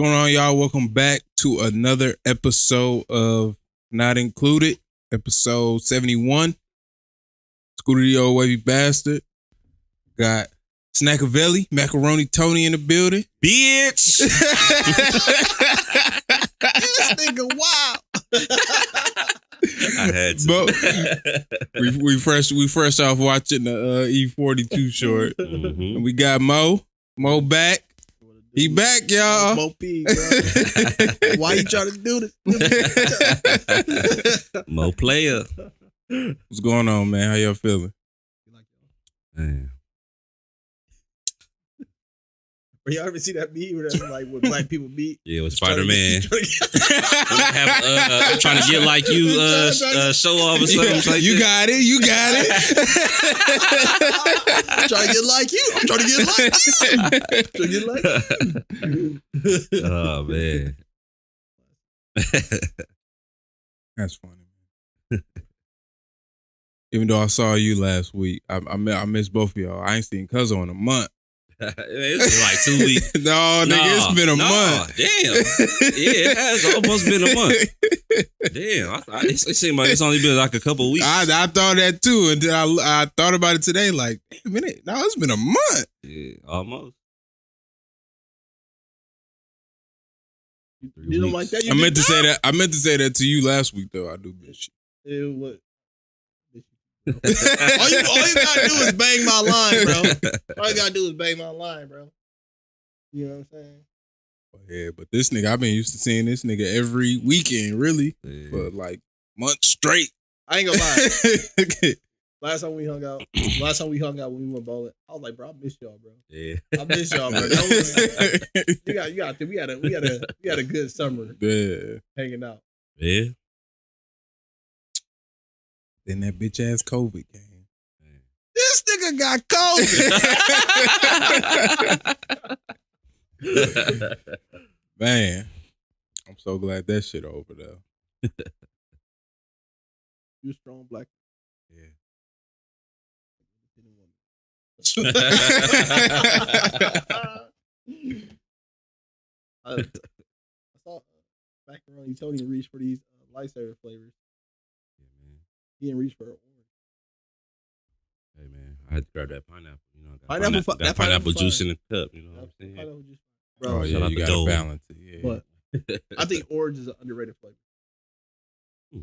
What's going on, y'all? Welcome back to another episode of Not Included, episode 71. Skoota the old wavy bastard. Got Snackavelli, Macaroni Tony in the building. Bitch! This nigga wow. I had to. But we fresh off watching the E42 short. Mhm. And we got Mo back. He back, y'all. Mo P, bro. Why you trying to do this? Mo player. What's going on, man? How y'all feeling? Man. Bro, y'all ever see that meme where that's like when black people meet? Yeah, with Spider-Man. Trying to I'm trying to get like you show off or something like You that. got it. You got it. I'm trying to get like you. I'm trying to get like you. Oh, man. That's funny. Even though I saw you last week, I missed both of y'all. I ain't seen Cuzzo in a month. It's been like 2 weeks. No, nigga, it's been a month. Damn. Yeah, it has almost been a month. Damn. It seemed like it's only been like a couple of weeks. I thought that too, and then I thought about it today. Like, damn it, no, it's been a month. Yeah, almost. You don't like that? I meant to say that. I meant to say that to you last week, though. I do bitch. Ew, what? all you gotta do is bang my line, bro. All you gotta do is bang my line, bro. You know what I'm saying? Yeah, but this nigga, I've been used to seeing this nigga every weekend, really, for like months straight. I ain't gonna lie. Last time we hung out when we went bowling, I was like, bro, I miss y'all, bro. Yeah. I miss y'all, bro. We had a good summer Yeah. hanging out. Yeah. Then that bitch ass COVID came. This nigga got COVID. Man, I'm so glad that shit over though. You strong black. Yeah. I saw Macaroni Tony reach for these lightsaber flavors. He didn't reach for an orange. Hey, man. I had to grab that pineapple. You know, That pineapple juice fire. in the cup. You know what I'm saying? Pineapple juice. Bro, Oh shout yeah, out you to gotta Dole. balance it. Yeah. But I think orange is an underrated flavor. I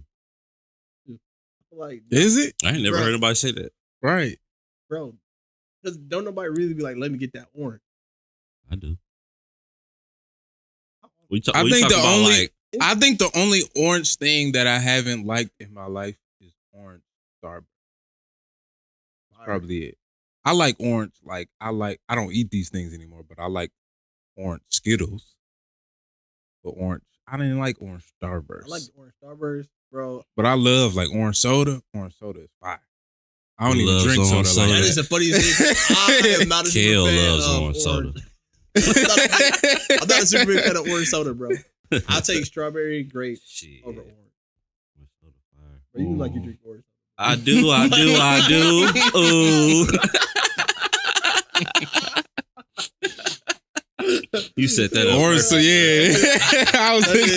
feel like, Is it? I ain't never Bro. heard anybody say that. Right. bro, because don't nobody really be like, let me get that orange. I do. I think the only orange thing that I haven't liked in my life is orange Starburst. Probably it. I like orange. Like I don't eat these things anymore, but I like orange Skittles. But orange, I didn't like orange Starburst. I like the orange Starburst, bro. But I love like orange soda. Orange soda is fire. I don't He even loves drink soda orange like soda. That that. is the funniest thing. I am not a super Kale fan loves of orange soda. I'm not a super big fan of orange soda, bro. I'll take strawberry grape Shit. over orange. Orange soda fire. Bro, you look like you drink orange. I do. Ooh. You set that up. Orange, so yeah. I was thinking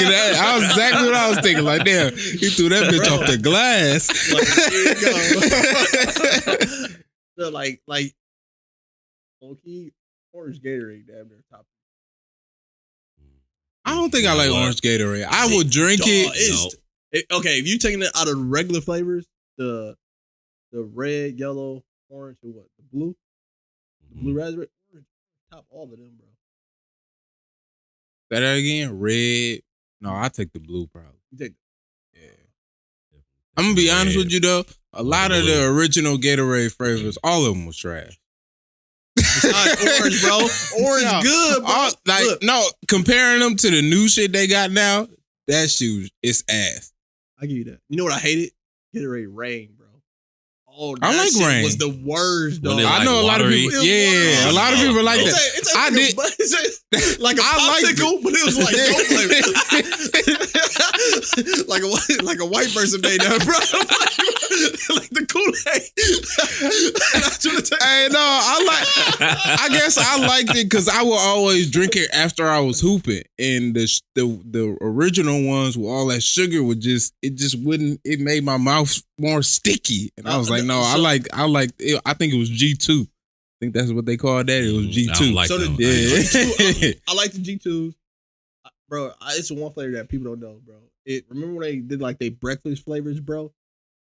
that. I was exactly what I was thinking. Like, damn, he threw that bitch off the glass. Like, here you go. So like low-key, orange Gatorade, damn near top. I don't think I like orange Gatorade. I would drink it. Okay, if you taking it out of the regular flavors, the red, yellow, orange, and what? The blue? The blue raspberry? Orange, top all of them, bro. Say that again. Red. No, I take the blue probably. You take Yeah. I'm gonna be honest with you though. A lot of the original Gatorade flavors, all of them was trash. besides orange, bro. Orange No, good, bro. Look, no, comparing them to the new shit they got now, that shit is ass. I give you that. You know what I hated? Gatorade Rain, bro. Oh, I that like shit Rain. was the worst, When dog. they I like know a lot of watery. people. It Yeah, was. a lot of people like that. It's I like did. it's like a I liked popsicle, but it was like no flavor. like a white person made that, bro. Like the Kool-Aid. Hey, no, I guess I liked it because I would always drink it after I was hooping, and the original ones with all that sugar would it made my mouth more sticky, and I was like, no, I like it. I think it was G2. I think that's what they called that. It was G2. I don't like so them. I like the G2s, bro. It's one flavor that people don't know, bro. Remember when they did like they breakfast flavors, bro?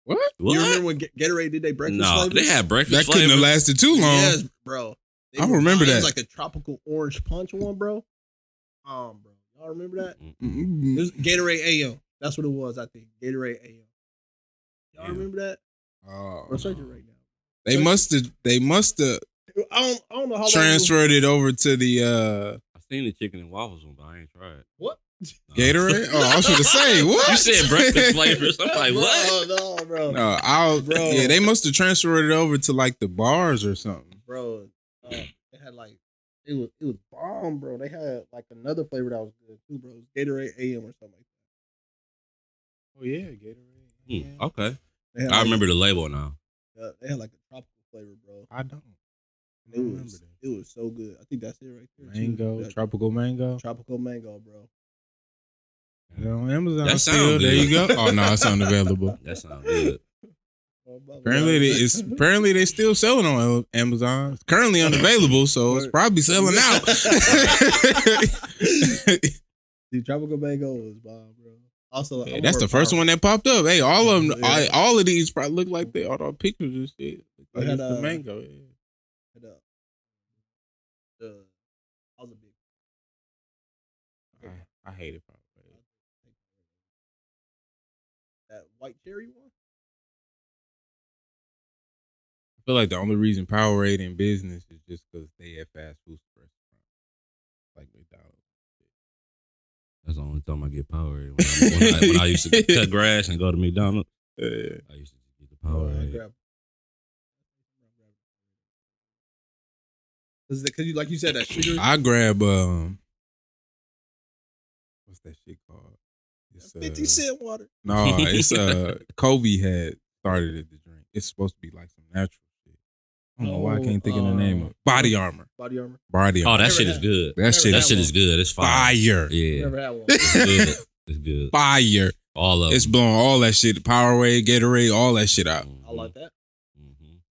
What? You remember when Gatorade did they breakfast flavors? They had breakfast That couldn't have lasted too long. Yes, bro. I remember that. It was like the tropical orange punch one, bro. Bro. Y'all remember that? Mm-hmm. It was Gatorade AM. That's what it was, I think. Gatorade AM. Y'all remember that? Bro, search it right now. They must have I don't know how transferred it over to the I seen the chicken and waffles one, but I ain't tried. What? Gatorade? Oh, I was going to say, what? You said breakfast flavors. I'm like, what? No, bro. No, Bro. Yeah, they must have transferred it over to like the bars or something. Bro, they had like it was bomb, bro. They had like another flavor that was good too, bro. It was Gatorade AM or something like that. Oh yeah, Gatorade. Okay. I remember the label now. They had like a tropical flavor, bro. I don't. It was so good. I think that's it right there. Mango, tropical mango. Tropical mango, bro. On Amazon. That still, sound there good. you go. Oh no, it's unavailable. That sounds good. Apparently they still selling on Amazon. It's currently unavailable, so it's probably selling out. The tropical mango was bomb, bro. Also, hey, that's the first one that popped up. Hey, all of them, all of these probably look like they all pictures and shit. Like had, the mango. Yeah. I was a big. I hate it. That white cherry one. I feel like the only reason Powerade in business is just because they have fast food restaurants like McDonald's. That's the only time I get Powerade. When I used to cut grass and go to McDonald's, I used to get the Powerade. Because you, like you said, that sugar. I grab what's that shit called? It's 50-cent water. No, it's Kobe had started it to drink. It's supposed to be like some natural shit. I don't know why I can't think of the name of it. Body Armor. Body Armor. Oh, that shit is good. That shit is good. It's fire. Yeah. Never had one. It's good. It's good. Fire. All of It's them. blowing all that shit. Powerade, Gatorade, all that shit out. I like that.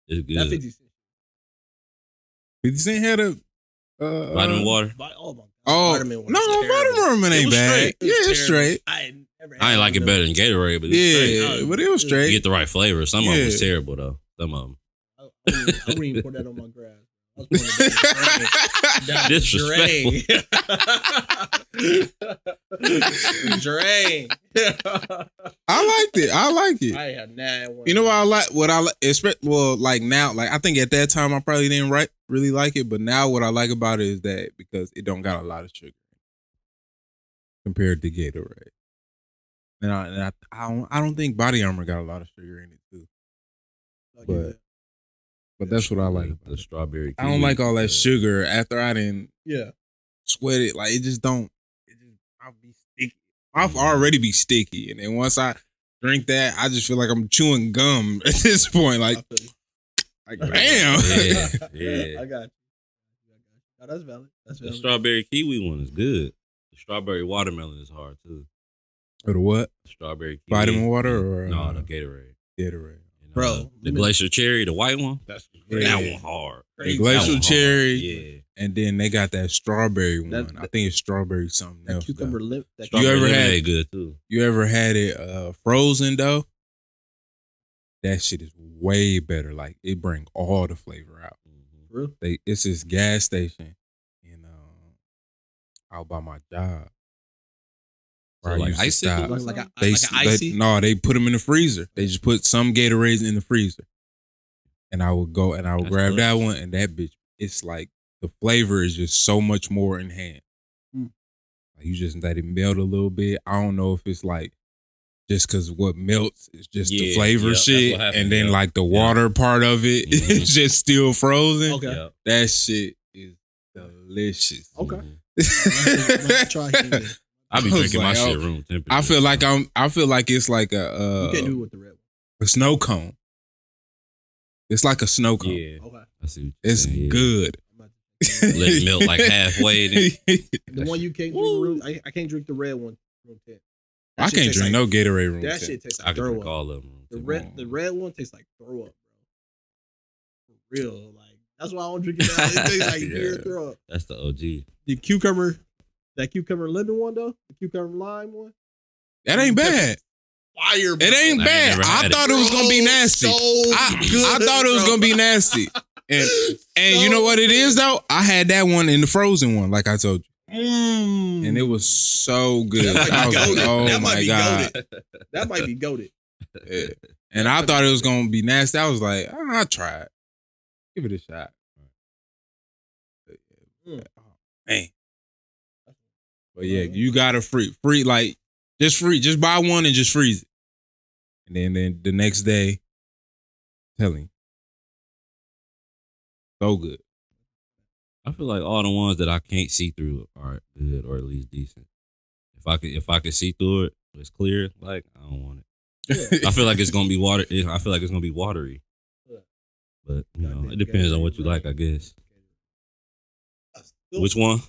It's good. That 50 cent. 50 Cent had a vitamin water. Oh my god. Oh Vitamin one no, was terrible. Vitamin ain't bad. Straight. Yeah, it's straight. I I ain't like it better than Gatorade, but it's straight. But it was You straight. get the right flavor. Some of them was terrible though. Some of them. I wouldn't even put that on my grass. I was putting it down Disrespectful. Drain. I liked it. I like it. I had that one. You know what I like? What I like, well, like now, like I think at that time I probably didn't really like it, but now what I like about it is that because it don't got a lot of sugar compared to Gatorade, and I don't think Body Armor got a lot of sugar in it too. But that's what I like about the it. strawberry. I don't like all that sugar after I didn't sweat it. Like it just don't. I'll be sticky. I'll already be sticky, and then once I drink that, I just feel like I'm chewing gum at this point. Like damn. Yeah. I got you. Oh, that's valid. That's valid. The strawberry kiwi one is good. The strawberry watermelon is hard too. Or the what? Strawberry kiwi. Vitamin water or no, the Gatorade. Gatorade. Bro, the glacier cherry, the white one. That's that one hard. The glacial cherry. Yeah. And then they got that strawberry one. That- I think it's strawberry something that else. cucumber though. lip. That Strawberry ever had- lemonade good too. You ever had it frozen though? That shit is way better. Like it bring all the flavor out. Really? It's this gas station in out by my job. So where I like used to icicles? stop. like an They icy. they put them in the freezer. They just put some Gatorades in the freezer, and I would go and I would That's grab that delicious. one, and that bitch. It's like the flavor is just so much more enhanced. Like you just let it melt a little bit. I don't know if it's like just because what melts is just the Yeah, flavor that's shit, what happens, and then yeah. like the water part of it is just still frozen. Okay. Yeah. That shit is delicious. Okay. Mhm. Let's try it. I be I was drinking my like, shit oh, room temperature. I feel like it's like You can't do it with the red one. a snow cone. It's like a snow cone. Yeah. Okay. I see what you're It's saying, yeah. good. Let it melt like halfway. The one you can't drink room. I can't drink the red one. Room 10. I can't drink no Gatorade room. That 10. shit tastes I like can throw drink up. all of them. The red one tastes like throw up, bro. For real, like that's why I don't drink it now. It tastes like beer throw up. That's the OG. That cucumber lemon one though, the cucumber lime one. That ain't bad. Fire, bro. It ain't I bad. ain't never I had thought it. it was gonna be nasty. So I thought it was gonna be nasty. And you know what it is though? I had that one in the frozen one, like I told you. And it was so good. I was like, oh my God. That might be goated. Yeah. And I thought it was gonna be nasty. I was like, I'll try it. Give it a shot. Mm. Oh, man. But yeah, you gotta free like just buy one and just freeze it. And then the next day, telling you. So good. I feel like all the ones that I can't see through are good or at least decent. If I could see through it, it's clear. Like I don't want it. I feel like it's gonna be water. I feel like it's gonna be watery. But you know, it depends on what you like, I guess. Which one?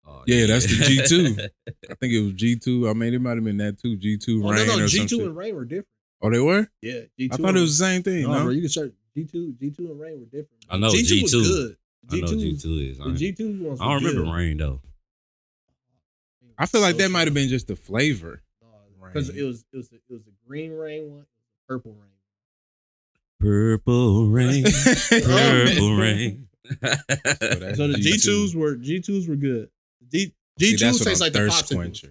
Oh, Yeah, that's the G2. I think it was G2. I mean, it might have been that too. G2 Oh, Rain no, or G2 some and shit. Rain were different. Oh, they were? Yeah, G2. I thought it was the same thing. No, bro, you can search G2 and Rain were different. I know G2 was G2. good. I know G2 is. The G2 ones. I don't remember good. Rain though. I feel like that might have been just the flavor. Because it was a green Rain one, purple Rain. Purple rain, purple rain. So the G2s were good. G2 tastes like the popsicles.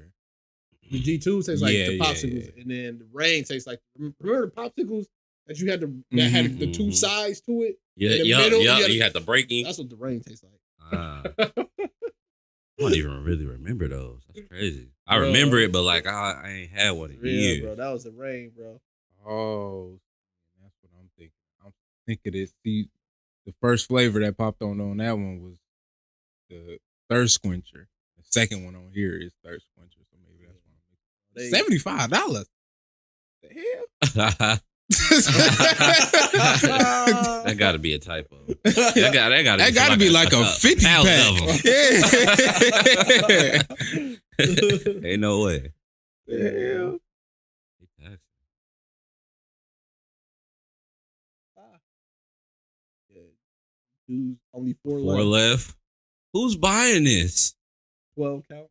The G2 tastes like the popsicles, and then the Rain tastes like. Remember the popsicles that you had that had the two sides to it. Yeah, you had the breaking. That's what the Rain tastes like. I don't even really remember those. That's crazy. I remember it, but like I ain't had one in years. Bro, that was the Rain, bro. Oh, that's what I'm thinking. I'm thinking it. See, the first flavor that popped on that one was the thirst quencher. The second one on here is thirst quencher. So maybe that's one. $75. The hell? That got to be a typo. That got to be like a 50 pack. Yeah. Ain't no way. Yeah. Only four left. Who's buying this? 12 count.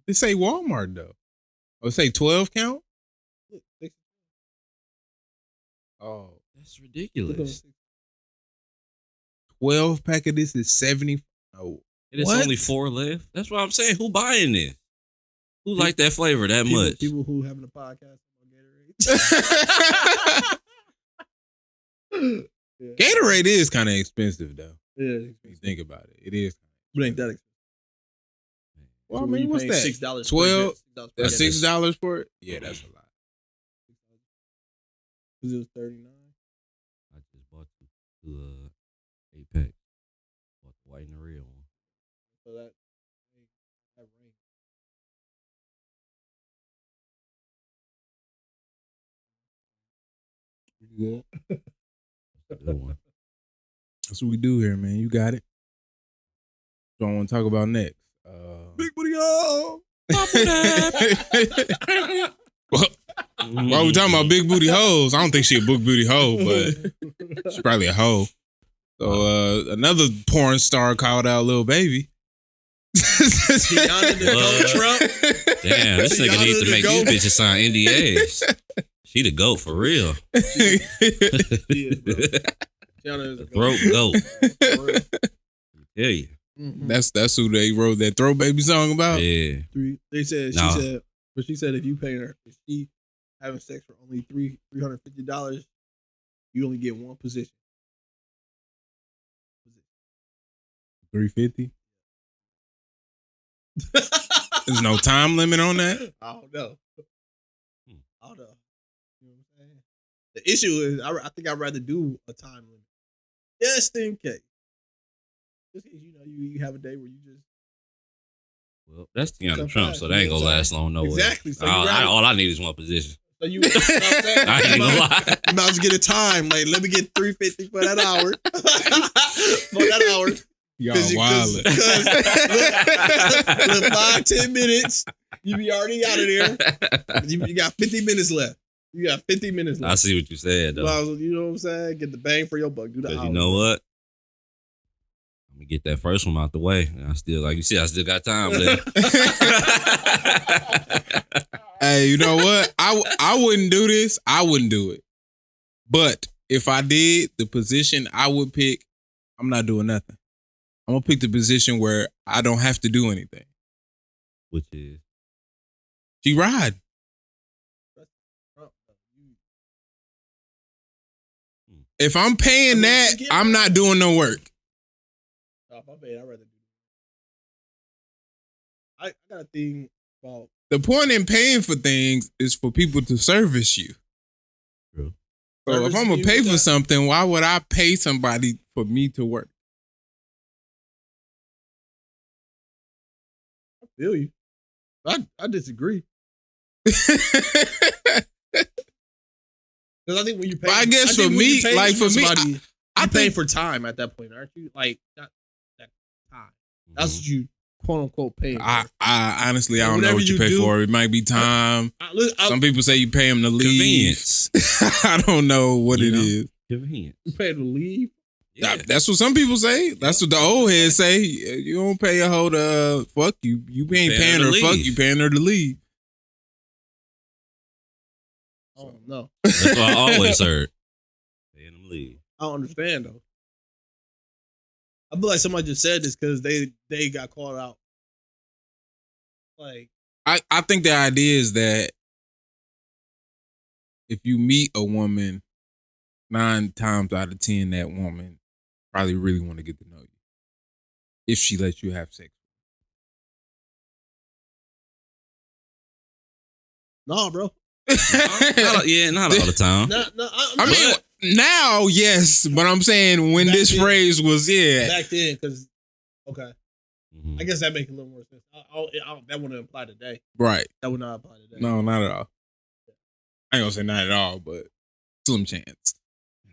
They say Walmart though. Oh, say 12 count? Oh, that's ridiculous. 12 pack of this is 70. Oh, it's only 4 left. That's what I'm saying. Who buying this? Who like that flavor that much? People who having a podcast on Gatorade. Gatorade is kind of expensive though. Yeah, if you think about it, it is. But ain't that expensive? Well, I mean, what's that? $6. 12. That's $6 for it. Yeah, that's a lot. Because it was 39. I just bought 8-pack. Bought the white and the red one. So that Yeah. Good one. That's what we do here, man. You got it. What I want to talk about next. Big booty hole. Why are we talking about big booty hoes? I don't think she a big booty hoe, but she's probably a hoe. So another porn star called out Lil Baby. Tiana the GOAT Trump. Damn, this nigga need to make these bitches sign NDAs. She the GOAT for real. Tiana is a Throat GOAT. Yeah, you. Mm-hmm. That's who they wrote that Throw Baby song about. Yeah. She said if you pay her, if she having sex for only $350, you only get one position. $350. There's no time limit on that. I don't know. You know what I'm saying? The issue is, I think I'd rather do a time limit, just in case. Just in case you have a day where you just Well, that's Tiana Trump, so that ain't gonna last long, no way. Exactly. So all I need is one position. So you know what I'm saying? I ain't gonna lie. You might as well get a time. Like, let me get $350 for that hour. For that hour. Y'all wildin'. Look, 5-10 minutes, you be already out of there. You got 50 minutes left. You got 50 minutes left. I see what you said, though. Well, you know what I'm saying? Get the bang for your buck. Do the hour. You know what? Let me get that first one out the way. And I still, like you said, I still got time left. Hey, you know what? I wouldn't do this. I wouldn't do it. But if I did, the position I would pick, I'm not doing nothing. I'm gonna pick the position where I don't have to do anything. Which is? She ride. If I'm paying that, I'm not doing no work. Oh, my bad. I'd rather do that. I got a thing about. The point in paying for things is for people to service you. True. So if I'm gonna pay for something, why would I pay somebody for me to work? I feel you. I disagree. Because I think when you pay, I guess for me, like for me, I pay think for time at that point, aren't you? Like not that time. That's what you quote unquote pay. I honestly, I don't know what you pay for. It might be time. Some people say you pay them to leave. Convenience. I don't know what it is. Convenience. You pay to leave. Yeah. That's what some people say. That's what the old heads say. You don't pay a hoe to fuck you. You ain't paying her to fuck. You paying her to leave. Oh no. That's what I always heard. Paying them leave. I don't understand though. I feel like somebody just said this because they got called out. Like I think the idea is that if you meet a woman, 9 times out of 10, that woman probably really want to get to know you. If she lets you have sex. No, bro. Not all the time. I mean, now, yes, but I'm saying when this phrase was, back then, because okay, Mm-hmm. I guess that makes a little more sense. That wouldn't apply today. Right. That would not apply today. No, not at all. I ain't gonna say not at all, but slim chance.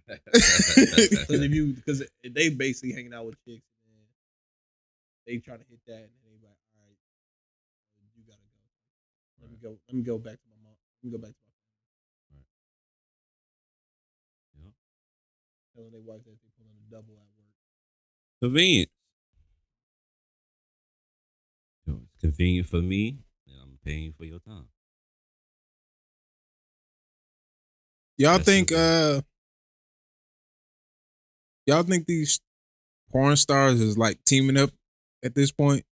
Because they basically hanging out with chicks and they trying to hit that, and they like, all right, you gotta go. Let me go back to my mom. Let me go back to my family. Right. Yeah. Telling their wife that they pulling a double at work. Convenient. It's convenient for me, and I'm paying for your time. Y'all think these porn stars is like teaming up at this point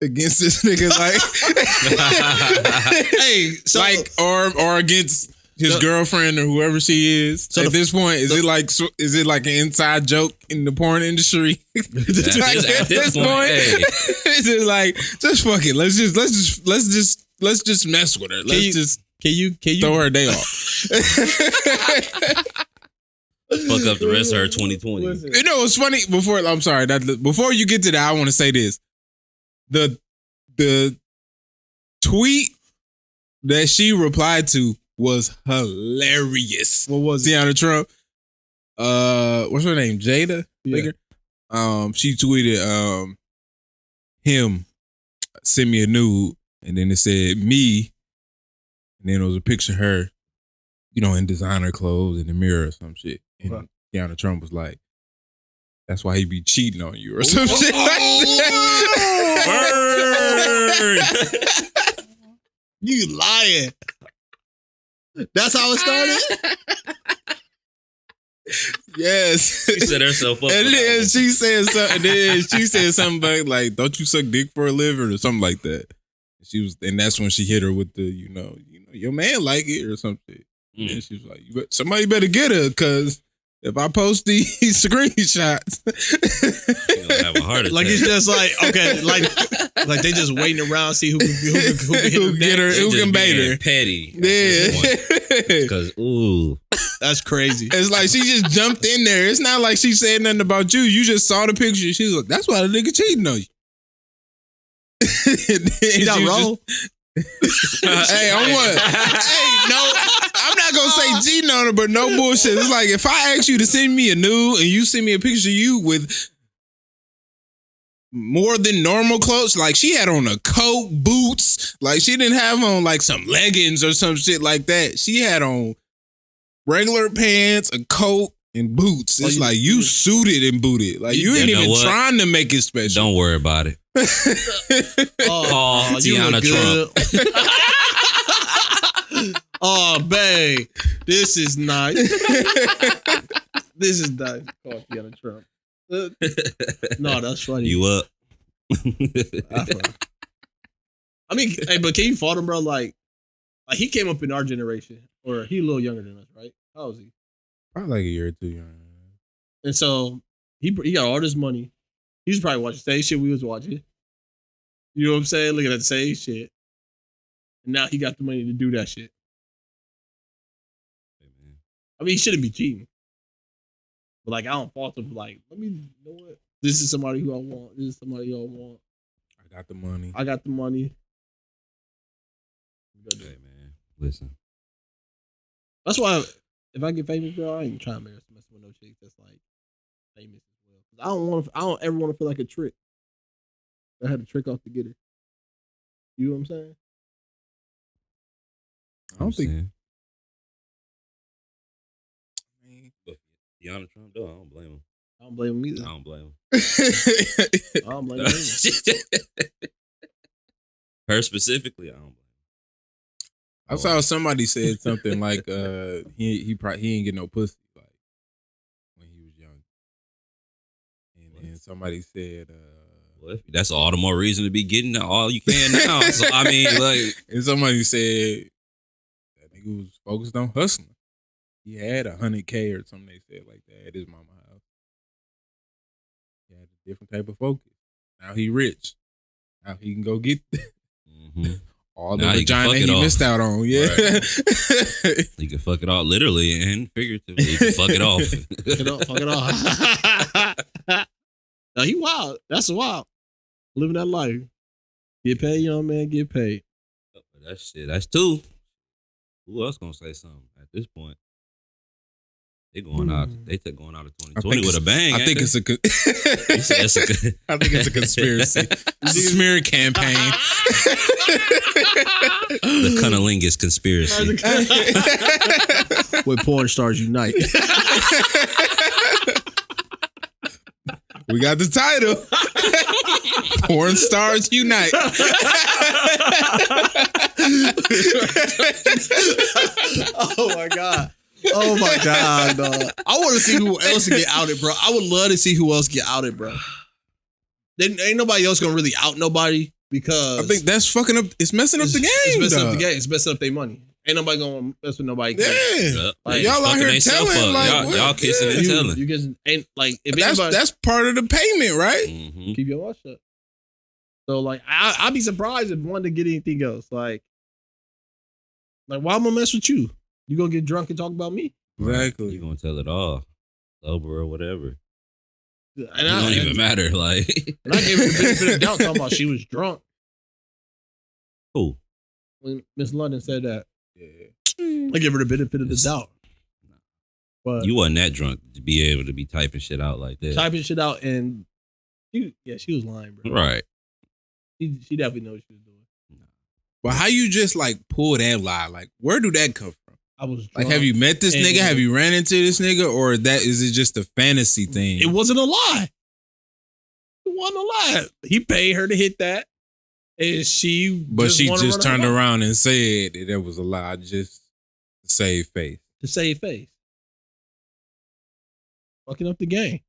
against this nigga, like hey, so like or against his girlfriend or whoever she is. So at this point, is it like an inside joke in the porn industry? At this point, hey. Is it like just fuck it? Let's just mess with her. Can you throw her day off? Fuck up the rest of her 2020. Listen. You know, it's funny. Before you get to that, I want to say this: the tweet that she replied to was hilarious. What was Tiana Trump? What's her name? Jada. Yeah. She tweeted him send me a nude, and then it said me, and then it was a picture of her, you know, in designer clothes in the mirror or some shit. And Tiana Trump was like, "That's why he be cheating on you," or some shit like that. You lying. That's how it started? Yes. She set herself up. And then she said something. Then she said something back like, "Don't you suck dick for a living?" or something like that. And that's when she hit her with the, you know, your man like it or something. And she was like, "Somebody better get her, because if I post these screenshots, you're gonna have a heart attack." Like it's just like, okay, like they just waiting around see who can get her, who can bait her. Petty. Yeah. Because that's crazy. It's like she just jumped in there. It's not like she said nothing about you. You just saw the picture. She's like, "That's why the nigga cheating on you." She not wrong. Hey, on what? Hey, no, I'm not gonna say cheating on her, but no bullshit. It's like if I ask you to send me a nude and you send me a picture of you with more than normal clothes, like she had on a coat, boots, like she didn't have on like some leggings or some shit like that. She had on regular pants, a coat, and boots. It's like you suited and booted. Like you ain't even trying to make it special. Don't worry about it. Oh, Tiana Trump. Oh, babe, this is nice. This is nice. Call Tiana Trump. No, that's funny. You up? I mean, hey, but can you fault him, bro? Like he came up in our generation, or he a little younger than us, right? How old is he? Probably like a year or two younger. And so he got all this money. He was probably watching the same shit we was watching. You know what I'm saying? Looking at the same shit. And now he got the money to do that shit. I mean, he shouldn't be cheating. But like, I don't fault him. Like, let me, you know what? This is somebody who I want. This is somebody who I want. I got the money. Hey, man, listen. That's why if I get famous, bro, I ain't trying to mess with no chick that's like famous as well. I don't ever want to feel like a trick. I had to trick off to get her. You know what I'm saying? I don't think. But Tiana Trump, though, I don't blame him. I don't blame him either. I don't blame him. I don't blame him either. Her specifically, I don't blame him. I saw somebody said something like he ain't get no pussy like when he was young, and then somebody said well, that's all the more reason to be getting all you can now. So I mean, like, and somebody said that nigga was focused on hustling. He had $100K or something. They said like that at his mama house. He had a different type of focus. Now he rich. Now he can go get all the vagina he missed out on. Yeah, right. He can fuck it off literally and figuratively. He can fuck it off. Fuck it off. No, he wild. That's wild. Living that life. Get paid, young man. Get paid. That's two. Who else gonna say something at this point? They going out. They going out of 2020 with a bang. I think it's a conspiracy. It's a smear campaign. The cunnilingus conspiracy. With Pornstars unite. We got the title. Pornstars unite. Oh my god. Oh my god, dog. I want to see who else get outed, bro. I would love to see who else get outed, bro. Then ain't nobody else gonna really out nobody because I think that's fucking up. It's messing up the game. It's messing up the game. It's messing up their money. Ain't nobody gonna mess with nobody. Yeah, like, y'all out here telling like y'all kissing and telling. You guys ain't like if that's part of the payment, right? Mm-hmm. Keep your mouth shut. So like I'd be surprised if one didn't get anything else. Like why am I mess with you? You gonna get drunk and talk about me? Exactly. You gonna tell it all, sober or whatever. And it don't even matter. Like, and I gave her the benefit of the doubt talking about she was drunk. Who? When Miss London said that, I give her the benefit of the doubt. But you wasn't that drunk to be able to be typing shit out like that. Typing shit out, and she was lying, bro. Right. She definitely knows what she was doing. But how you just like pull that lie? Like, where do that come from? I was drunk, like, have you met this nigga? Have you ran into this nigga? Or is it just a fantasy thing? It wasn't a lie. It wasn't a lie. He paid her to hit that. And she just turned around and said that was a lie just to save face. To save face. Fucking up the game.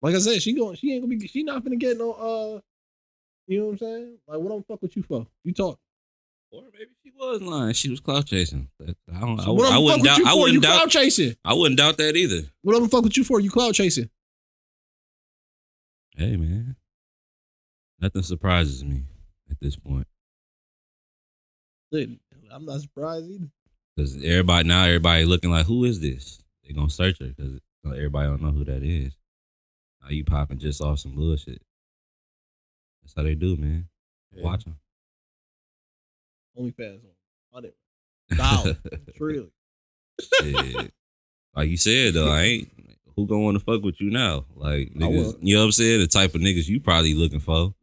Like I said, she not gonna get no you know what I'm saying? Like, what don't fuck with you for? You talk. Or maybe she was lying. She was clout chasing. I wouldn't doubt. You clout chasing. I wouldn't doubt that either. What I'm fuck with you for? You clout chasing. Hey man, nothing surprises me at this point. I'm not surprised either. Because everybody looking like, who is this? They gonna search her because everybody don't know who that is. Now you popping just off some bullshit. That's how they do, man. Yeah. Watch them. OnlyFans on it. $1, really. Shit. Like you said though, I ain't. Who gonna want to fuck with you now? Like niggas, you know what I'm saying? The type of niggas you probably looking for.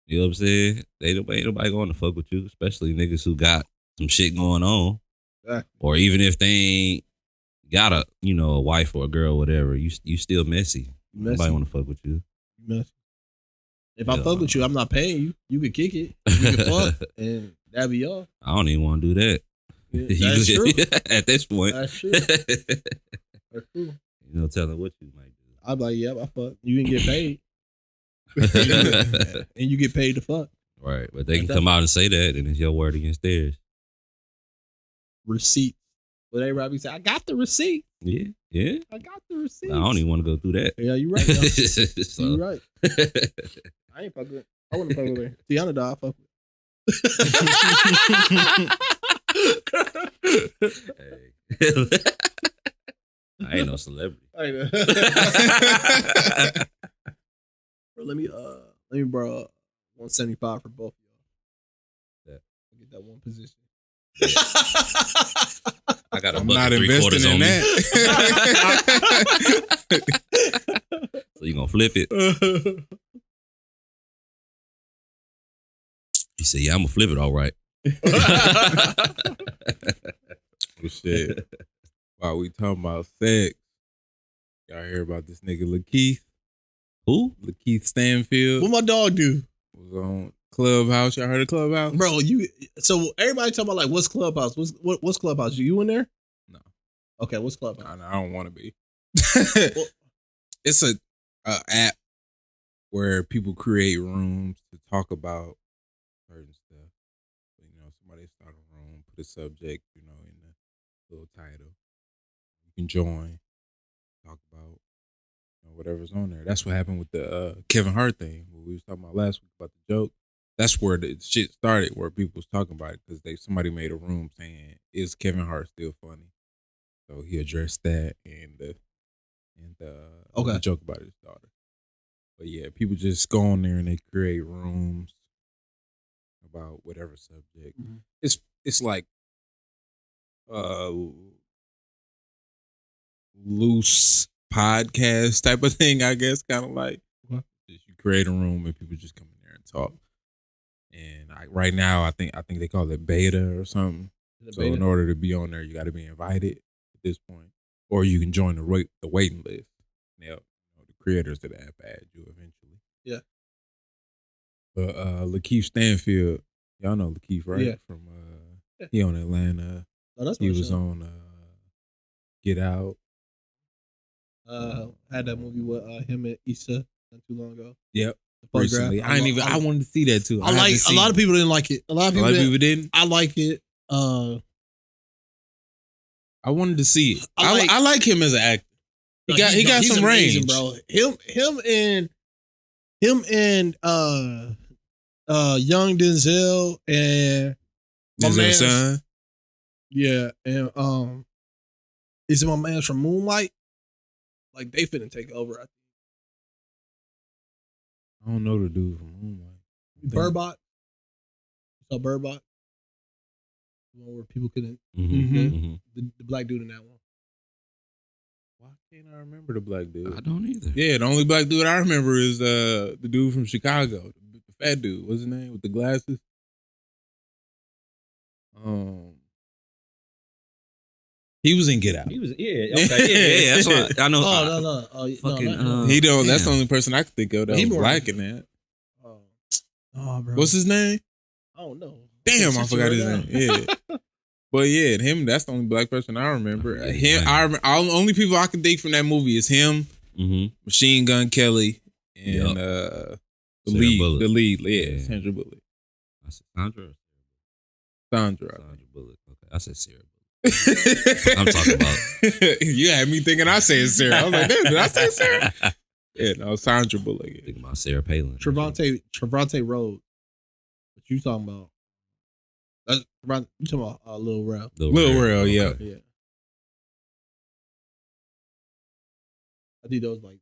You know what I'm saying? Ain't nobody going to fuck with you, especially niggas who got some shit going on. Exactly. Or even if they ain't got a wife or a girl or whatever, you still messy. Nobody want to fuck with you. Messy. If I fuck with you, I'm not paying you. You can kick it. You can fuck, and that be all. I don't even want to do that. Yeah, that's true. At this point. That's true. That's true. You know, telling what you might do. I'm like, yeah, I fuck. You can get paid. And you get paid to fuck. Right. But they can come out and say that, and it's your word against theirs. Receipt. But everybody be saying, I got the receipt. Yeah. I got the receipt. I don't even want to go through that. Yeah, you're right. So. You're right. I ain't fucking with. I wouldn't fuck with her. Tiana dog, I fuck with. Hey. I ain't no celebrity. I know. Bro, let me borrow 175 for both of y'all. Yeah. Get that one position. Yeah. I got a I'm bucket not investing in that. So you gonna flip it? He said, "Yeah, I'm gonna flip it. All right." Well, shit. While we talking about sex, y'all hear about this nigga Lakeith? Who? Lakeith Stanfield. What my dog do? Was on Clubhouse. Y'all heard of Clubhouse? Bro, so everybody talking about like what's Clubhouse? What's Clubhouse? You in there? No. Okay, what's Clubhouse? I don't want to be. It's a app where people create rooms to talk about certain stuff. You know, somebody start a room, put a subject, in the little title. You can join, talk about whatever's on there. That's what happened with the Kevin Hart thing. What we was talking about last week about the joke. That's where the shit started, where people was talking about it because somebody made a room saying, "Is Kevin Hart still funny?" So he addressed that and the joke about his daughter. But yeah, people just go on there and they create rooms about whatever subject. Mm-hmm. It's like loose podcast type of thing, I guess, kind of like. What? You create a room and people just come in there and talk. And right now, I think they call it beta or something. So in order to be on there, you got to be invited at this point, or you can join the waiting list. Now, the creators of the app add you eventually. Yeah. But Lakeith Stanfield, y'all know Lakeith, right? Yeah. From he on Atlanta. Oh, that's he was on Get Out. Had that movie with him and Issa not too long ago. Yep. Recently, I wanted to see that too. A lot of people didn't like it. A lot of people didn't. I like it. I wanted to see it. I like him as an actor. He got some range, bro. Him and young Denzel and my Denzel's son. Yeah, and is it my man from Moonlight? Like they finna take over. I don't know the dude from Moonlight. Bird Box. You saw Bird Box? The one where people couldn't. The black dude in that one. Why can't I remember the black dude? I don't either. Yeah, the only black dude I remember is the dude from Chicago, the fat dude. What's his name with the glasses? He was in Get Out. He was okay. That's what I know. No. He don't. That's the only person I could think of that was black in that. Oh, bro. What's his name? I don't know. Damn, I forgot his name. Yeah. But yeah, him, that's the only black person I remember. Only people I can think from that movie is him, Machine Gun Kelly, and the lead. Yeah, Sandra Bullock. I said Sandra Bullock. Okay, I said Sarah Bullock. I'm talking about. You had me thinking I said Sarah. I was like, damn, did I say Sarah? Yeah, no, Sandra Bullock. Thinking about Sarah Palin. Trevante Rhodes. What you talking about? You talking about Lil Rel? Lil Rel, yeah. I think those like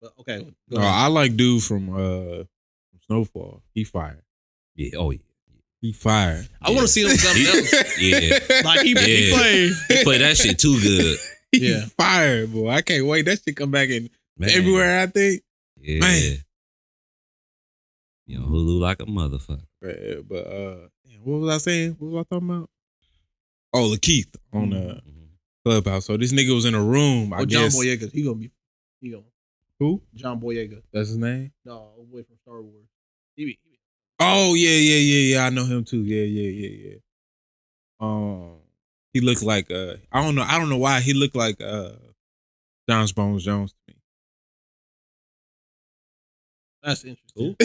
But okay. I like dude from Snowfall. He fired. Yeah. Oh yeah. He fired. I want to see him something else. Yeah. Like he played. He played that shit too good. He fired, boy. I can't wait. That shit come back in everywhere, I think. Yeah. Man. You know, Hulu like a motherfucker. But what was I saying? What was I talking about? Oh, Lakeith on Clubhouse. So this nigga was in a room. I guess. John Boyega. He gonna. Who? John Boyega. That's his name? No, away from Star Wars. Oh yeah. I know him too. Yeah. He looked like I don't know why he looked like John Bones Jones to me. That's interesting.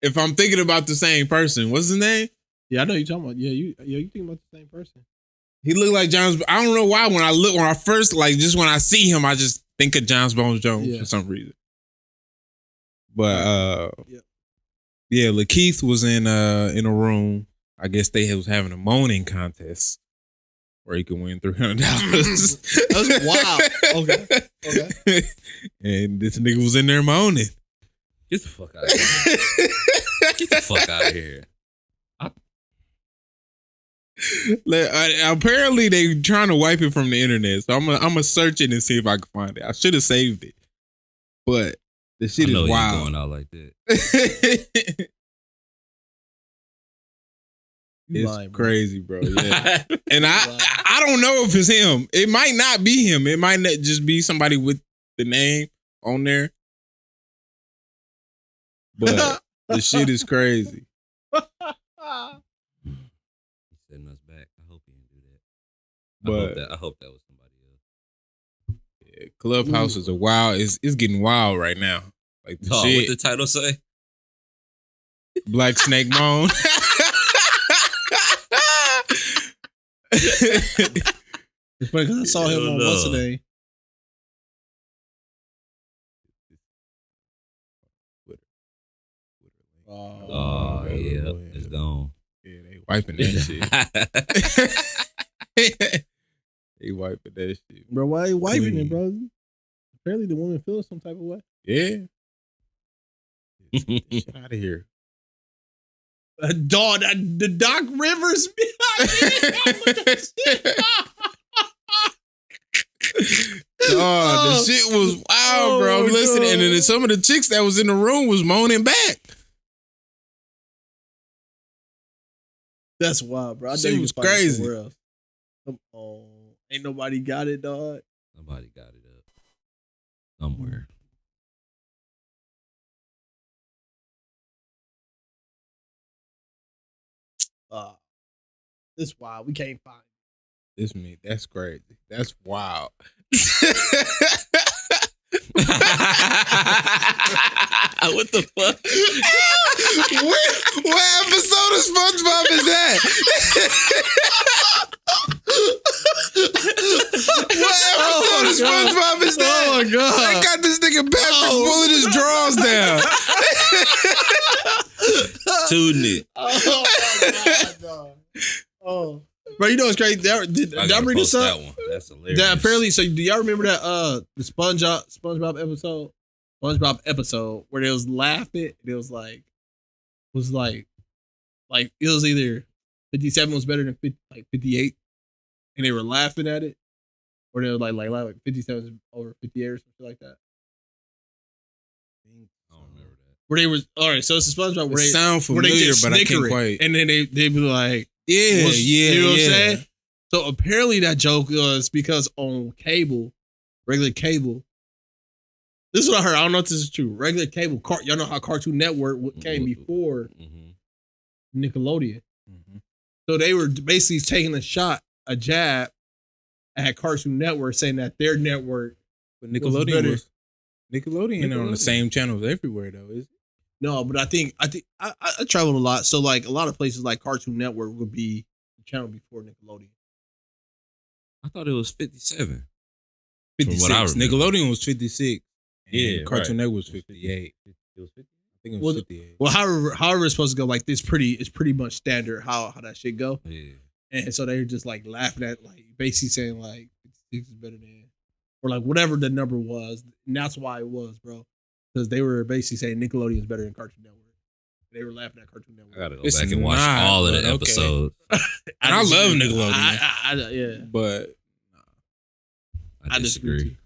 If I'm thinking about the same person, what's his name? Yeah, I know you're talking about. Yeah, you thinking about the same person. He looked like John. I don't know why when I first just when I see him, I just think of John Bones Jones for some reason. But yeah, Lakeith was in a room. I guess they was having a moaning contest where he could win $300. That's wild. Okay. And this nigga was in there moaning. Get the fuck out of here. Get the fuck out of here. Apparently they trying to wipe it from the internet, so I'm gonna search it and see if I can find it. I should have saved it, but the shit is wild. Going out like that. It's crazy, bro. Yeah, and I don't know if it's him. It might not be him. It might not just be somebody with the name on there. But the shit is crazy. Setting us back. I hope he didn't do that. But I hope that was somebody else. Yeah, Clubhouse is it's getting wild right now. Like the shit. What the title say? Black Snake Moan. It's funny because I saw him on what's today. Oh yeah, it's gone. Yeah, they wiping that shit. They wiping that shit. Bro, why they wiping it, bro? Apparently the woman feels some type of way. Yeah. Get shit out of here. Dog, the Doc Rivers. The shit was wild, bro. I'm listening, and then some of the chicks that was in the room was moaning back. That's wild, bro. I Shit was crazy. Else. Come on, ain't nobody got it, dog. Somebody got it up somewhere. This wild. We can't find it. This me. That's crazy. That's wild. What the fuck? What episode of SpongeBob is that? What episode of SpongeBob is that? Oh my god! I got this nigga Patrick pulling his drawers down. Tooting it. Oh my god, dog. Oh. Bro, you know what's crazy? Did y'all read this up? That one. That's hilarious. That apparently, so do y'all remember that the SpongeBob episode where they was laughing? It was like it was either 57 was better than 58, and they were laughing at it, or they were like 57 is over 58 or something like that. I don't remember that. Where they was all right. So it's a SpongeBob where they sound familiar, where they just but I can't snicker it, quite. and then they be like. Yeah, You know what I'm saying? So apparently that joke was because on cable, regular cable. This is what I heard. I don't know if this is true. Regular cable, y'all know how Cartoon Network came before Nickelodeon. Mm-hmm. So they were basically taking a jab at Cartoon Network, saying that their network. But Nickelodeon on the same channels everywhere though, is it? No, but I think I traveled a lot. So like a lot of places like Cartoon Network would be the channel before Nickelodeon. I thought it was 57. 56. Nickelodeon was 56. Yeah, Cartoon Network was 58. It was 50. I think it was 58. Well, however it's supposed to go, like this it's pretty much standard how that shit go. Yeah. And so they were just like laughing at, like basically saying like 56 is better than or like whatever the number was. And that's why it was, bro. Because they were basically saying Nickelodeon is better than Cartoon Network. They were laughing at Cartoon Network. I gotta go back and watch all of the episodes. I love Nickelodeon. Yeah, but I disagree.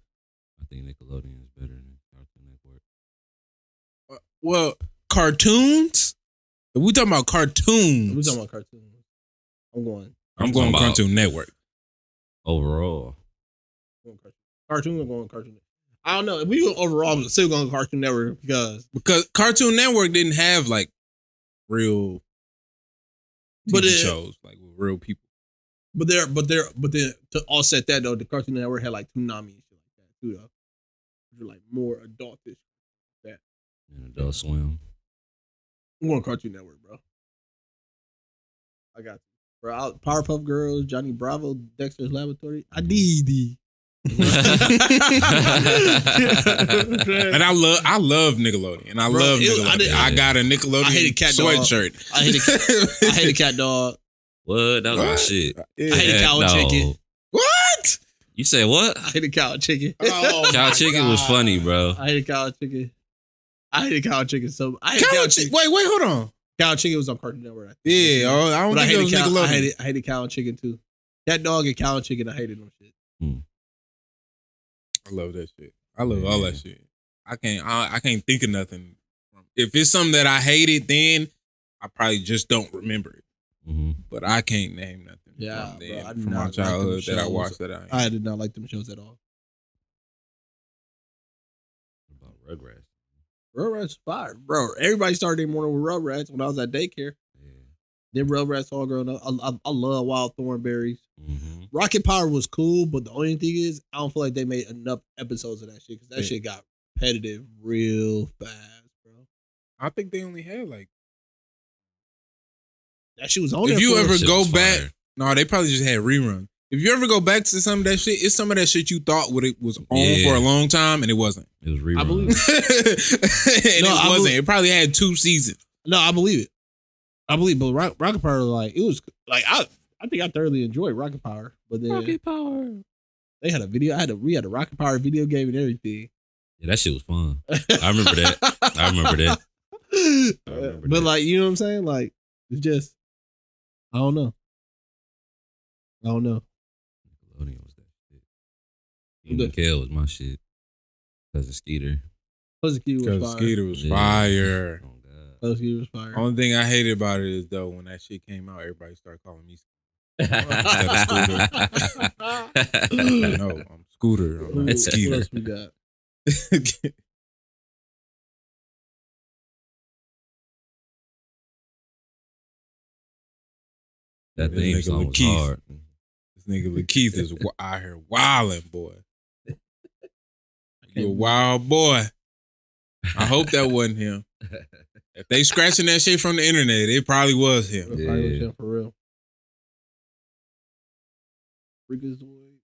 I think Nickelodeon is better than Cartoon Network. Well, cartoons. If we talking about cartoons, we talking about cartoons. I'm going Cartoon Network. Overall, Cartoon. I'm going Cartoon Network. I don't know. If we go overall, I'm still going Cartoon Network because Cartoon Network didn't have like real TV shows like with real people. But then to offset that though, the Cartoon Network had like Toonami and shit like that too though. They're like more adultish. That and Adult Swim. I'm going Cartoon Network, bro. I got you. Bro, Powerpuff Girls, Johnny Bravo, Dexter's Laboratory. I need and I love Nickelodeon. Love Nickelodeon. I got a Nickelodeon sweatshirt. I hate a cat dog. What? That was my shit. Yeah. I hate a cow and chicken. What? You said what? I hate a cow and chicken. Oh, cow chicken was funny, bro. I hate a cow and chicken. I hate a cow and chicken. So I hate cow chicken. Wait, hold on. Cow and chicken was on Cartoon Network. Yeah, I don't think it was Nickelodeon. I hated cow and chicken too. Cat dog and cow and chicken. I hated them shit. I love that shit. I love all that shit. I can't think of nothing. If it's something that I hated, then I probably just don't remember it. Mm-hmm. But I can't name nothing. Yeah, from my childhood that I watched that I did not like them shows at all. What about Rugrats? Rugrats fire, bro. Everybody started their morning with Rugrats when I was at daycare. Yeah. Then Rugrats all grown up. I love Wild Thornberries. Mm-hmm. Rocket Power was cool, but the only thing is, I don't feel like they made enough episodes of that shit because that shit got repetitive real fast, bro. I think they only had like that shit was on. If you ever go back, no, they probably just had reruns. If you ever go back to some of that shit, it's some of that shit you thought it was on for a long time, and it wasn't. It was reruns. I believe it. It wasn't. It probably had 2 seasons. No, I believe it. But Rocket Power, like it was like I think I thoroughly enjoyed Rocket Power. But then Rocket Power, they had a video. We had a Rocket Power video game and everything. Yeah, that shit was fun. I remember that. But like, you know what I'm saying? Like, it's just, I don't know. Nickelodeon was that shit. Even Kel was my shit. Cousin Skeeter. Cousin Skeeter was fire. Oh, God. Cousin Skeeter was fire. Only thing I hated about it is though, when that shit came out, everybody started calling me Scooter. No, I'm Scooter. I'm not Skeeter. What else we got? That theme song was hard. This nigga Lakeith is out here wilding, boy. You a wild boy. I hope that wasn't him. If they scratching that shit from the internet, it probably was him. It probably was him for real. Freakazoid.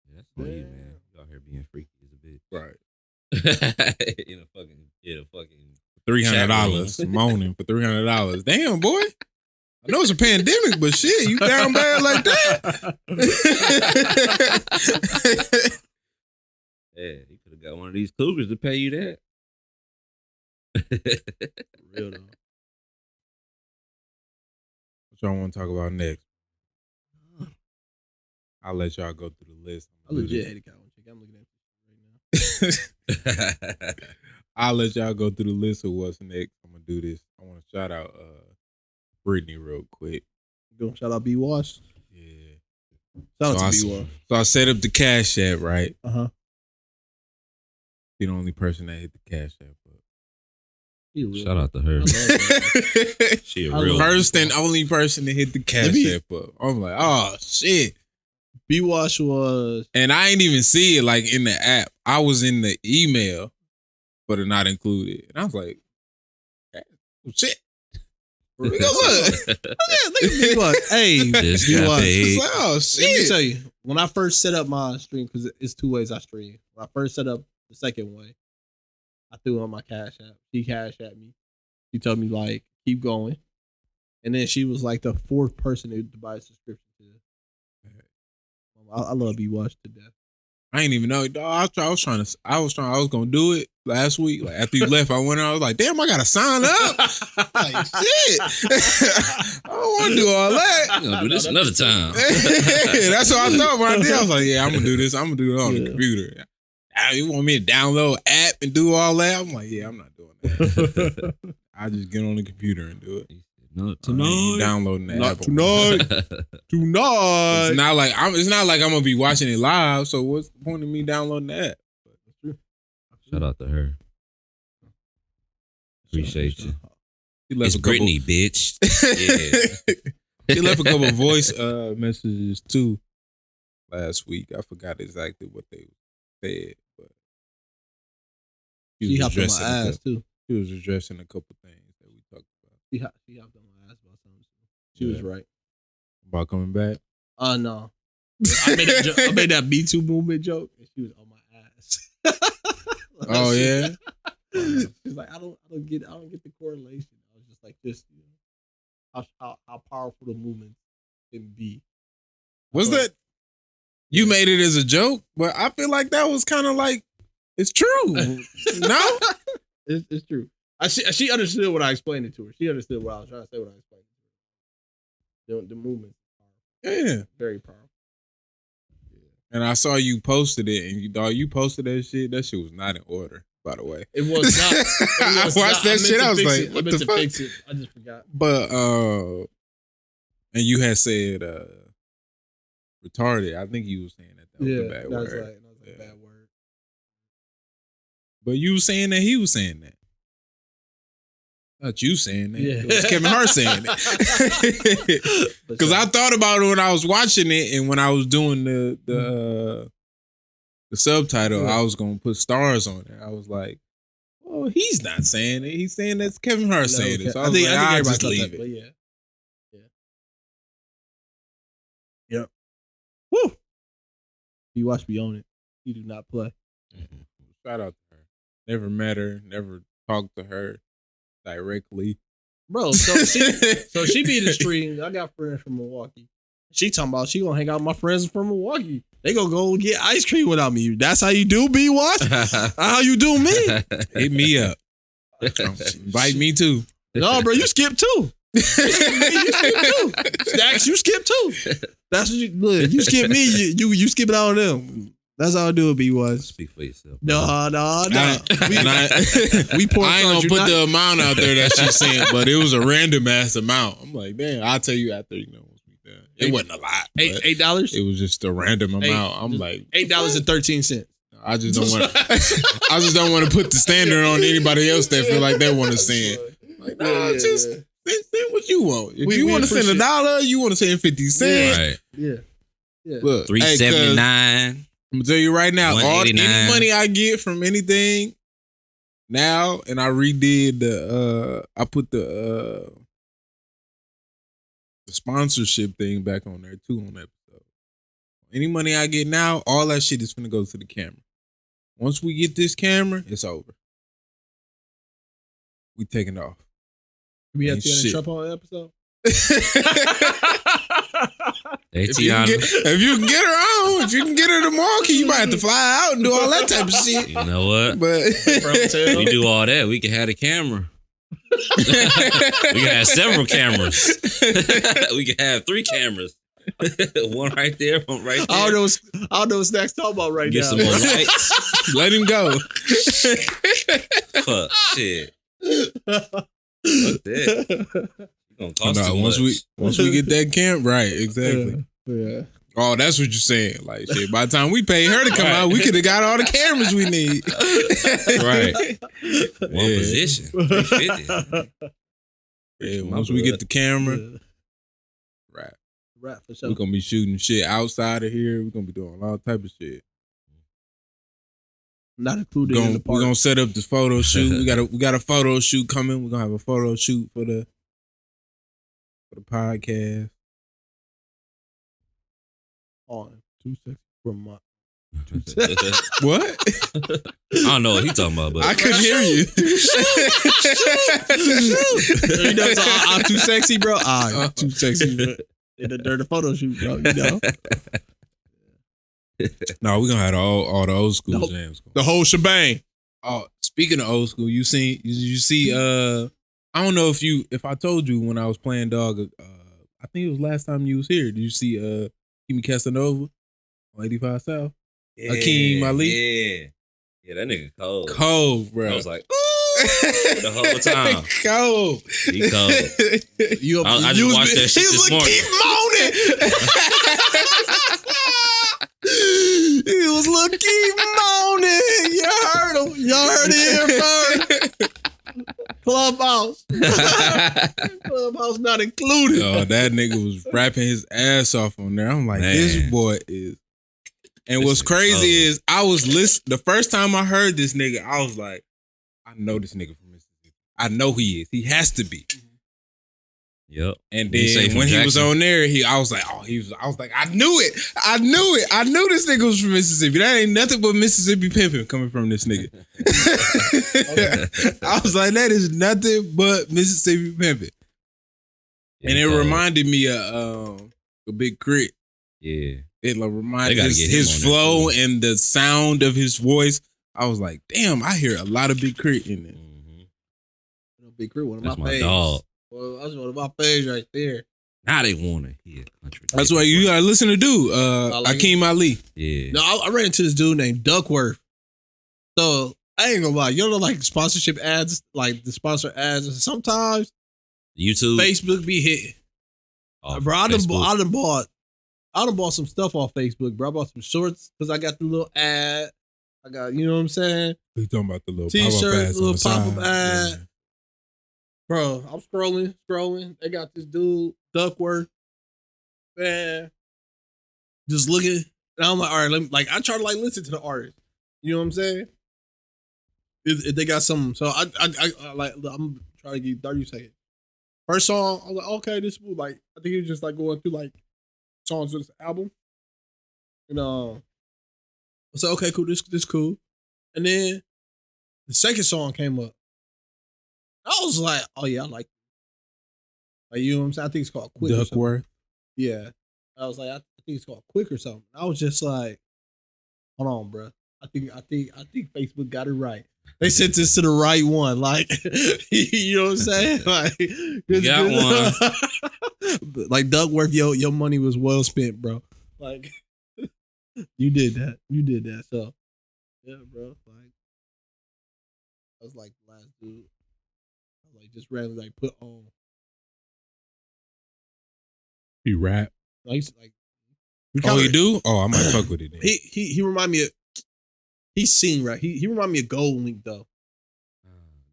Yeah, that's for you, man. You out here being freaky as a bitch. Right. in a fucking $300 moaning for $300. Damn, boy. I know it's a pandemic, but shit, you down bad like that? Yeah, he could have got one of these cougars to pay you that. Real though. What y'all want to talk about next? I'll let y'all go through the list. I legit hate a cow and chicken. I'm looking at it right now. I'll let y'all go through the list of what's next. I'm gonna do this. I want to shout out Brittany real quick. Go shout out B Wash. Yeah. Shout out to B Wash. So I set up the Cash App, right? Uh-huh. She's the only person that hit the Cash App. Shout out to her. She a real first and only person to hit the Cash App up. I'm like, oh shit. B Wash was, and I ain't even see it like in the app. I was in the email, but it not included. And I was like, oh, shit. Look. Look at B Wash. Hey, B Wash. Like, oh shit. Let me tell you, when I first set up my stream, because it's 2 ways I stream. When I first set up the second way, I threw on my Cash App. She Cash App me. She told me like, keep going. And then she was like the 4th person to buy a subscription to. I love B Wash to death. I ain't even know. Dog, I was gonna do it last week. Like after you left, I went out. I was like, damn, I gotta sign up. Like shit. I don't want to do all that. I'm gonna do this another time. That's what I thought when I did. I was like, yeah, I'm gonna do this. I'm gonna do it on the computer. You want me to download app and do all that? I'm like, yeah, I'm not doing that. I just get on the computer and do it. Not tonight. Downloading the Not app. tonight. Tonight. It's not like I'm gonna be watching it live. So what's the point of me downloading the app? Shout out to her. Appreciate you. It's Brittany, bitch. Yeah. She left a couple of voice messages too last week. I forgot exactly what they said, but she hopped on my ass too. She was addressing a couple things that we talked about. She hopped on my ass about something. She was right. About coming back? No. I made that Me Too movement joke, and she was on my ass. Oh yeah. She's like, I don't get the correlation. I was just like, this, you know, how powerful the movement can be. Was that you made it as a joke? But I feel like that was kind of like it's true. No, it's true. She understood what I explained it to her. She understood what I was trying to say when I explained it to her. The movement, yeah, very powerful. And I saw you posted it, and you posted that shit. That shit was not in order, by the way. It was not. I watched that shit. I was like, what the fuck? Fix it. I just forgot. But and you had said retarded. I think you was saying that was a bad word. That was a bad word. But you was saying that he was saying that. Not you saying that. Yeah. It was Kevin Hart saying it. Because I thought about it when I was watching it, and when I was doing the subtitle, I was gonna put stars on it. I was like, "Oh, he's not saying it. He's saying that's Kevin Hart saying it." So I was like, "I'll just leave it." Yeah. Yep. Woo. You watch me on it. You do not play. Mm-hmm. Shout out to her. Never met her. Never talked to her directly. Bro, so she be in the stream. I got friends from Milwaukee. She talking about she gonna hang out with my friends from Milwaukee. They gonna go get ice cream without me. That's how you do, B-Watch? How you do me? Hit me up. Invite me too. No, bro, you skip too. You skip too. Stacks, you skip too. That's what you look. You skip me, you skip it all them. That's how I do it, B-Watch. Speak for yourself. No. We I ain't gonna put the amount out there that she's saying, but it was a random ass amount. I'm like, damn, I'll tell you after, once we done. It wasn't a lot. $8? It was just a random amount. I'm like $8.13. I just don't want to put the standard on anybody else that feel like they want to send. Like, just send what you want. If you want to send $1, you want to send 50 cents. Right. Yeah. Look, $3.79. I'm gonna tell you right now, any $1.89. money I get from anything now, and I redid I put the sponsorship thing back on there too on that episode. Any money I get now, all that shit is gonna go to the camera. Once we get this camera, it's over. We taking off. We have to Trump on episode. If you can get her on, if you can get her to Milwaukee, you might have to fly out and do all that type of shit. You know what? But we do all that. We can have a camera. We can have several cameras. We can have 3 cameras. One right there, one right there. I don't know what Snax talking about right Get now. some more lights. Let him go. Fuck shit. Fuck that. Gonna cost too once much. we get that camp right, exactly. Yeah. Oh, that's what you're saying. Like shit. By the time we pay her to come out, we could have got all the cameras we need. Right. One position. 350. Yeah. Once we get the camera, right. For sure. We're gonna be shooting shit outside of here. We're gonna be doing all type of shit. Not included in the park. We're gonna set up the photo shoot. We got a photo shoot coming. We're gonna have a photo shoot for the podcast. On 2 seconds from my What? I don't know what he talking about, but I couldn't hear you. You know, so I'm too sexy, bro. I'm too sexy. During the photo shoot, bro. You know. No, we're gonna have all the old school jams. The whole shebang. Oh, speaking of old school, you see I don't know if I told you when I was playing dog, I think it was last time you was here. Did you see Kimi Casanova on 85 South? Yeah, Akeem Ali? Yeah, that nigga cold. Cold, bro. I was like, the whole time. Cold. He cold. I just watched that shit this morning. He was Lakeith moaning. You heard him. Y'all heard it here first. Clubhouse. Clubhouse not included. Oh, that nigga was rapping his ass off on there. I'm like, this boy is. And what's crazy is I was listening. The first time I heard this nigga, I was like, I know this nigga from Mississippi. I know he is. He has to be. Yep. And then when he was on there, I was like, I knew it. I knew this nigga was from Mississippi. That ain't nothing but Mississippi pimping coming from this nigga. I was like, that is nothing but Mississippi pimping. Yeah, and it reminded me of a Big Crit. Yeah. It reminded his flow and the sound of his voice. I was like, damn, I hear a lot of Big Crit in there. Big Crit, one of That's my my faves. dog. Well, that's one of my faves right there. Now they want to hear country. That's why you gotta listen to dude, Akeem Ali. Yeah. No, I ran into this dude named Duckworth. So I ain't gonna lie, you know, like sponsorship ads, like the sponsor ads. Sometimes YouTube, Facebook be hitting. Bro, I done bought some stuff off Facebook, bro. I bought some shorts because I got the little ad. I got, you know what I'm saying? You talking about the little T-shirt, little pop-up ad. Yeah. Bro, I'm scrolling. They got this dude, Duckworth. Man. Just looking. And I'm like, all right, I try to listen to the artist. You know what I'm saying? If they got something. So I'm trying to get 30 seconds. First song, I was like, okay, this is like, I think he was just going through songs of this album. And I said, okay, cool, this cool. And then the second song came up. I was like, oh yeah, I like it. You know what I'm saying? I think it's called Quick. Duckworth. Yeah. I was like, I think it's called Quick or something. I was just like, hold on, bro. I think Facebook got it right. They sent this to the right one. You know what I'm saying? You got one. Like Duckworth, your money was well spent, bro. You did that. So yeah, bro. I was like the last dude. I just randomly put on. He rap. I used to he do? Oh, I might fuck with it. Then. He remind me of. He's seen right. He remind me of Gold Link though.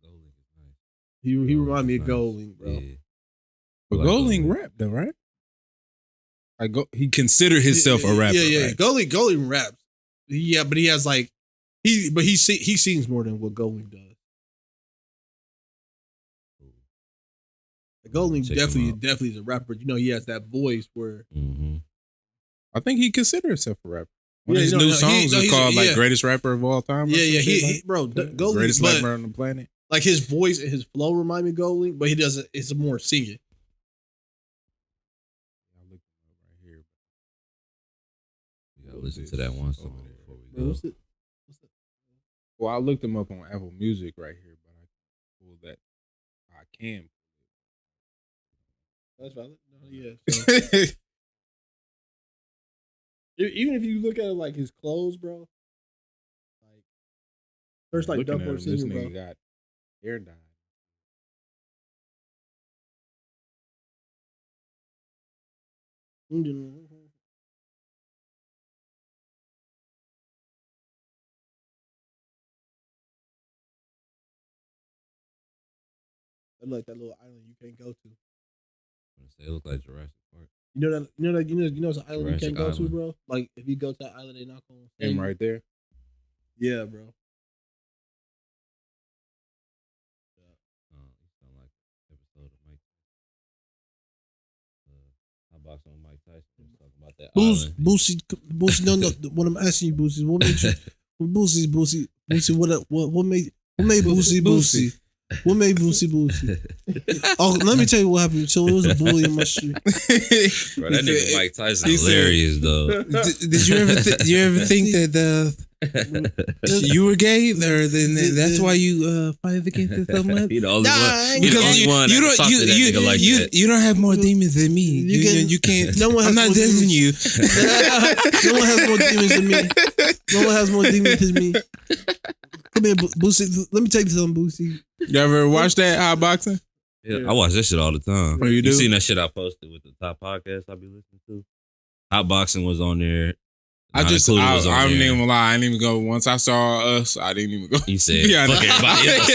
Gold Link is nice. He remind me of Gold Link, bro. Yeah. But Gold Link rap though, right? He considered himself a rapper. Yeah. Right? Gold Link raps. Yeah, but he has he sings more than what Gold Link does. Gold Link definitely is a rapper. You know, he has that voice where. Mm-hmm. I think he considers himself a rapper. One of his new songs is called greatest rapper of all time. Yeah. Gold greatest Link, rapper on the planet. Like his voice and his flow remind me of Gold Link, but he doesn't. It's more singing. You gotta listen to that one song before we go. What's it? Well, I looked him up on Apple Music right here, but I pulled that. I can. That's valid. No, yeah. So. Even if you look at it his clothes, bro. First Duckworth this singing, nigga bro. got hair dye. That like that little island you can't go to. It look like Jurassic Park. You know it's an island Jurassic you can't go Island. to, bro. Like if you go to that island, they not gonna. Him right there. Yeah, bro. You sound like episode of Mike. I boxed on Mike Tyson. Talking about that Boosie, no. What I'm asking you, Boosie, what made you? Boosie, what made Boosie? What made Boosie Boosie? Oh, let me tell you what happened. So it was a bully in my street. Bro, that nigga Mike Tyson hilarious though. Did you ever think that you were gay, or then that's why you fight against it so much? He the only one. He the only one that talk to that nigga like that. You don't have more demons than me. You can't. No one has I'm not judging you. No one has more demons than me. No one has more demons than me. Come here, Boosie. Let me take this on Boosie. You ever watch that hot boxing? Yeah, I watch that shit all the time. Oh, you do? You seen that shit I posted with the top podcast I be listening to? Hot boxing was on there. I didn't even lie. I didn't even go. Once I saw us, I didn't even go. You said, fuck everybody else.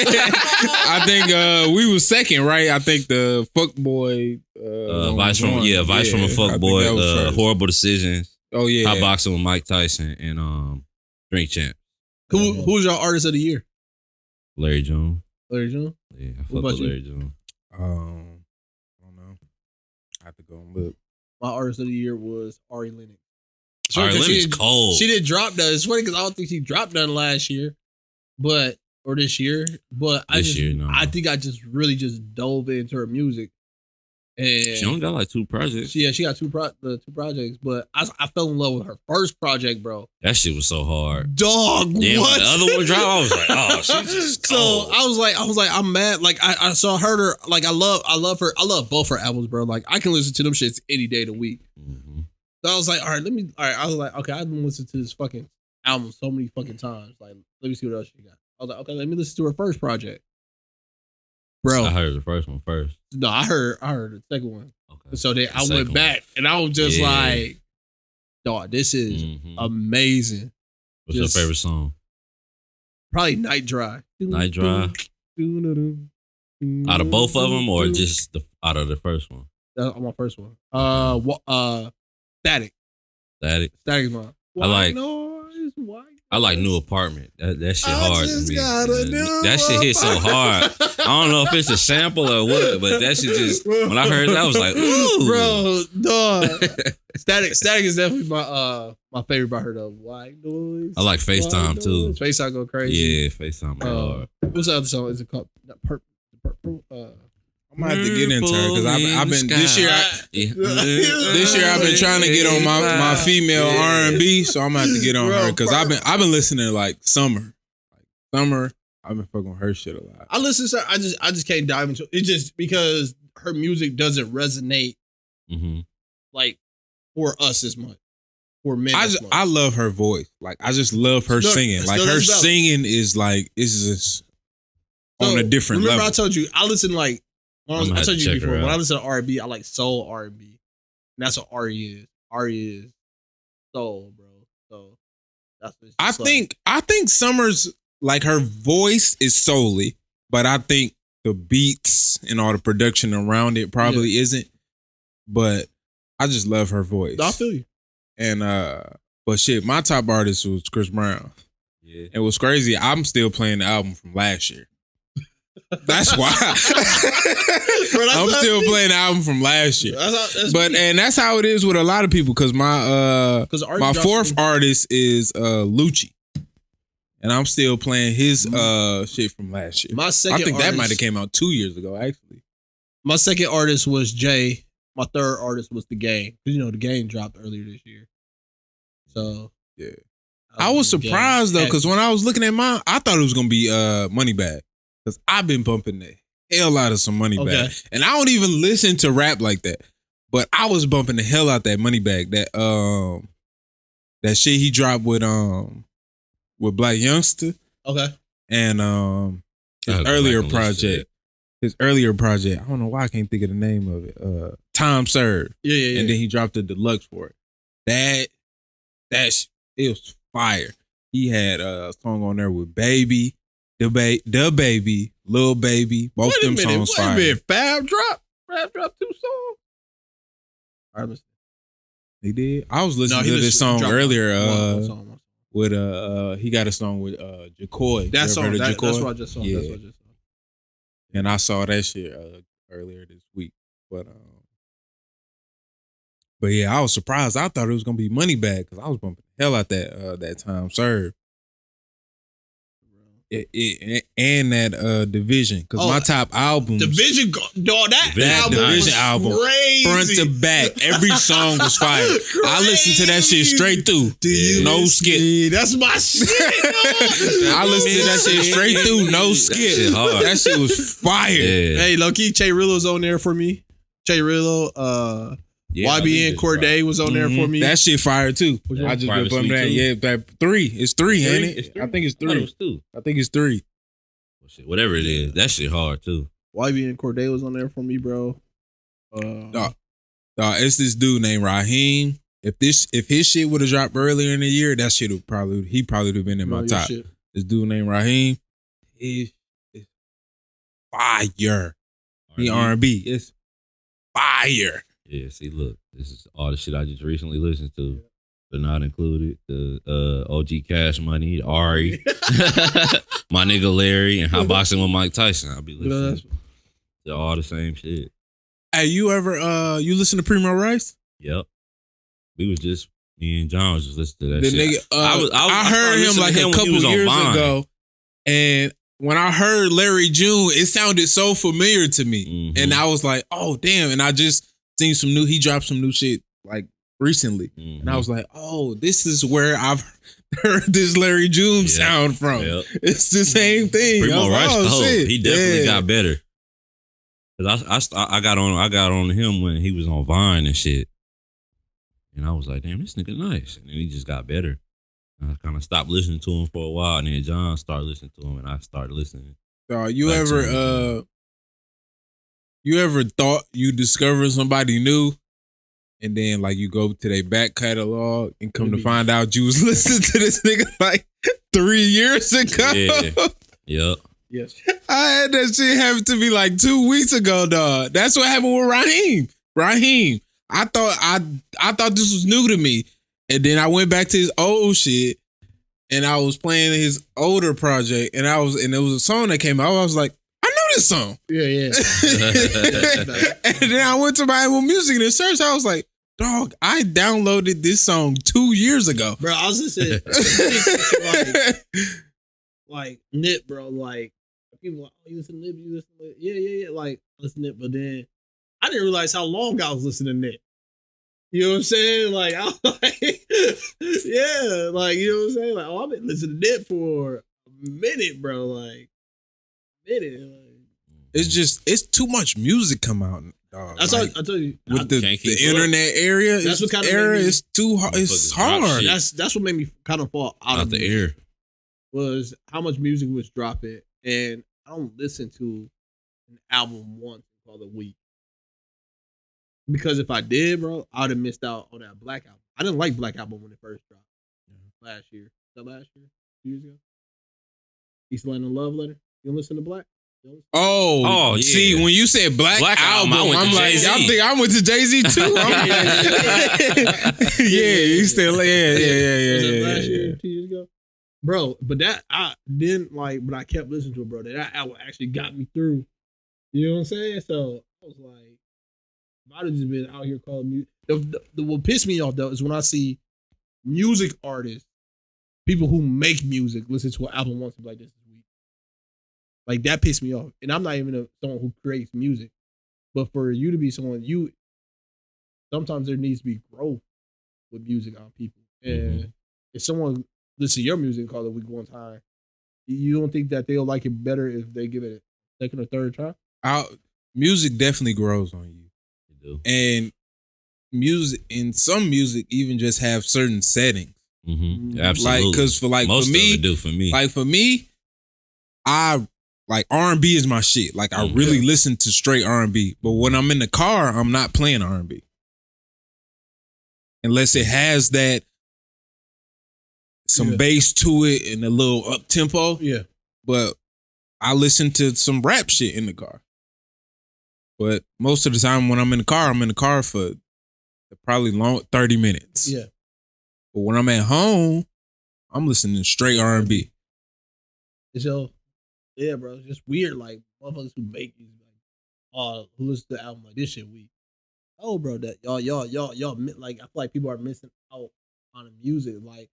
I think we was second, right? I think the fuck boy. Vice from a fuck boy. Horrible Decisions. Oh yeah. Hot boxing with Mike Tyson and Drink Champ. Who's your artist of the year? Larry Jones. Larry Jones? Yeah, I fuck with Larry Jones. I don't know. I have to go and look. My artist of the year was Ari Lennox. Ari Lennox cold. She didn't drop none. It's funny because I don't think she dropped none last year, or this year. But I think I just really just dove into her music. And she only got like 2 projects. Yeah, she got two projects. But I fell in love with her first project, bro. That shit was so hard. Dog, yeah, what? When the other one dropped, I was like, oh, she's just cold. So I was like, I'm mad. Like I saw her. Like I love her. I love both her albums, bro. Like I can listen to them shits any day of the week. Mm-hmm. So I was like, all right. I was like, okay, I've been listening to this fucking album so many fucking times. Like, let me see what else she got. I was like, okay, let me listen to her first project. Bro, I heard the first one first. No, I heard the second one. Okay. So then I went back and I was just like, dog, this is amazing. What's your favorite song? Probably Night Dry. Night Dry. Out of both of them, or just out of the first one? My first one. Static. Static is mine. I like New Apartment. That shit hard to me. That shit hit so hard. I don't know if it's a sample or what, but that shit just, when I heard that, I was like, ooh. Bro, dog. Static is definitely my favorite by her though. White noise. I like FaceTime too. FaceTime go crazy. Yeah, FaceTime hard. What's the other song? Is it called Purple? I'm gonna have to get into her because I've been this year. This year I've been trying to get on my female R&B, so I'm gonna have to get on her because I've been listening to like Summer. I've been fucking with her shit a lot. I listen to her. I just can't dive into it just because her music doesn't resonate like for us as much. For men, I love her voice. Like I just love her singing. Like her singing is like it's just on a different level. Remember I told you I listen like. I told you before, when I listen to R&B, I like soul R&B. And that's what Ari is. Ari is soul, bro. So that's what I think Summer's like her voice is solely, but I think the beats and all the production around it probably isn't. But I just love her voice. I feel you. And but shit, my top artist was Chris Brown. Yeah. And what's crazy, I'm still playing the album from last year. That's why. Bro, I'm still playing the album from last year. And that's how it is with a lot of people because my fourth artist is Lucci. And I'm still playing his shit from last year. That might have came out 2 years ago, actually. My second artist was Jay. My third artist was The Game. You know, The Game dropped earlier this year. So yeah. I was surprised though, because when I was looking at mine, I thought it was gonna be Moneybagg. Because I've been bumping the hell out of some Moneybagg. And I don't even listen to rap like that. But I was bumping the hell out that Moneybagg. That shit he dropped with Black Youngster. Okay. And his earlier project. I don't know why I can't think of the name of it. Time Served. Yeah. And then he dropped the deluxe for it. It was fire. He had a song on there with Baby. The Baby, Lil Baby, both them songs fire. Wait a minute, Fab dropped 2 songs? All right, listen. He did? I was listening to this song earlier with he got a song with JaCoy. That's what I just saw. Yeah. That's what I just saw. And I saw that shit earlier this week. But yeah, I was surprised. I thought it was gonna be Moneybagg because I was bumping the hell out that Time Served. And that Division, because my top albums, Division, dog, that Division album, crazy. front to back, every song was fire. I listened to that shit straight through, no skip. That's my shit. I listened to that shit straight through, no skip. That shit was fire. Yeah. Hey, low-key, Che Rillo's on there for me. Che Rillo, YBN Corday was on there for me. That shit fire too. I just been bumping that. Yeah, that 3. It's 3, ain't it? I think it's 3. I think it's 3. Well, shit, whatever it is, that shit hard too. YBN Corday was on there for me, bro. It's this dude named Raheem. If his shit would have dropped earlier in the year, that shit would probably would have been in my top. Shit. This dude named Raheem is fire. He R&B. It's fire. Yeah, see, look, this is all the shit I just recently listened to. But not included the OG Cash Money, Ari, my nigga Larry, and Hot Boxing with Mike Tyson. I'll be listening to all the same shit. Hey, you ever you listen to Primo Rice? Yep. Me and John was just listening to that the shit. Nigga, I heard him like a couple years ago, and when I heard Larry June, it sounded so familiar to me, and I was like, "Oh damn!" And I just seen he dropped some new shit like recently, and I was like, "Oh, this is where I've heard this Larry June sound from." Yep. It's the same thing. Primo Rice, shit. He definitely got better. Cause I got on him when he was on Vine and shit. And I was like, damn, this nigga nice. And then he just got better. And I kind of stopped listening to him for a while. And then John started listening to him and I started listening. You ever thought you discovered somebody new and then like you go to their back catalog and come to find out you was listening to this nigga like 3 years ago? Yeah. Yep. Yes. I had that shit happen to me like 2 weeks ago, dog. That's what happened with Raheem. I thought this was new to me. And then I went back to his old shit and I was playing his older project and there was a song that came out. I was like, I know this song. Yeah. And then I went to my Apple Music and searched. I was like, dog, I downloaded this song 2 years ago. Bro, I was listening like Nip, bro. Like people like, oh, you listen to Nip, you listen to Nip. Yeah. Like listen to Nip, but then I didn't realize how long I was listening to Nip. You know what I'm saying? Like, I was like, yeah, like, you know what I'm saying? Like, oh, I've been listening to Nip for a minute, bro. Like, It's too much music come out, dog. That's like, I tell you. With the internet area, that's what kind of it's too hard. It's hard. That's what made me kind of fall out of the air. Was how much music was dropping. And I don't listen to an album once for the week. Because if I did, bro, I would have missed out on that Black album. I didn't like Black album when it first dropped. Last year. Was that last year? 2 years ago? Eastland and Love Letter. You don't listen to Black? Oh, yeah. See, when you said Black album, I'm like, y'all think I went to Jay-Z too? Yeah, you still, yeah. Last year, 2 years ago? Bro, but that, I didn't like, but I kept listening to it, bro. That album actually got me through. You know what I'm saying? So, I was like, I'd have just been out here calling music. What pissed me off, though, is when I see music artists, people who make music, listen to an album once and be like, this is weak. Like, that pissed me off. And I'm not even someone who creates music. But for you to be someone, sometimes there needs to be growth with music on people. And if someone listens to your music and call it weak one time, you don't think that they'll like it better if they give it a second or third try? Music definitely grows on you. And some music even just have certain settings. Absolutely. Like, cause for me, I like R&B is my shit. Like I really listen to straight R&B. But when I'm in the car, I'm not playing R&B. Unless it has that some bass to it and a little up tempo. Yeah. But I listen to some rap shit in the car. But most of the time when I'm in the car for probably 30 minutes. Yeah. But when I'm at home, I'm listening to straight R&B. So, yeah, bro, it's just weird. Like motherfuckers who make music, like, who listen to the album like this shit weak. Oh, bro, that y'all, like I feel like people are missing out on the music. Like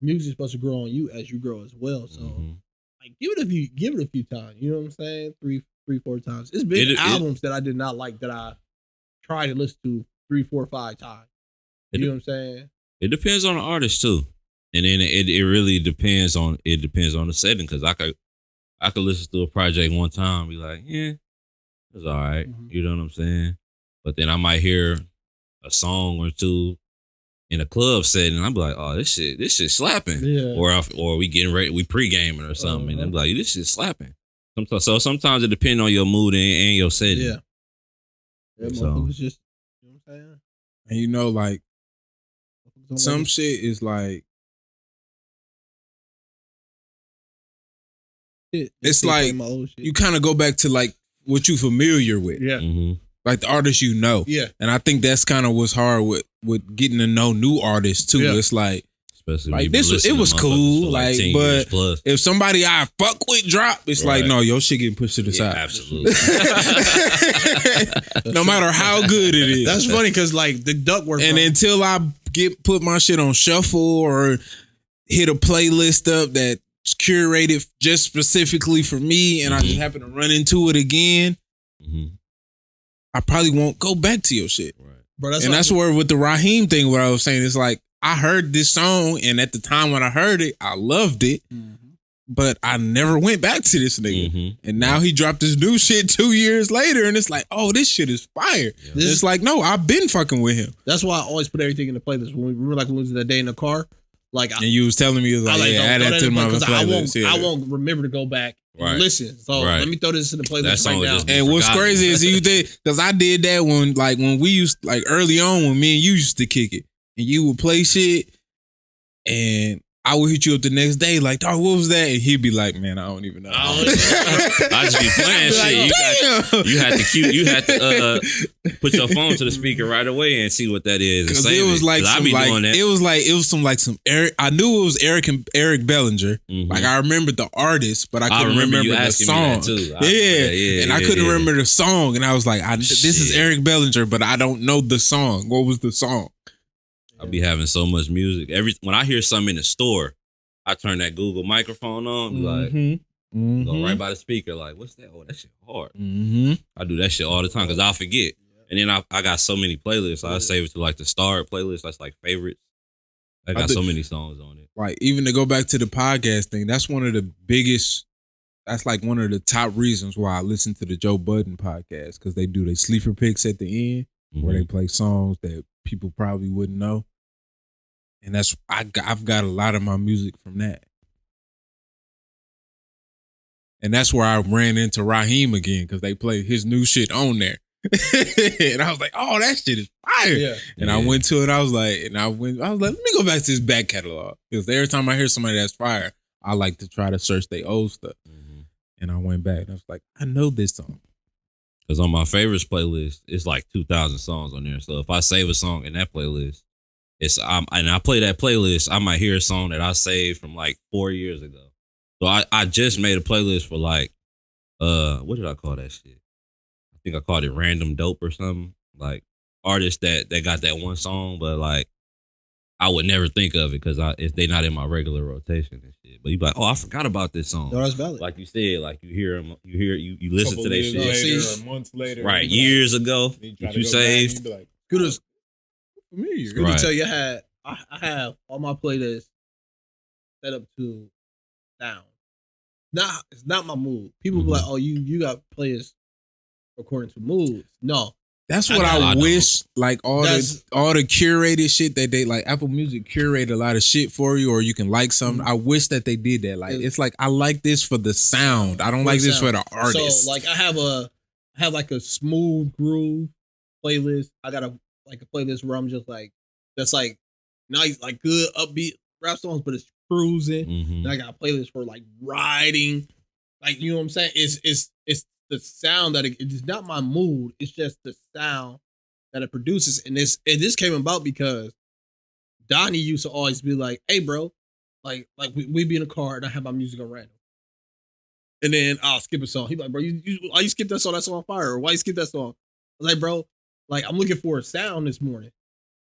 music is supposed to grow on you as you grow as well. So like give it a few times. You know what I'm saying? Three, 4 times. It's been albums that I did not like that I tried to listen to 3, 4, 5 times. You know what I'm saying? It depends on the artist too, and then it really depends on the setting because I could listen to a project one time and be like, yeah, it's all right. Mm-hmm. You know what I'm saying? But then I might hear a song or two in a club setting, and I'm like, oh, this shit slapping. Yeah. Or we getting ready, we pre-gaming or something, and I'm like, this shit slapping. Sometimes it depends on your mood and your setting. Yeah. So just, you know what I'm saying? And you know, like some shit is like it's like you kind of go back to like what you familiar with. Yeah. Mm-hmm. Like the artists you know. Yeah. And I think that's kind of what's hard with getting to know new artists too. Yeah. It's like, especially like it was cool. Like but if somebody I fuck with drop, it's like, no, your shit getting pushed to the side. Absolutely. No matter how good it is. That's funny because like the Duckworth. And until I put my shit on shuffle or hit a playlist up that's curated just specifically for me and I just happen to run into it again, I probably won't go back to your shit. Right. Bro, that's where with the Raheem thing, what I was saying is like, I heard this song and at the time when I heard it, I loved it, but I never went back to this nigga. Mm-hmm. And now he dropped this new shit 2 years later and it's like, oh, this shit is fire. Yeah. It's like, no, I've been fucking with him. That's why I always put everything in the playlist. When we remember like when we was that day in the car, like and you was telling me, like, yeah, add that to my playlist. I won't remember to go back and listen. So let me throw this in the playlist right now. And what's crazy is you did, because I did that when we used, like early on when me and you used to kick it. And you would play shit, and I would hit you up the next day, like, dog, what was that? And he'd be like, man, I don't even know. I just be playing shit. You had to put your phone to the speaker right away and see what that is. Because it was like some Eric. I knew it was Eric Bellinger. Mm-hmm. Like I remembered the artist, but I couldn't remember the song. Yeah, and I couldn't remember the song, and I was like, this is Eric Bellinger, but I don't know the song. What was the song? I'll be having so much music. When I hear something in the store, I turn that Google microphone on, be like, go right by the speaker, like, what's that? Oh, that shit hard. Mm-hmm. I do that shit all the time because I'll forget. And then I got so many playlists. I save it to like the start playlist. That's like favorites. I got so many songs on it. Like even to go back to the podcast thing, that's one of the biggest. That's like one of the top reasons why I listen to the Joe Budden podcast, because they do their sleeper picks at the end where they play songs that people probably wouldn't know. And that's I've got a lot of my music from that. And that's where I ran into Raheem again, because they played his new shit on there. And I was like, oh, that shit is fire. Yeah. And I went to it, I was like, let me go back to this back catalog. Because every time I hear somebody that's fire, I like to try to search their old stuff. Mm-hmm. And I went back and I was like, I know this song. Because on my favorites playlist, it's like 2,000 songs on there. So if I save a song in that playlist, and I play that playlist, I might hear a song that I saved from like 4 years ago. So I just made a playlist for like, what did I call that shit? I think I called it Random Dope or something. Like artists that got that one song, but like I would never think of it because if they not in my regular rotation and shit. But you be like, oh, I forgot about this song. No, that's valid. Like you said, like you hear them, you listen to that shit. Later, or months later, right? Years ago, that you saved. Like, Scoota's familiar. Scooter tell you I have all my playlists set up to sound. It's not my mood. People be like, oh, you got playlists according to moods. No. That's what I wish, like all the curated shit that they, like Apple Music curate a lot of shit for you, or you can like something. I wish that they did that. Like it's like I like this for the sound. I don't like this for the artist. So like I have like a smooth groove playlist. I got a playlist where I'm just like, that's like nice, like good upbeat rap songs, but it's cruising. Mm-hmm. And I got a playlist for like riding, like, you know what I'm saying? It's the sound that it's not my mood. It's just the sound that it produces. And this came about because Donnie used to always be like, hey bro, like we be in a car and I have my music on random. And then I'll skip a song. He's like, bro, why you skip that song? That's on fire. Or why you skip that song? I was like, bro, like I'm looking for a sound this morning.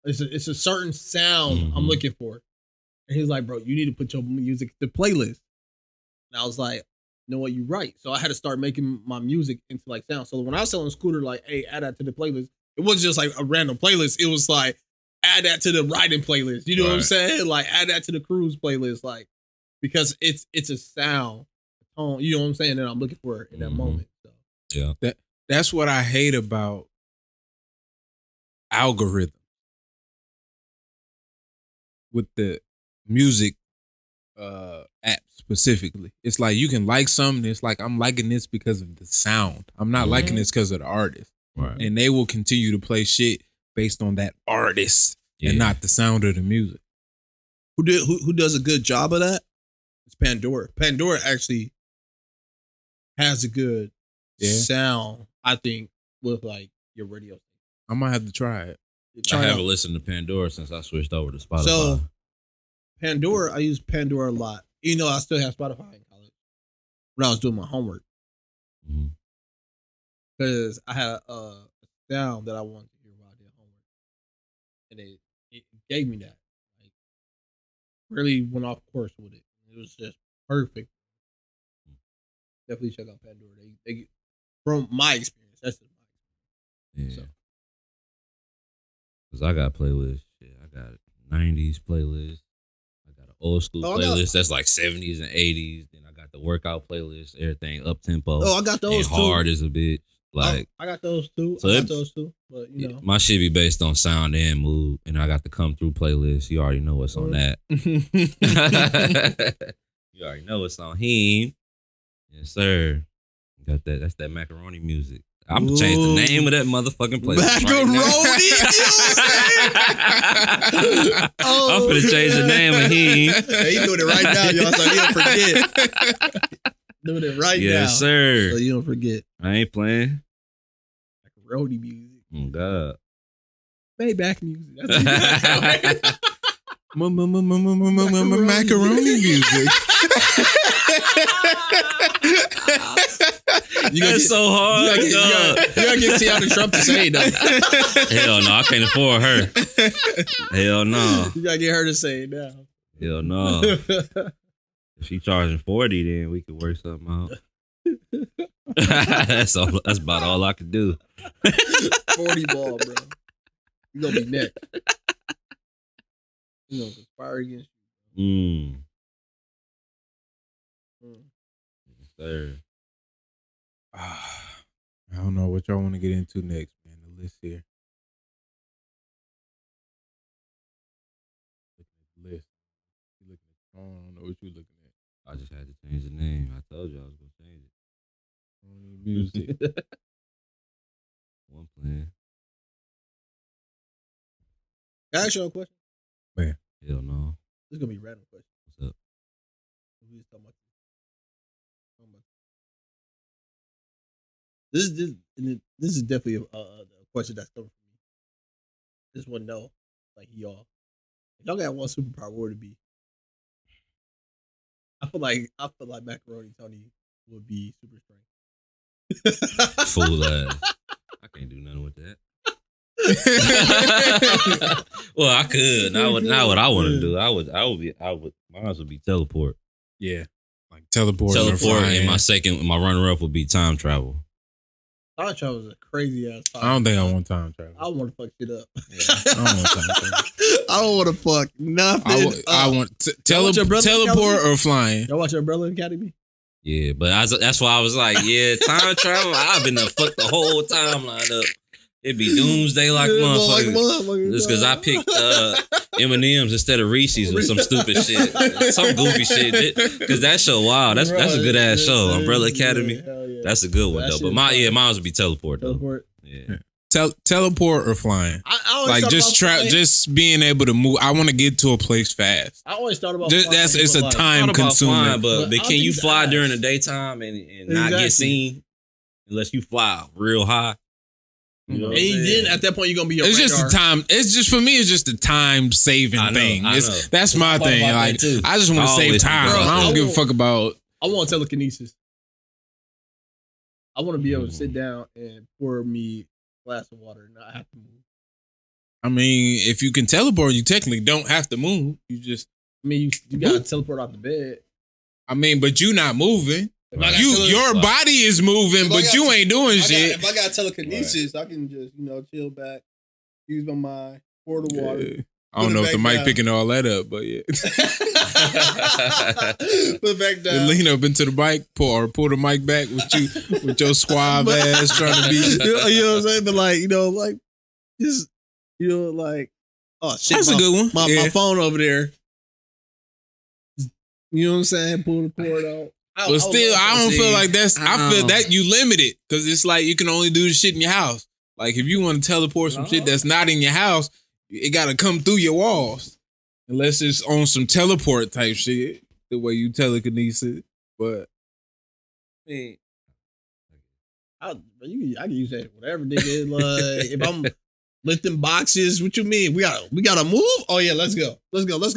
It's a certain sound I'm looking for. And he was like, bro, you need to put your music to playlist. And I was like, you know what, you're right. So I had to start making my music into like sound. So when I was telling Scooter, like, hey, add that to the playlist, it wasn't just like a random playlist. It was like, add that to the riding playlist. You know what I'm saying? Like, add that to the cruise playlist. Like, because it's a sound, tone, you know what I'm saying, that I'm looking for in that moment. So. Yeah. That's what I hate about algorithm with the music app specifically. It's like you can like something. It's like I'm liking this because of the sound. I'm not liking this because of the artist. Right. And they will continue to play shit based on that artist and not the sound of the music. Who does a good job of that? It's Pandora. Pandora actually has a good sound, I think, with like your radio. I might have to try it. I haven't listened to Pandora since I switched over to Spotify. So Pandora, I use Pandora a lot. You know, I still have Spotify in college when I was doing my homework. Because I had a sound that I wanted to hear while I did homework. And it gave me that. Like, really went off course with it. It was just perfect. Definitely check out Pandora. They from my experience, that's just my experience. Yeah. Because I got playlists. Shit, I got 90s playlist. I got an old school playlist that's like 70s and 80s. Then I got the workout playlist, everything up tempo. Oh, I got those and hard as a bitch. Like I got those too. So but you know. My shit be based on sound and mood. And I got the come through playlist. You already know what's on that. You already know what's on him. Yes, sir. Got that. That's that macaroni music. I'm gonna change the name of that motherfucking playlist. Macaroni music. I'm finna change the name of him. Hey, he doing it right now, y'all, so you don't forget. Doing it right now. Yes, sir. So you don't forget. I ain't playing. Macaroni music. Oh God. Payback music. Macaroni music. That's so hard. You gotta get Tiana Trump to say it, though. Hell no, I can't afford her. Hell no. You gotta get her to say it now. Hell no. If she charging 40, then we could work something out. That's about all I could do. 40 ball, bro. You gonna be next. You gonna conspire against you. Yes, sir. I don't know what y'all want to get into next, man. The list here. Look at the list. You looking at? I don't know what you looking at. I just had to change the name. I told you I was gonna change it. Music. One plan. Can I ask you a question? Man. Hell no. This is gonna be a random question. What's up? We just talking about this is definitely a question that's coming from me. Just want to know, like y'all, if y'all got one superpower, what would it be? I feel like Macaroni Tony would be super strength. Fool ass. I can't do nothing with that. Well, I could. Not what I want to do. Mine would be teleport. Yeah. Like teleport. And my runner up would be time travel. Time travel is a crazy ass. I don't think I want time travel. I want to fuck shit up. Yeah, I don't want time travel. I don't want to fuck nothing. I want teleport or flying. Y'all watch Umbrella Academy? Yeah, but that's why I was like, yeah, time travel. I've been fucked the whole timeline up. It'd be doomsday like motherfuckers. Just because I picked M&M's instead of Reese's or some stupid shit, some goofy shit. Because that show, wow, that's a good ass show. Umbrella Academy, that's a good one though. But mine would be teleport though. Teleport. Yeah. Teleport or flying. I like just being able to move. I want to get to a place fast. I always thought about it's a time consuming. But can you fly during the daytime and not get seen unless you fly real high? You know and then at that point you're gonna be. It's just the time. It's just for me. It's just a time saving thing. That's my thing. Like I just want to save time. I don't give a fuck about. I want telekinesis. I want to be able to sit down and pour me a glass of water and not have to move. I mean, if you can teleport, you technically don't have to move. You just. I mean, you gotta teleport out the bed. I mean, but you not moving. Your body is moving, but you ain't doing shit. If I got telekinesis, I can just chill back, use my mind, pour the water. I don't know if the mic picking all that up, but yeah. Put it back down. Lean up into the mic, pull the mic back with your suave ass trying to be. You know what I'm saying? But just oh shit, that's a good one. My phone over there. You know what I'm saying? Pull the cord out. But still, I don't feel like that's. I feel that you limit it because it's like you can only do the shit in your house. Like if you want to teleport some shit that's not in your house, it got to come through your walls. Unless it's on some teleport type shit, the way you telekinesis. But I mean, I can use that whatever, nigga. Like if I'm lifting boxes, what you mean? We gotta move. Oh yeah, let's go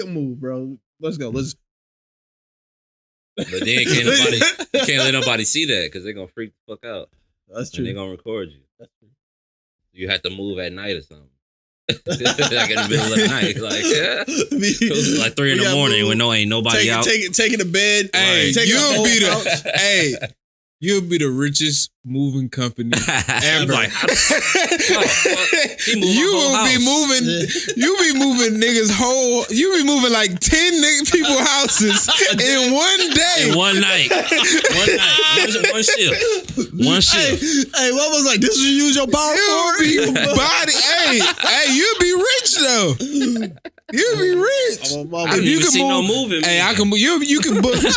move, bro. Let's go. But then can't let nobody see that because they're gonna freak the fuck out. That's true. And they're gonna record you. That's true. You have to move at night or something. Like in the middle of the night, like 3 a.m. when ain't nobody out. Taking the bed. Hey, you'll be the richest moving company ever. Like, you be moving niggas whole. You be moving like 10 people houses in one day, in one night, one shift. Hey, what was like? This is you use your power for? You'll be rich though. You'll be rich. I you can see move, no moving. Hey, I can. You can book 10.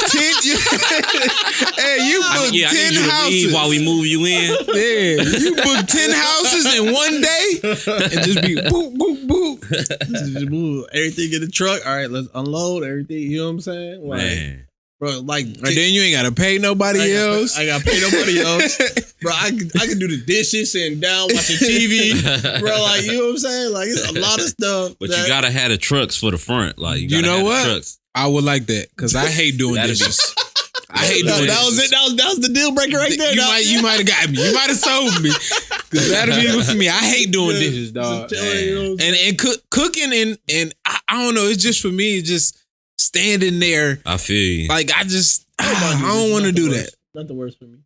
Hey, you book 10 houses while we move you in. Yeah, you book 10 houses in one day and just be boop boop boop. Just move everything in the truck. All right, let's unload everything. You know what I'm saying? Like, man. Bro, like, and then you ain't gotta pay nobody else. I gotta pay nobody else, bro. I can do the dishes and down watching TV, bro. Like, you know what I'm saying? Like, it's a lot of stuff. But you gotta have the trucks for the front. Like, you know what? Trucks. I would like that because I hate doing dishes. I hate doing that was dishes. It. That was the deal breaker right there. You might have got me. You might have sold me. Because that'll be it for me. I hate doing dishes, dog. And cooking and I don't know. It's just for me. It's just standing there. I feel you. Like I don't want to do that. Not the worst for me.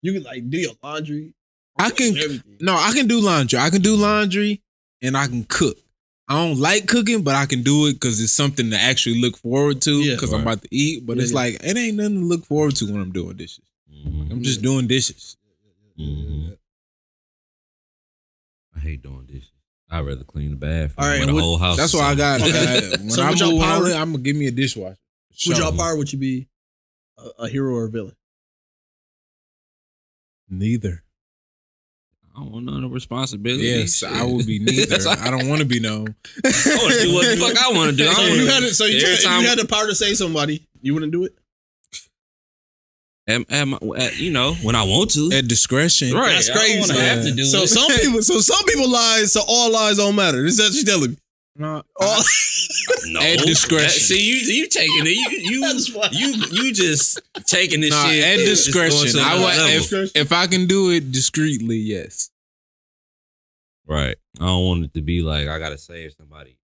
You can like do your laundry. I can do laundry. I can do laundry and I can cook. I don't like cooking, but I can do it because it's something to actually look forward to because I'm about to eat. But it's like, it ain't nothing to look forward to when I'm doing dishes. Mm-hmm. I'm just doing dishes. Mm-hmm. I hate doing dishes. I'd rather clean the bathroom. All right, the whole house. That's why I got when so I move, I'm going to give me a dishwasher. Would y'all power, would you be a hero or a villain? Neither. I don't want none of the responsibility. Yes, I would be neither. I don't want to be known. I want to do what the fuck I want to do. If you had the power to say somebody, you wouldn't do it? When I want to. At discretion. Right. That's crazy. I have to do it. Some people lie, so all lies don't matter. This is what you're telling me. No. No. At discretion. You taking it. You just taking this shit. At discretion. If I can do it discreetly, yes. Right. I don't want it to be like I gotta save somebody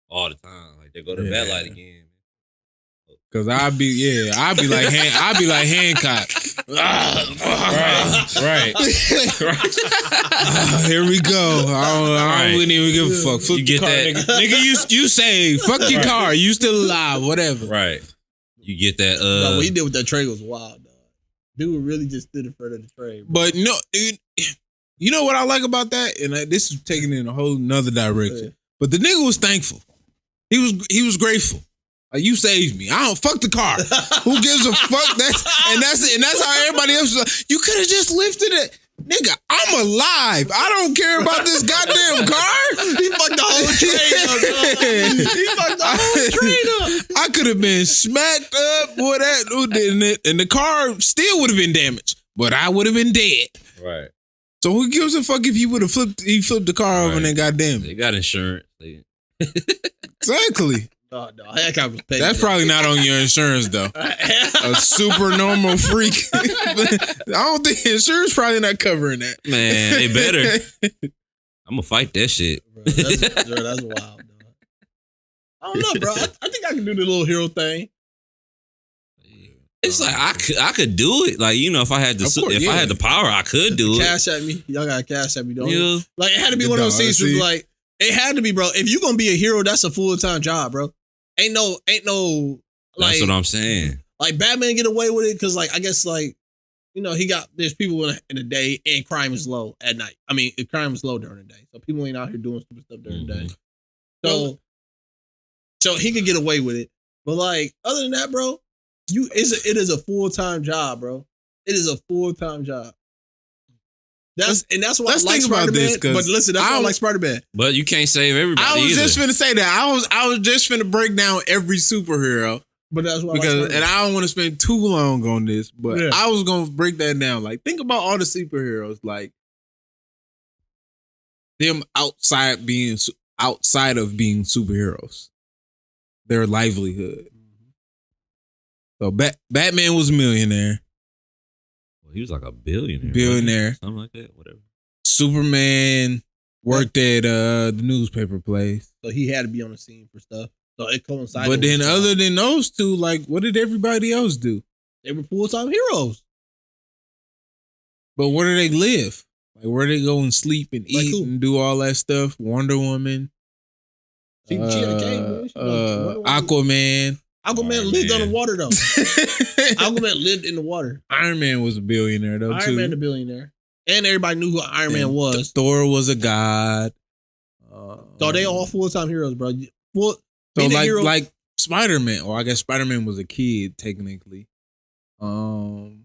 all the time. Like they go to bed light again. Cause I'd be like Hancock. Right. Here we go. I wouldn't even give a fuck. Flip the car, nigga. You say fuck your car. You still alive? Whatever. Right. You get that. What he did with that tray was wild, dog. Dude really just stood in front of the tray. Bro. But no, dude. You know what I like about that, and this is taking it in a whole nother direction. Yeah. But the nigga was thankful. He was grateful. Like, you saved me. I don't fuck the car. Who gives a fuck? That's how everybody else was like, you could have just lifted it. Nigga, I'm alive. I don't care about this goddamn car. He fucked the whole train up. I could have been smacked up, and the car still would have been damaged, but I would have been dead. Right. So who gives a fuck if he would have flipped the car over and then got damaged? They got insurance. Exactly. No, Hancock was paid. That's probably not on your insurance though. A super normal freak. I don't think insurance probably not covering that. Man, they better. I'm gonna fight that shit. Bro, that's wild, dog. I don't know, bro. I think I can do the little hero thing. It's like I could do it. Like, you know, if I had the I had the power, I could do it. Cash at me. Y'all got cash at me, don't you? Like, it had to be one of those things where, like, it had to be, bro. If you gonna be a hero, that's a full-time job, bro. Ain't no like, that's what I'm saying. Like, Batman get away with it because, like, I guess, like, you know, there's people in the day and crime is low at night. I mean, crime is low during the day. So people ain't out here doing stupid stuff during the day. So he could get away with it. But, like, other than that, bro, it is a full-time job, bro. It is a full-time job. That's why I like Spider-Man. But listen, that's why I like Spider-Man. But you can't save everybody. I was just finna say that. I was just finna break down every superhero. But that's why and I don't want to spend too long on this, but I was gonna break that down. Like, think about all the superheroes, like them outside of being superheroes, their livelihood. So Batman was a millionaire. Well, he was like a billionaire, something like that. Whatever. Superman worked at the newspaper place, so he had to be on the scene for stuff. So it coincided. But then, other than those two, like, what did everybody else do? They were full-time heroes. But where do they live? Like, where do they go and sleep and eat and do all that stuff? Wonder Woman. She had a game, Aquaman. Aquaman lived on the water, though. Aquaman lived in the water. Iron Man was a billionaire, though, Iron Man a billionaire. And everybody knew who Iron Man was. Thor was a god. So they all full-time heroes, bro. So like Spider-Man, or I guess Spider-Man was a kid technically. Like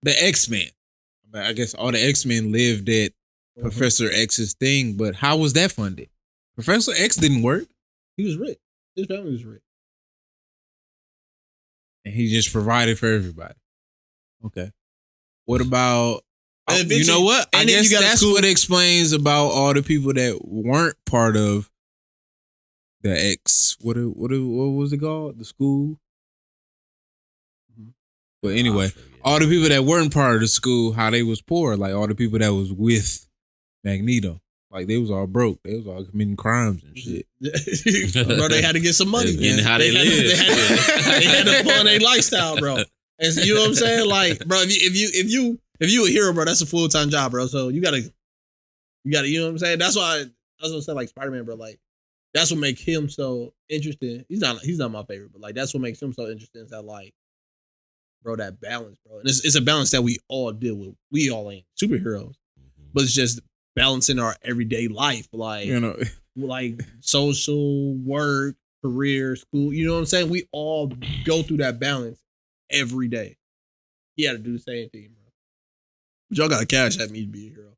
the X-Men. I guess all the X-Men lived at Professor X's thing, but how was that funded? Professor X didn't work. He was rich. His family was rich. And he just provided for everybody. Okay. What about you know what? I guess that's what explains about all the people that weren't part of the X. What was it called? The school? But anyway, all the people that weren't part of the school, how they was poor. Like all the people that was with Magneto. Like they was all broke. They was all committing crimes and shit. Bro, they had to get some money. And how they lived. They had to fund their lifestyle, bro. And you know what I'm saying? Like, bro, if you a hero, bro, that's a full-time job, bro. So you gotta, you know what I'm saying? That's why I said, like, Spider-Man, bro. Like, that's what makes him so interesting. He's not my favorite, but like that's what makes him so interesting is that, like, bro, that balance, bro. And it's a balance that we all deal with. We all ain't superheroes, but it's just balancing our everyday life, like, you know, like social, work, career, school. You know what I'm saying? We all go through that balance every day. He had to do the same thing, bro. But y'all got to cash at me to be a hero.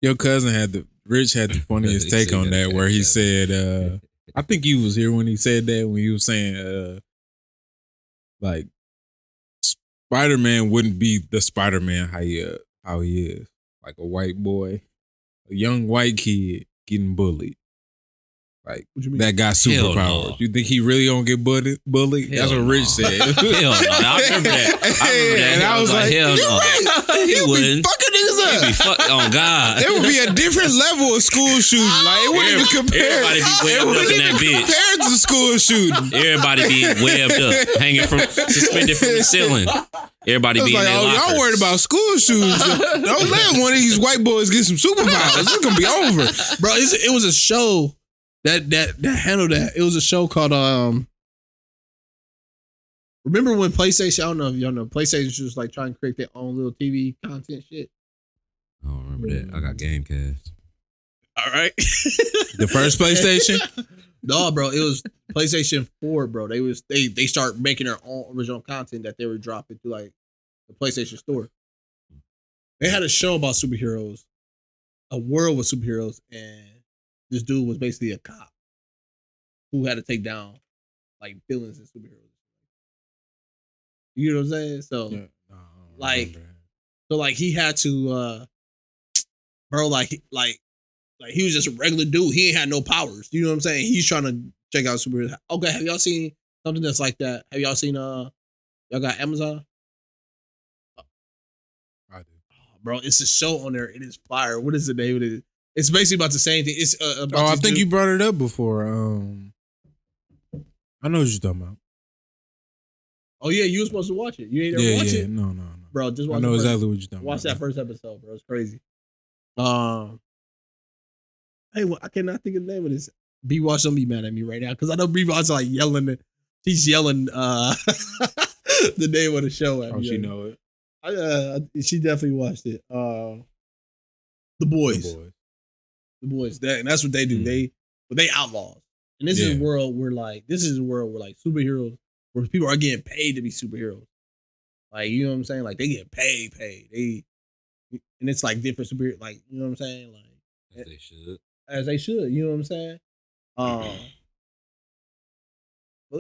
Your cousin Rich had the funniest take on that, where he said, I think he was here when he said that, when he was saying, like, Spider-Man wouldn't be the Spider-Man how he is. Like a white boy, a young white kid getting bullied. Like, that got superpowers. No. You think he really don't get bullied? That's what Rich said. Hell no. I remember that. And I was like, hell no. Right. He wouldn't. Fucking niggas up. Oh, God. It would be a different level of school shooting. Like, it wouldn't even compare. Everybody be webbed up in that bitch. Compared to school shooting. Everybody be webbed up, suspended from the ceiling. Everybody be in their lockers. Y'all worried about school shootings. Don't let one of these white boys get some superpowers. It's going to be over. Bro, it was a show that handled that. It was a show called remember when PlayStation, I don't know if y'all know, PlayStation was like trying to create their own little TV content shit. I don't remember that. I got Gamecast. All right. The first PlayStation? No, bro, it was PlayStation 4, bro. They start making their own original content that they were dropping through like the PlayStation Store. They had a show about superheroes, a world with superheroes, and this dude was basically a cop who had to take down like villains and superheroes. You know what I'm saying? So, like he had to, bro, like he was just a regular dude. He ain't had no powers. You know what I'm saying? He's trying to check out superheroes. Okay, have y'all seen something that's like that? Have y'all seen y'all got Amazon? I do. Bro, it's a show on there. It is fire. What is the name of it? It's basically about the same thing. It's about I think you brought it up before. I know what you're talking about. Oh yeah, you were supposed to watch it. You ain't ever watch it? No. Bro, just watch I know exactly what you're talking about. Watch that first episode, bro. It's crazy. Hey, I cannot think of the name of this. B Watch, don't be mad at me right now because I know B Watch like yelling. She's yelling the name of the show at me. Oh, she know it. She definitely watched it. The Boys. And that's what they do. They outlaws. And this is a world where superheroes, where people are getting paid to be superheroes. Like, you know what I'm saying? Like, they get paid. And it's like different superheroes. Like, you know what I'm saying? Like, as they should. You know what I'm saying? Well,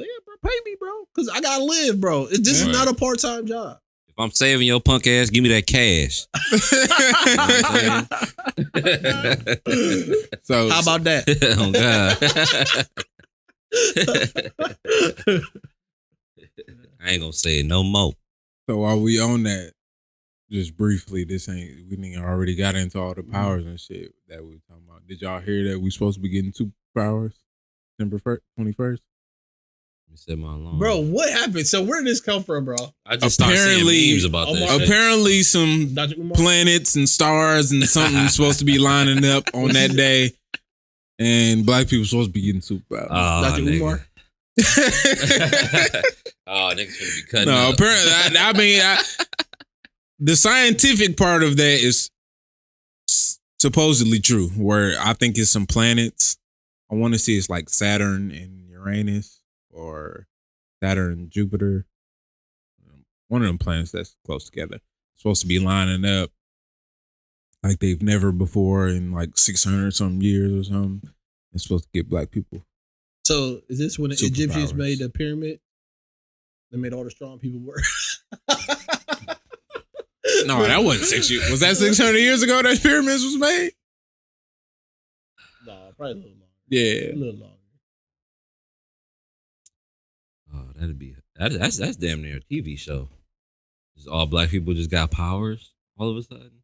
yeah, bro, pay me, bro, because I gotta live, bro. This is not a part-time job. If I'm saving your punk ass, give me that cash. So how about that? Oh God. I ain't gonna say it no more. So while we on that, just briefly, we didn't already got into all the powers and shit that we were talking about. Did y'all hear that we supposed to be getting Superpowers December 21st? Set my alarm. Bro, what happened? So where did this come from, bro? I just started seeing memes about that. Apparently, some planets and stars and something supposed to be lining up on that day, and black people supposed to be getting superpowers. Dr. Umar. Niggas gonna be cutting. No, up. apparently, I mean, the scientific part of that is supposedly true. Where I think it's some planets. I want to see it's like Saturn and Uranus. Or Saturn and Jupiter. One of them planets that's close together. Supposed to be lining up like they've never before in like 600 some years or something. It's supposed to get black people. So is this when the Egyptians made the pyramid? They made all the strong people work. No, that wasn't 6 years. Was that 600 years ago that pyramids was made? No, probably a little longer. Yeah. A little longer. Oh, that's damn near a TV show. Just all black people just got powers all of a sudden.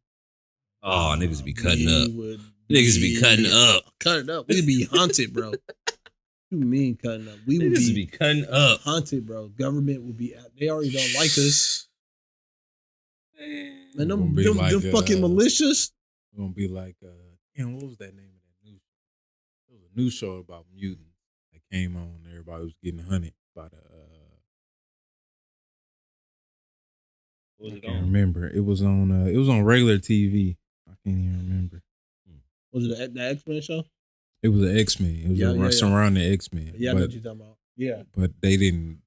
Oh, niggas be cutting up. Niggas be cutting up. Cutting up. We'd be hunted, bro. What you mean cutting up? We would be cutting up. Hunted, bro. Government would be. They already don't like us. And them fucking militias. Gonna be like, what was that name of that news? It was a news show about mutants that came on. Everybody was getting hunted. I can't remember. It was on regular TV. I can't even remember. Was it the X-Men show? It was an X-Men. It was surrounding X-Men. Yeah, I know what you're talking about. Yeah. But they didn't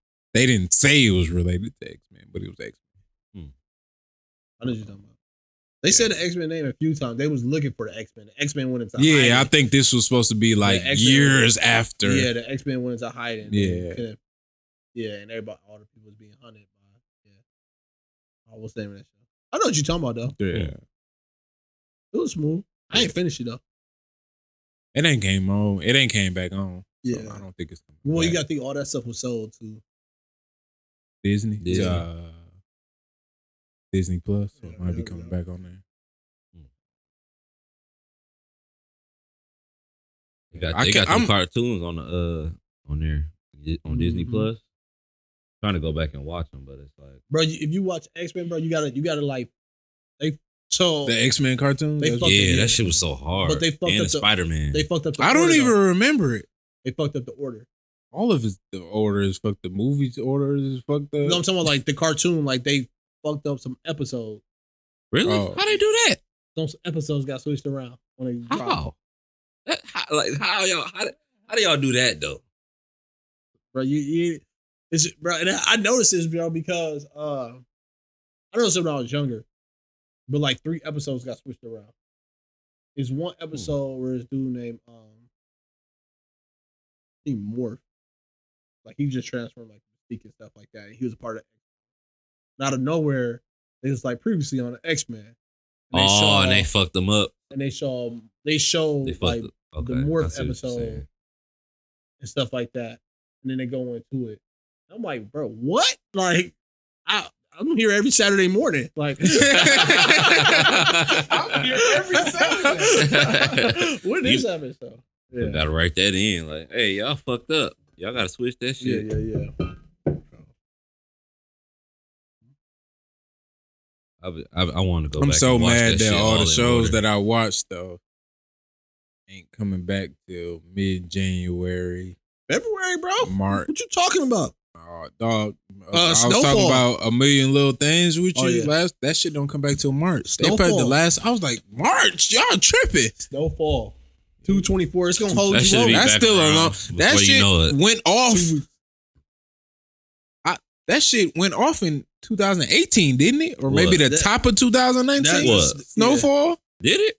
say it was related to X-Men, but it was X-Men. I know what you're talking about. They said the X-Men name a few times. They was looking for the X-Men. The X-Men went into hiding. I think this was supposed to be like years after. Yeah, the X-Men went into hiding. Yeah. Yeah, and everybody, all the people was being hunted by. Yeah. Oh, what's the name of that show? I know what you're talking about though. Yeah. It was smooth. I ain't finished it though. It ain't came on. It ain't came back on. Yeah. So I don't think it's. Well, you got to think all that stuff was sold to Disney. Disney Plus. So it might be coming back on there. They got some cartoons on there on Disney Plus. Trying to go back and watch them, but it's like, bro, if you watch X-Men, bro, you gotta like the X-Men cartoon. That shit was so hard. But they fucked up Spider-Man. They fucked up. I don't even remember it. They fucked up the order. All of the order is fucked. The movie's order is fucked up. No, I'm talking about like the cartoon. Like they fucked up some episodes. Really? How they do that? Some episodes got switched around when they dropped. How do y'all do that though? Bro, bro, and I noticed this, bro, because I noticed it when I was younger, but like 3 episodes got switched around. There's one episode where this dude named Morph, like he just transformed like Mystique and stuff like that. And he was a part of X-Men. And out of nowhere, it was like previously on the X-Men. And they fucked them up. And they showed like the Morph episode and stuff like that. And then they go into it. I'm like, bro, what? Like, I'm here every Saturday morning. Like, I'm here every Saturday. What is that episode? Yeah. You gotta write that in. Like, hey, y'all fucked up. Y'all gotta switch that shit. Yeah. I want to go. I'm back so and watch mad that all the shows that that I watched though ain't coming back till mid-January. February, bro. March. What you talking about? Oh, dog. I was Snowfall. talking about A Million Little Things with you. Yeah. That shit don't come back till March. Snowfall. They played the last. I was like, March, y'all tripping. Snowfall. 224. It's gonna hold that you over. That's still a long. That shit went off. That shit went off in 2018, didn't it? Or maybe the top of 2019. What? Snowfall. Did it?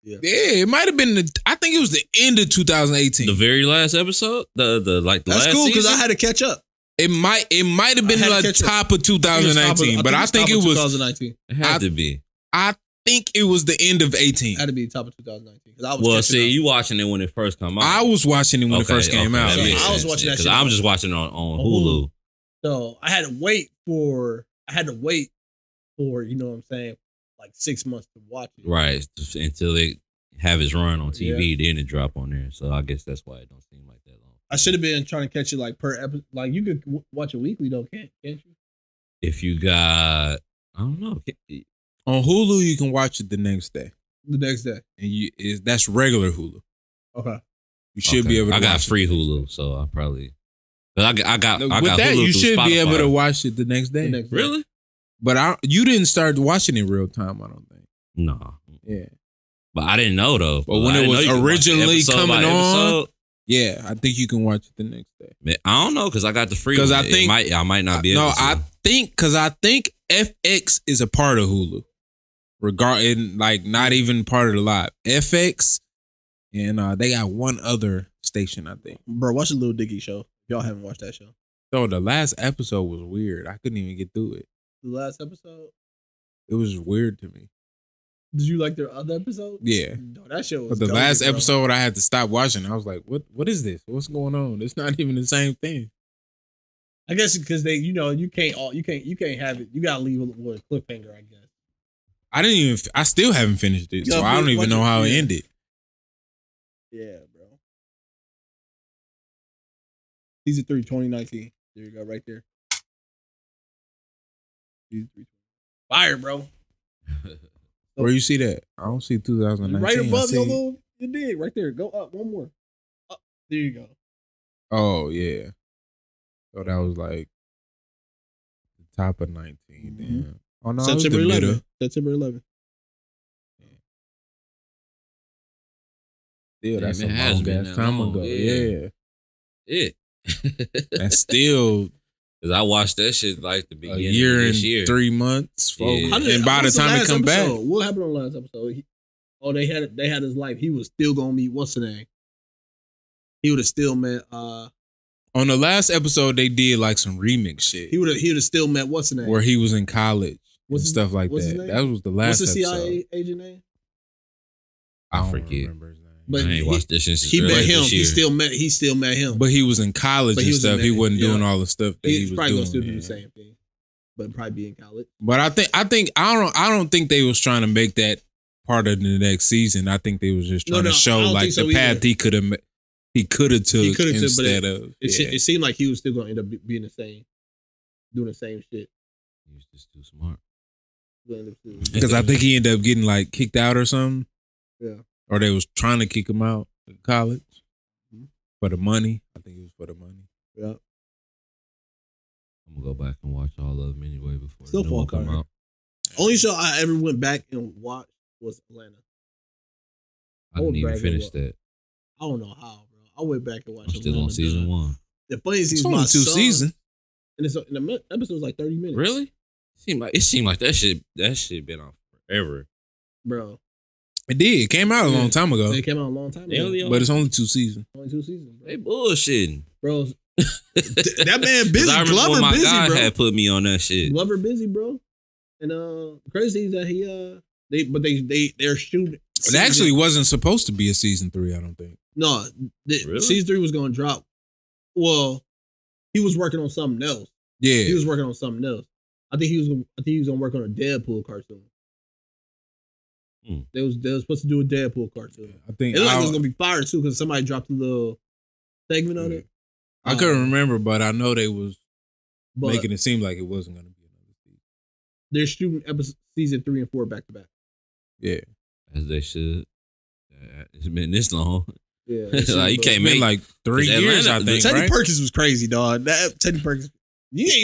Yeah, it might have been I think it was the end of 2018. The very last episode. The That's last cool because season? I had to catch up. It might have been like top of 2019, but I think it was 2019. It had to be. I think it was the end of 18. It had to be top of 2019 because I was. You watching it when it first came out. I was watching it when it first came out. So I was watching that shit because I'm just watching it on Hulu. So I had to wait for you know what I'm saying, like 6 months to watch it. Right, until they have its run on TV, then it drop on there. So I guess that's why it don't seem like that long. I should have been trying to catch it like per episode. Like you could watch it weekly though, can't you? If you got, I don't know. On Hulu, you can watch it the next day. The next day, and that's regular Hulu. Okay, you should be able to. I got free Hulu, so I probably. I got with that. Hulu you should Spotify. be able to watch it the next day. Really? But you didn't start watching it real time. I don't think. No. Yeah. But I didn't know though. But when it was originally coming on, yeah, I think you can watch it the next day. I don't know because I got the free. Because I think I might not be able. No, to. I think FX is a part of Hulu, regarding like not even part of the live FX, and they got one other station I think. Bro, watch the Lil Dicky show. If y'all haven't watched that show. So the last episode was weird. I couldn't even get through it. The last episode? It was weird to me. Did you like their other episode? Yeah. No, that show was But the last episode I had to stop watching. I was like, what is this? What's going on? It's not even the same thing. I guess because they, you can't have it. You gotta leave it with a cliffhanger, I guess. I still haven't finished it, so I don't even know how it ended. Yeah, bro. Season 3, 2019. There you go, right there. Season 3. Fire, bro. Where you see that? I don't see 2019. Right above your little, you did right there. Go up one more. Up. There you go. Oh yeah. So that was like the top of 19. Mm-hmm. Damn. Oh no, September it was the 11. middle. September 11. Yeah, that's a long ass time ago. Yeah. That's still. Because I watched that shit like the beginning a year of this and year. 3 months. Yeah. And by the time it come back. What happened on the last episode? They had his life. He was still gonna meet what's the name? He would have still met on the last episode they did like some remix shit. He would have still met what's the name? Where he was in college and stuff like that. That was the last episode. What's the CIA agent name? I don't forget. remember his name. But I ain't watched this since he met him. He still met him. But he was in college and stuff. He wasn't doing all the stuff that he was probably doing. Gonna still do the same thing, but probably be in college. But I don't think they was trying to make that part of the next season. I think they was just trying to show like the path he could have took instead of. It seemed like he was still gonna end up being the same, doing the same shit. He was just too smart. Because I think he ended up getting like kicked out or something. Yeah. Or they was trying to kick him out of college for the money. I think it was for the money. Yeah. I'm gonna go back and watch all of them anyway before Still the new one come out. Only show I ever went back and watched was Atlanta. I didn't even finish that. I don't know how, bro. I went back and watched. I'm still on season 1. The funniest thing is only 2 seasons, and the episode's like 30 minutes. Really? It seemed like that shit been on forever, bro. It did. It came out a long time ago. It came out a long time ago. But it's only 2 seasons. Only 2 seasons, bro. They bullshitting, bro. That man busy. I remember Glover when my busy, guy bro. had put me on that shit. Glover busy, bro. And the crazy is that they're shooting. It actually wasn't supposed to be a season 3. I don't think. No, Really? season 3 was going to drop. Well, he was working on something else. Yeah, he was working on something else. I think he was going to work on a Deadpool cartoon. They was supposed to do a Deadpool cartoon. I think it was gonna be fire too because somebody dropped a little segment on it. I couldn't remember, but I know they was making it seem like it wasn't gonna be another season. they're shooting season 3 and 4 back to back. Yeah, as they should. It's been this long. Yeah, like you can't make like 3 years. I think Teddy right? Perkins was crazy, dog. That Teddy Perkins.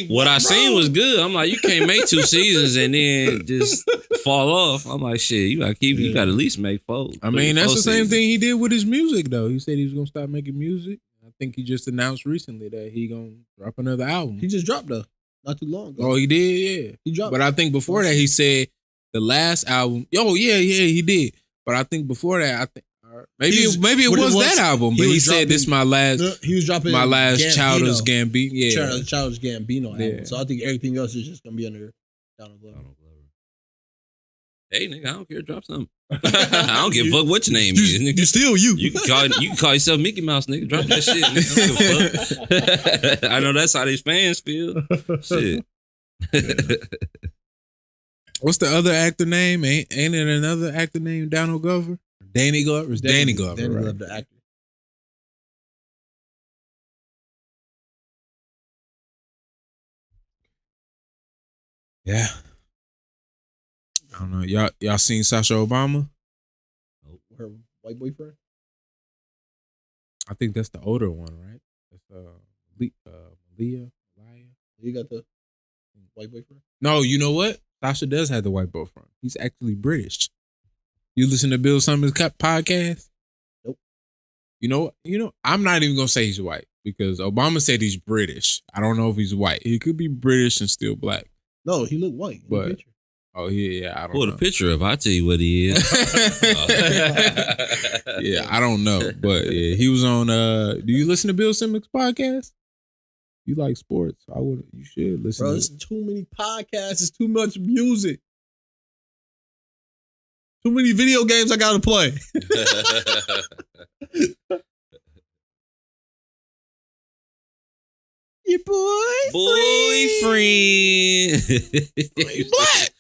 What I seen was good. I'm like, you can't make 2 seasons and then just fall off. I'm like, shit, you gotta keep. You gotta at least make 4. I mean, that's the same thing he did with his music, though. He said he was gonna stop making music. I think he just announced recently that he gonna drop another album. He just dropped though, not too long ago. Oh, he did, yeah. He dropped. But I think before that, he said the last album. Oh, yeah, he did. But I think before that, I think maybe it was that album. But he said this is my last. He was dropping my last Childish Gambino. Yeah, Childish Gambino album. So I think everything else is just gonna be under Donald Glover. Hey nigga, I don't care. Drop something. I don't give a fuck what your name is. Nigga. You still you. You can call yourself Mickey Mouse, nigga. Drop that shit. Nigga. I don't give a fuck. I know that's how these fans feel. Shit. What's the other actor name? Ain't it another actor named Donald Glover? Danny Glover? It's Danny Glover. Danny Glover, the actor. Yeah. I don't know. Y'all seen Sasha Obama? Her white boyfriend? I think that's the older one, right? That's Malia. You got the white boyfriend? No, you know what? Sasha does have the white boyfriend. He's actually British. You listen to Bill Simmons' podcast? Nope. You know, I'm not even gonna say he's white because Obama said he's British. I don't know if he's white. He could be British and still black. No, he looked white in the picture. Oh yeah, I don't pull know. the picture up. I'll tell you what he is. Yeah, I don't know. But yeah, he was on do you listen to Bill Simmons' podcast? You like sports. You should listen. Bro, there's too many podcasts, it's too much music. Too many video games I gotta play. Your boyfriend. Black.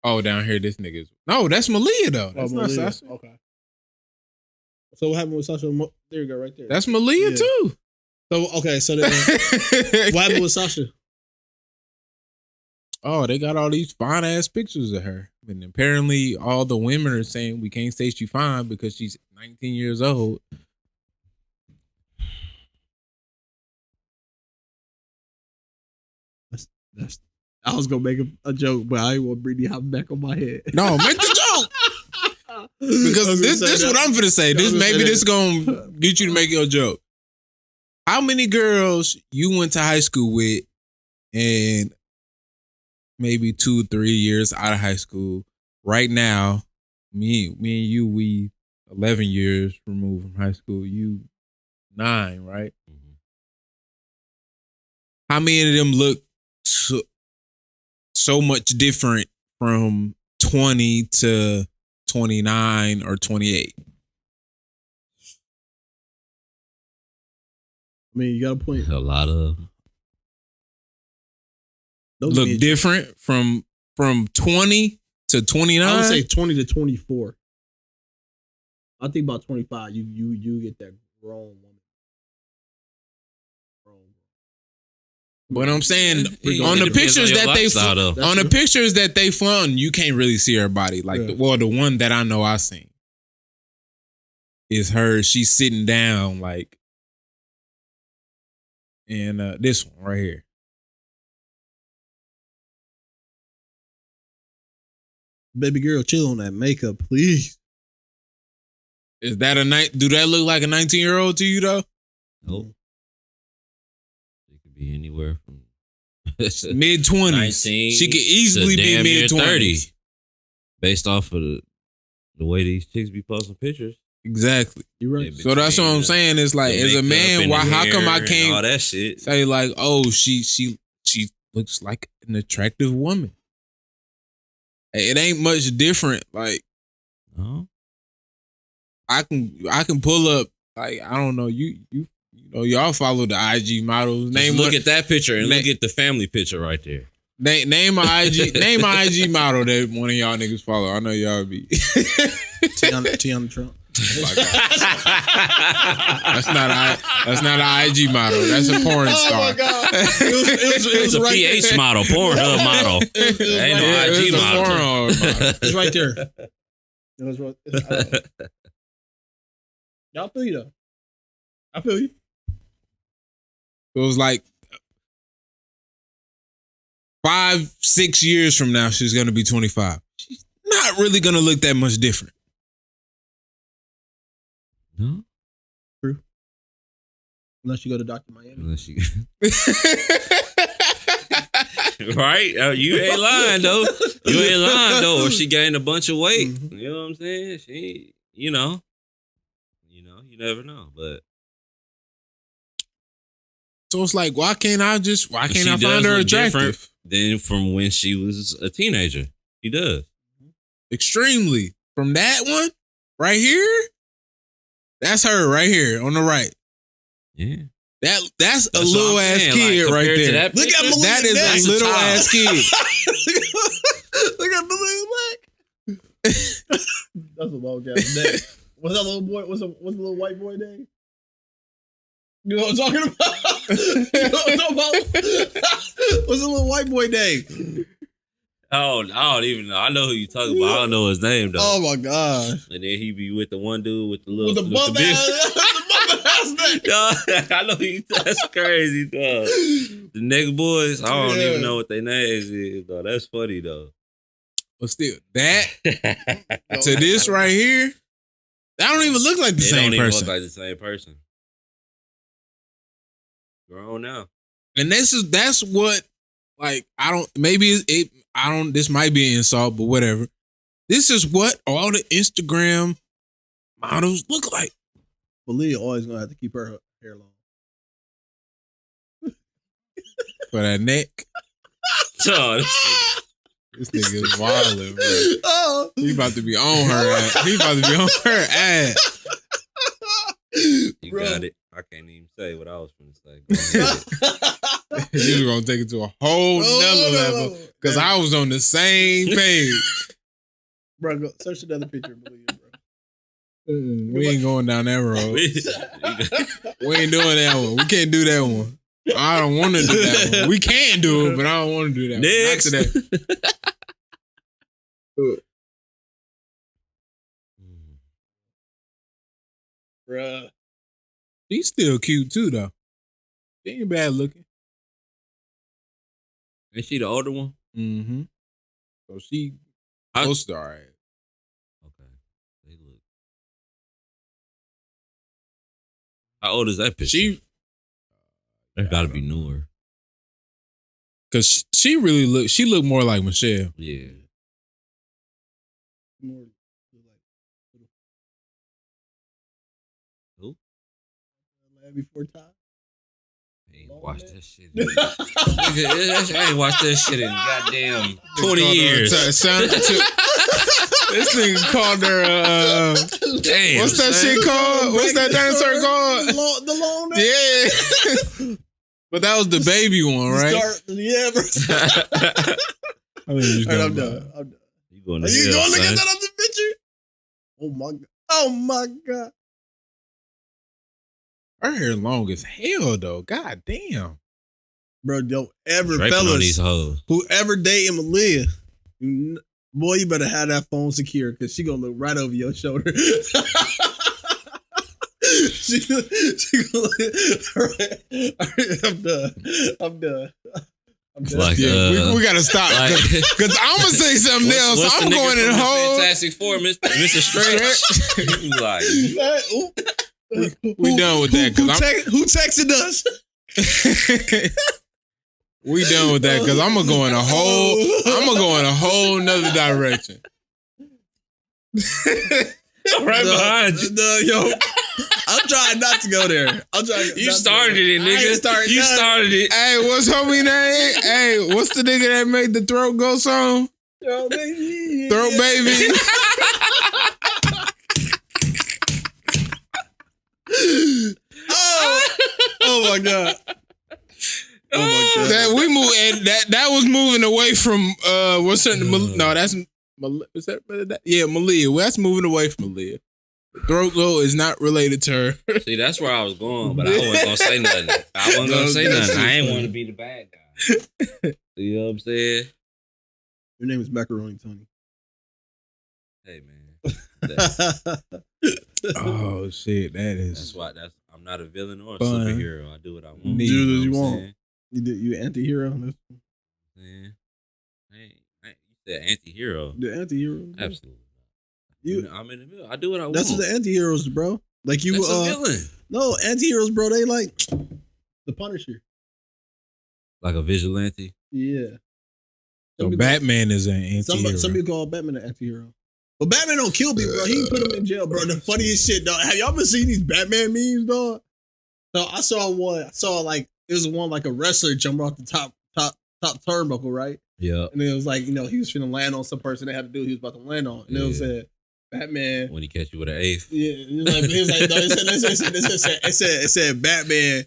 Oh, down here, this nigga's. No, that's Malia though. That's not Sasha. Okay. So what happened with Sasha? There you go, right there. That's Malia too. So okay, so then, what happened with Sasha? Oh, they got all these fine ass pictures of her, and apparently all the women are saying we can't say she's fine because she's 19 years old. I was gonna make a joke, but I ain't want Brittany hopping back on my head. No, make the joke. Because this is what I'm finna say. This gonna get you to make your joke. How many girls you went to high school with and maybe 2-3 years out of high school right now, me and you, we 11 years removed from high school, you 9, right? Mm-hmm. How many of them look so much different from 20 to 29 or 28? I mean, you got a point. A lot of those look different from 20 to 29. I would say 20 to 24. I think about 25. You get that grown woman. But I'm saying on the pictures that they flaunt, you can't really see her body. Like the one that I know I seen is her. She's sitting down like, and this one right here. Baby girl, chill on that makeup, please. Is that do that look like a 19-year-old to you though? Nope. It could be anywhere from mid-20s. She could easily be mid-20s. Based off of the way these chicks be posting pictures. Exactly. You're right. So that's what I'm saying. It's like, as a man, how come I can't all that shit say like, oh, she looks like an attractive woman? It ain't much different. Like, no. I can pull up. Like, I don't know. You know, y'all follow the IG models. Look at that picture and look at the family picture right there. Name my IG model that one of y'all niggas follow. I know y'all be Tiana Trump. That's not an IG model. That's a porn star. Oh my god! It was a right PH there. model, Pornhub model. Ain't no IG model. It's right there. It was right. Y'all feel you though. I feel you. It was like 5-6 years from now, she's gonna be 25. She's not really gonna look that much different. No. True. Unless you go to Dr. Miami. Unless you. Right? You ain't lying though. You ain't lying though. Or she gained a bunch of weight. Mm-hmm. You know what I'm saying? She, you never know. But so it's like, why can't I find her attractive? Than from when she was a teenager. She does. Extremely. From that one right here, that's her right here on the right. Yeah. That's a little ass kid like, right there. Look at Malia that is Black. a little ass kid. Look at Malia Black. That's a long ass neck. What's that little boy? What's the little white boy name? You know what I'm talking about? What's the little white boy name? Oh, I don't even know. I know who you talking about. I don't know his name though. Oh my gosh! And then he be with the one dude with the little with the bump ass neck. I know he. That's crazy, dog. The next boys, I don't even know what their names is, though. That's funny though. But still, that to this right here, that don't even look like the same person. Don't even look like the same person. Grown now, and that's what. Like, this might be an insult, but whatever. This is what all the Instagram models look like. Malia always gonna have to keep her hair long. For that neck. Oh, this nigga is wildin', bro. Oh. He about to be on her ass. You got it. I can't even say what I was going to say. You were going to take it to a whole nother level. Because I was on the same page. Bro, go search another picture of Malia, bro. We ain't going down that road. We ain't doing that one. We can't do that one. I don't want to do that one. We can do it, but I don't want to do that Next. one. Not today. Bruh. She's still cute too, though. She ain't bad looking. Is she the older one? Mm-hmm. So she close to all right. Okay. They look. How old is that picture? That gotta be newer. Cause she looked more like Michelle. Yeah. More who? Before time. I ain't watched that shit. I ain't watched that shit in goddamn 20 years. This nigga called her. Damn. What's that shit called? What's that dinosaur called? The long neck. Yeah. But that was the baby one, right? Yeah, bro. I'm done. You going to look at that other picture? Oh my god. Oh my god. Her hair long as hell, though. God damn. Bro, don't ever, Draping fellas, on these hoes. whoever dating Malia, boy, you better have that phone secure because she gonna look right over your shoulder. she gonna look, I'm done. Like, yeah, we gotta stop because I'm gonna say something else. I'm going in whole Fantastic Four, Mr. Stretch. Like, we done with that. Who texted us? We done with that because I'm gonna go in a whole nother direction. Right behind you. Yo, I'm trying not to go there. You started it, nigga. You started it. Hey, what's homie name? Hey, what's the nigga that made the Throat Go song? Throat Baby. Throat Baby. Oh my god. Oh my god. That was moving away from what's her no, that's is that yeah, Malia. Well, that's moving away from Malia. Throat goat is not related to her. See, that's where I was going, but I wasn't gonna say nothing. I ain't want to be the bad guy. You know what I'm saying? Your name is Macaroni Tony. Hey man. Oh shit, That's why I'm not a villain or a fun. superhero. I do what I want. You do what you want. You anti-hero. Man. You said anti-hero. The anti-hero. Absolutely. I'm in the middle. I do what I want. That's what the anti-heroes, bro. Like you That's a villain. No, anti-heroes, bro, they like the Punisher. Like a vigilante? Yeah. So Batman is an anti-hero. Some people call Batman an anti-hero. But Batman don't kill people, bro. He can put them in jail, bro. The funniest shit, dog. Have y'all been seeing these Batman memes, dog? So I saw one. I saw like it was one like a wrestler jump off the top turnbuckle, right? Yeah. And it was like, he was finna land on some person they had to do he was about to land on. And it was Batman. When he catch you with an eighth. Yeah. It said Batman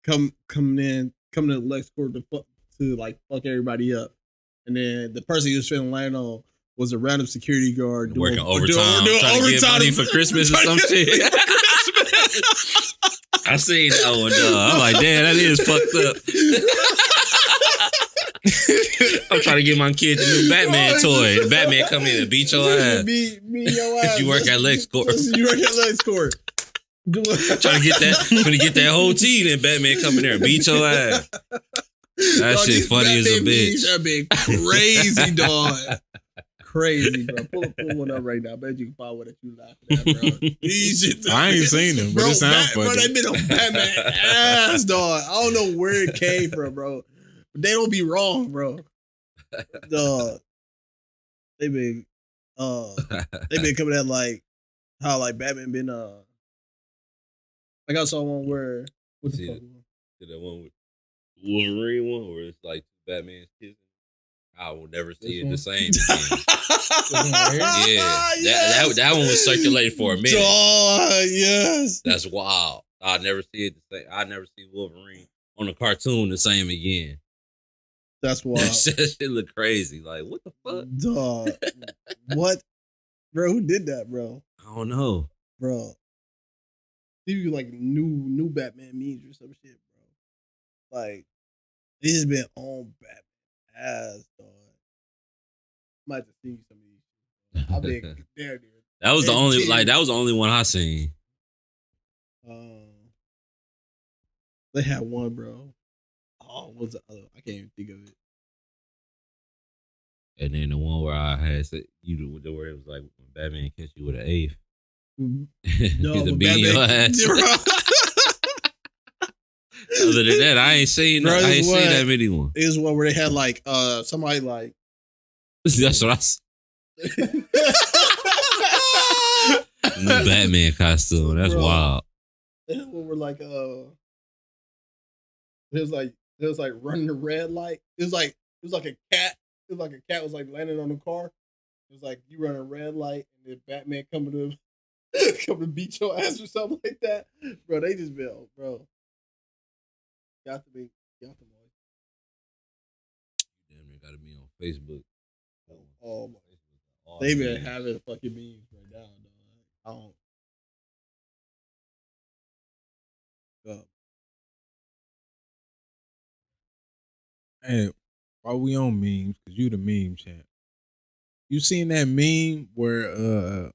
coming to LexCorp to like fuck everybody up. And then the person he was finna land on was a random security guard working overtime, trying to get money for Christmas or some shit. I seen that one, dog. I'm like, damn, that is fucked up. I'm trying to get my kids a new Batman toy. The Batman come in and beat your ass. Beat your ass. You work at LexCorp. You work at LexCorp. Trying to get that whole team, and Batman come in there and beat your ass. That shit funny as a bitch. That been crazy, dog. Crazy, bro. Pull one up right now. I bet you can find one that you laughing at, bro. I ain't seen them, but it sounds funny. Bro, they been on Batman ass, dog. I don't know where it came from, bro. But they don't be wrong, bro. Dog. They been coming at like how like Batman been like I saw one where what's the fuck? That one with Wolverine one where it's like Batman's kissing. I will never see it the same again. Yeah, that one was circulating for a minute. Yes, that's wild. I'll never see it the same. I'll never see Wolverine on a cartoon the same again. That's wild. That shit look crazy. Like what the fuck, dog? What, bro? Who did that, bro? I don't know, bro. These like new Batman memes or some shit, bro. Like they just been on Batman ass, dog. I might have to see some of these. I've been there, dude. That was the only one I seen. They had one, bro. Oh, what's the other? I can't even think of it. And then the one where I had said where it was like when Batman catch you with an eighth. No, Batman. Other than that, I ain't seen that many one. It was one where they had like somebody like. That's what I. New Batman costume. That's wild. They had one where like it was like running the red light. It was like a cat. It was like a cat was like landing on the car. It was like you run a red light and then Batman come to beat your ass or something like that. Bro, they just built, bro. Got to be. Damn, they gotta be on Facebook. Oh my! They been having fucking memes right now, dog. I don't. Hey, while we on memes, cause you the meme champ. You seen that meme where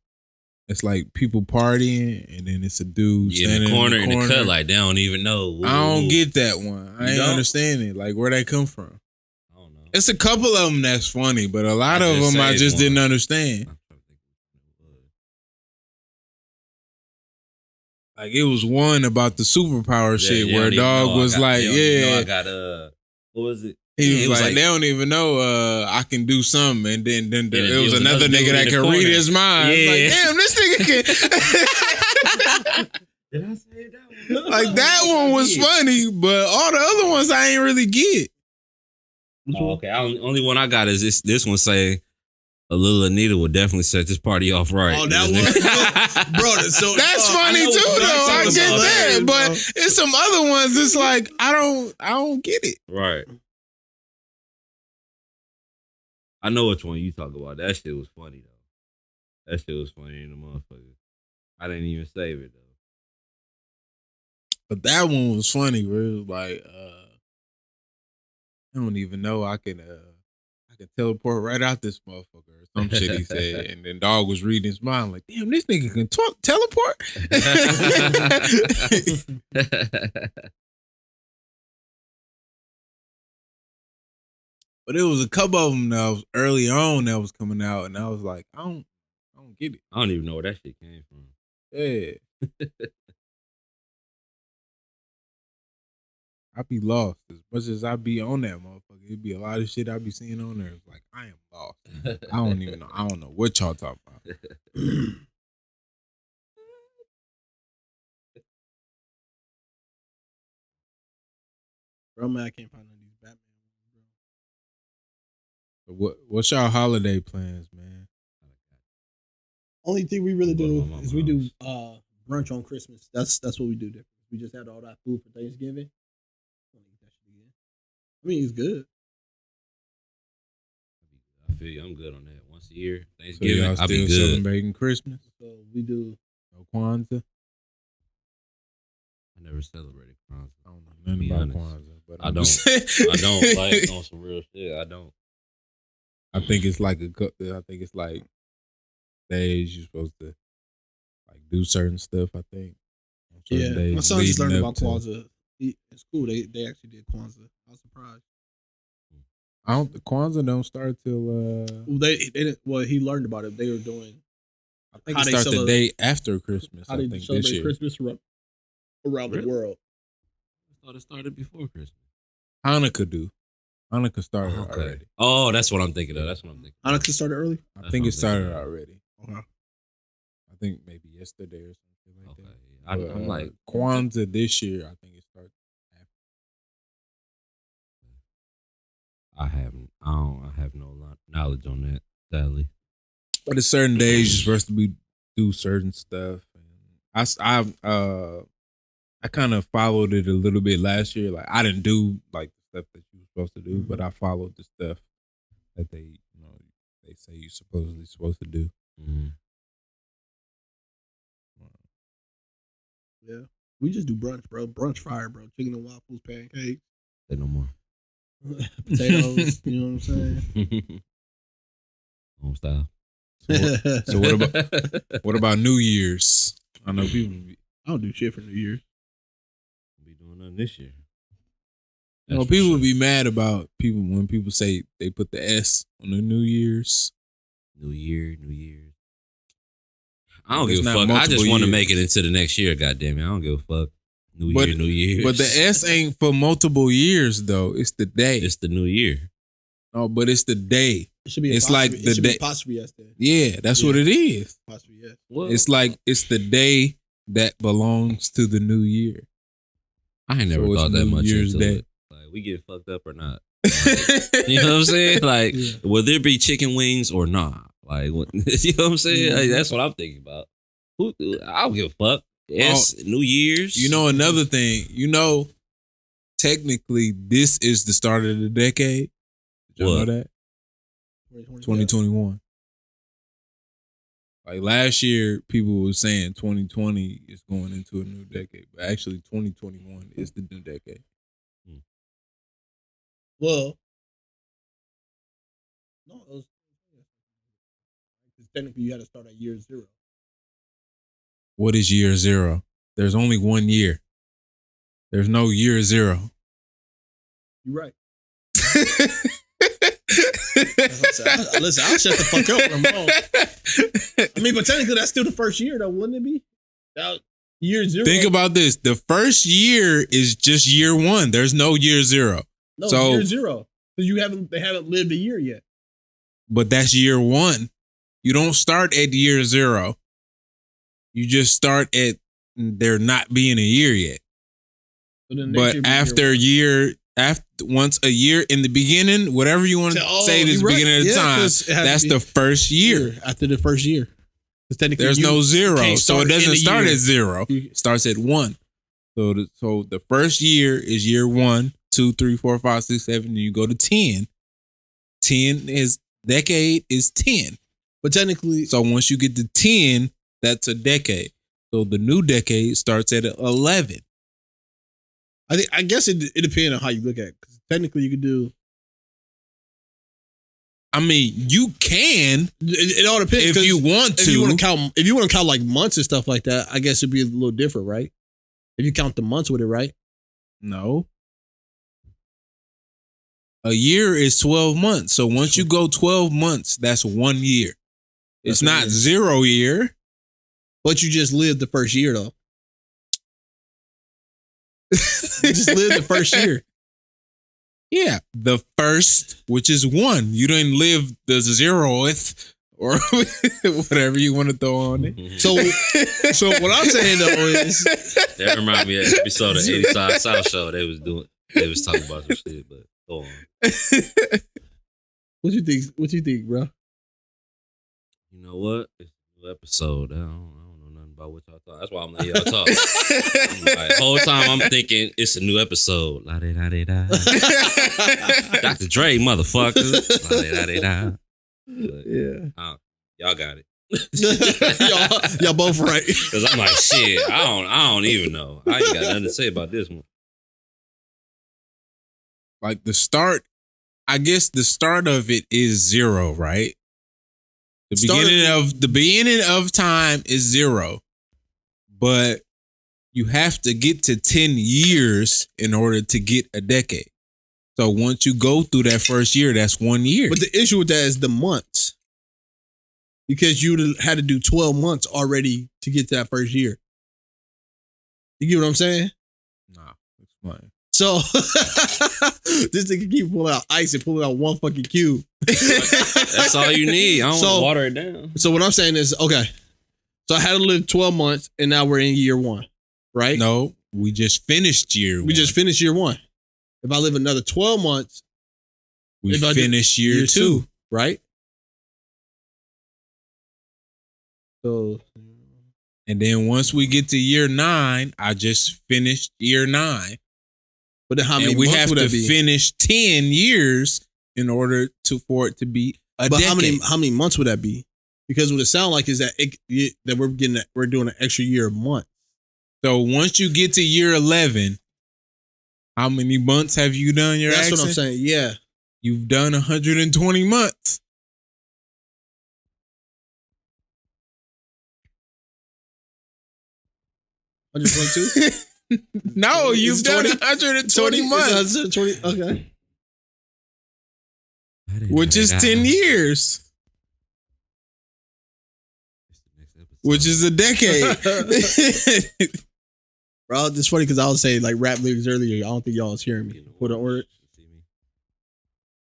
it's like people partying and then it's a dude standing in the corner in the cut like they don't even know. I don't get that one. I ain't understanding like where they come from. I don't know. It's a couple of them that's funny, but a lot of them I just didn't understand. Like it was one about the superpower shit where a dog was like, I got what was it? He was like, they don't even know I can do something. And then it was another nigga that can read his mind. Yeah. Like, damn, this nigga can. Did I say that one? Like, that one was funny, but all the other ones I ain't really get. Oh, okay. Only one I got is this one say, a little Anita would definitely set this party off right. Oh, that one? Bro, so, that's funny too, though. I get that. But it's some other ones, it's like, I don't get it. Right. I know which one you talk about. That shit was funny though. That shit was funny in the motherfucker. I didn't even save it though. But that one was funny. Where it was like, I don't even know. I can teleport right out this motherfucker or some shit he said. And then dog was reading his mind like, damn, this nigga can teleport. But it was a couple of them that was early on that was coming out, and I was like, I don't get it. I don't even know where that shit came from. Yeah. I be lost. As much as I be on that motherfucker, it'd be a lot of shit I be seeing on there. It's like, I am lost. I don't even know. I don't know what y'all talking about. Bro, man, I can't find none of these Batman. What's y'all holiday plans, man? Only thing we really do is we do brunch on Christmas. That's what we do. We just had all that food for Thanksgiving. I mean, it's good. I feel you. I'm good on that. Once a year, Thanksgiving, So I'll be good. Celebrating Christmas. So we do no Kwanzaa. I never celebrated Kwanzaa. I don't know nothing about Kwanzaa, but I don't like on some real shit. I don't. I think it's like days you're supposed to like do certain stuff. I think. Yeah, my son just learned about Kwanzaa. In school, they actually did Kwanzaa. I was surprised. Kwanzaa don't start till. Well, he learned about it. They were doing. I think it starts the day after Christmas. How they celebrate Christmas around the world. I thought it started before Christmas. Hanukkah started already. Oh, that's what I'm thinking of. Hanukkah started early? I think it started already. Okay. I think maybe yesterday or something like that. I'm like Kwanzaa this year. I think it started after. I have no knowledge on that, sadly. But at certain days you're supposed to do certain stuff. And I kind of followed it a little bit last year. Like I didn't do like the stuff that you were supposed to do, but I followed the stuff that they say you're supposed to do. Mm-hmm. Yeah, we just do brunch, bro. Brunch fire, bro. Chicken and waffles, pancakes. Say no more. Potatoes. You know what I'm saying? Home style. So what about New Year's? I know people. I don't do shit for New Year's. I'll be doing nothing this year. People would be mad about when people say they put the S on the New Year's. New Year. I don't give a fuck. I just want to make it into the next year. Goddamn it, I don't give a fuck. New Year. But the S ain't for multiple years though. It's the day. It's the New Year. No, but it's the day. It should be. It's like the day. Apostrophe yes. Yeah, that's what it is. Apostrophe yes. Well, it's like it's the day that belongs to the new year. I ain't never thought that much into it. Like we get fucked up or not. Like, you know what I'm saying? Like, will there be chicken wings or not? Like, you know what I'm saying? Like, that's what I'm thinking about. I don't give a fuck. Yes, New Year's. You know, another thing. You know, technically, this is the start of the decade. Did you know that? 2021. Like last year, people were saying 2020 is going into a new decade, but actually 2021 is the new decade. Well, no, it was technically you had to start at year 0. What is year 0? There's only one year. There's no year 0. You're right. Listen, I'll shut the fuck up when I'm wrong. I mean, but technically that's still the first year though, wouldn't it be? Year 0. Think about this. The first year is just year 1. There's no year 0. No, so, year 0. Because they haven't lived a year yet. But that's year 1. You don't start at year 0. You just start at there not being a year yet. But once a year in the beginning, whatever you want to say this beginning of the time, that's the first year. After the first year. There's no 0. So it doesn't start at 0. It starts at 1. So the first year is year 1, 2, 3, 4, 5, 6, 7, and you go to 10. 10 is decade is 10. But technically, so once you get to 10, that's a decade. So the new decade starts at 11. I guess it depends on how you look at it. Because technically, you could do. I mean, you can. It all depends if you want to. If you want to count like months and stuff like that, I guess it'd be a little different, right? If you count the months with it, right? No. A year is 12 months. So once you go 12 months, that's 1 year. It's not 0 year. But you just lived the first year, though. You just lived the first year. Yeah, the first, which is 1. You didn't live the 0th or whatever you want to throw on it. So what I'm saying though is that reminds me of an episode of 85 South Show. They was talking about some shit, but go on. What you think, bro? You know what? It's a new episode. I don't know nothing about what y'all thought. That's why I'm letting y'all talk. The whole time I'm thinking it's a new episode. La de da de da. Dr. Dre, motherfucker. La de da de da. Yeah. Y'all got it. y'all both right. Because I'm like, shit, I don't even know. I ain't got nothing to say about this one. Like the start, I guess the start of it is 0, right? The beginning of time is 0. But you have to get to 10 years in order to get a decade. So once you go through that first year, that's 1 year. But the issue with that is the months. Because you had to do 12 months already to get to that first year. You get what I'm saying? Nah, explain. So this nigga keep pulling out ice and pulling out one fucking cube. That's all you need. I don't want to water it down. So what I'm saying is, okay. So I had to live 12 months and now we're in year 1, right? No, we just finished year 1. We just finished year 1. If I live another 12 months, we finish year 2, right? So, and then once we get to year 9, I just finished year 9. But then how many months would that be? We have to finish 10 years in order for it to be a decade. How many months would that be? Because what it sounds like is that we're doing an extra year a month. So once you get to year 11, how many months have you done your accent? That's what I'm saying. Yeah. You've done 120 months. No, you've done 120 months. 120, okay. Which is 10 years. Which is a decade. Bro, it's funny because I was saying like rap lyrics earlier. I don't think y'all was hearing me. Put an orange.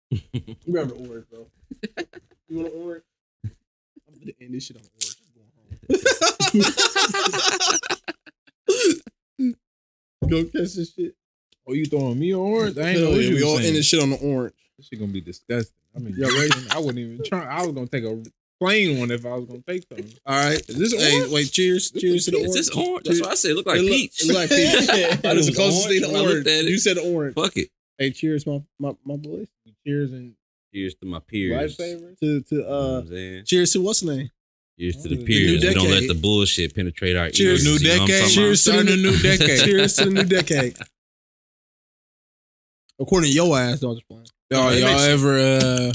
You grab an orange, bro. You want an orange? I'm gonna end this shit on an orange. Go catch this shit. Oh, you throwing me an orange? I ain't know what you we all saying. end this shit on the orange. This shit gonna be disgusting. I mean, y'all ready? I wouldn't even try. I was gonna take a plain one if I was gonna take something. All right. Is this orange? orange? Wait, cheers. Cheers to the orange. Is this orange? That's what I said. It look like peach. It look like peach. That is the closest thing to I looked orange. at it. You said orange. Fuck it. Hey, cheers, my boys. Cheers and Cheers to my peers. lifesavers. You know what I'm saying? Cheers to what's the name? Cheers to the new peers. We don't decade. let the bullshit penetrate our Cheers, ears. new You know what I'm decade. talking Cheers to the new decade. Cheers to the new decade. According to your ass, don't just play. Y'all ever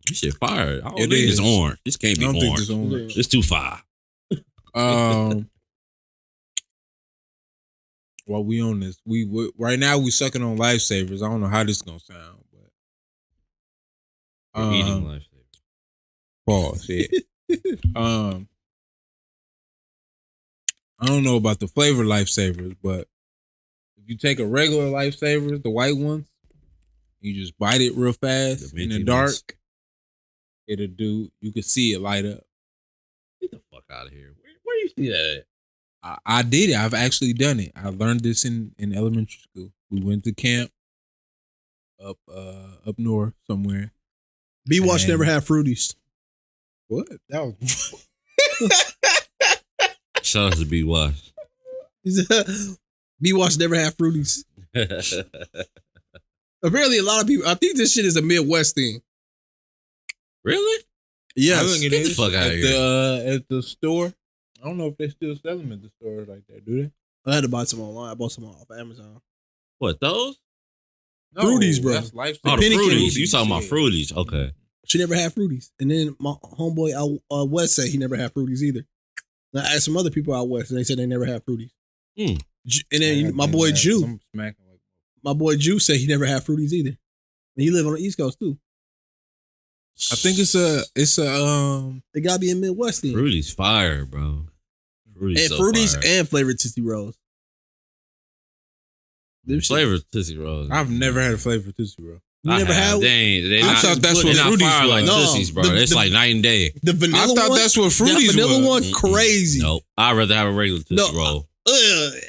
This shit fire. I don't It think is. it's orange. This can't I be don't think orange. it's orange. It's too fire. While we on this, we right now we sucking on lifesavers. I don't know how this is gonna sound, but We're eating lifesavers. pause. Yeah. I don't know about the flavor lifesavers, but if you take a regular lifesavers, the white ones, you just bite it real fast The in the minty dark. ones. It'll do. You can see it light up. Get the fuck out of here. Where you see that at? I did it. I've actually done it. I learned this in elementary school. We went to camp up north somewhere. B-Wash And- never had fruities. What? That was Shout out to B Wash. B-Wash never had fruities. Apparently, a lot of people. I think this shit is a Midwest thing. Really? Yes. I think it Get the is. fuck out of here. At the store. I don't know if they still sell them at the stores like that, do they? I had to buy some online. I bought some off Amazon. What, those? No, Fruities, bro. That's life. Oh, the penny Fruities. candies. You talking about Fruities. Okay. She never had Fruities. And then my homeboy out west said he never had Fruities either. And I asked some other people out west and they said they never had Fruities. Mm. And then my boy Jew. My boy Jew said he never had Fruities either. And he live on the East Coast too. I think it's a They gotta be in Midwest then. Fruities fire, bro. And Fruities and flavored Tootsie Rolls. Flavored Tootsie Rolls. I've never had a flavor Tootsie Roll. You never had? I thought that's what Fruities Fruities like was. Tootsies, bro. It's like night and day. The vanilla one. I thought that's what Fruities That vanilla was. one, crazy. Nope. I'd rather have a regular Tootsie Roll.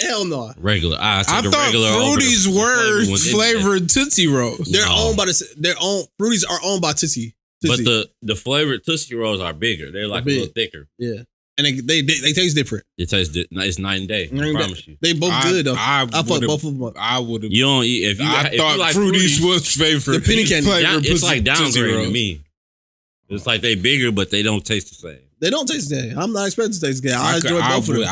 Hell no. Regular. I thought regular Fruities were flavored Tootsie Rolls. They're owned by their own. Fruities are owned by Tootsie. But the flavored Tootsie Rolls are bigger. They're like a little thicker. Yeah. And they taste different. It tastes it's night and day. I promise you. They both good though. I fuck both of them up. I would have. You don't eat if you. I thought like Fruities was favorite. The penny candy. It's like downgrading to me. It's like they bigger, but they don't taste the same. They don't taste the same. I'm not expecting to taste the same. I enjoy both of them.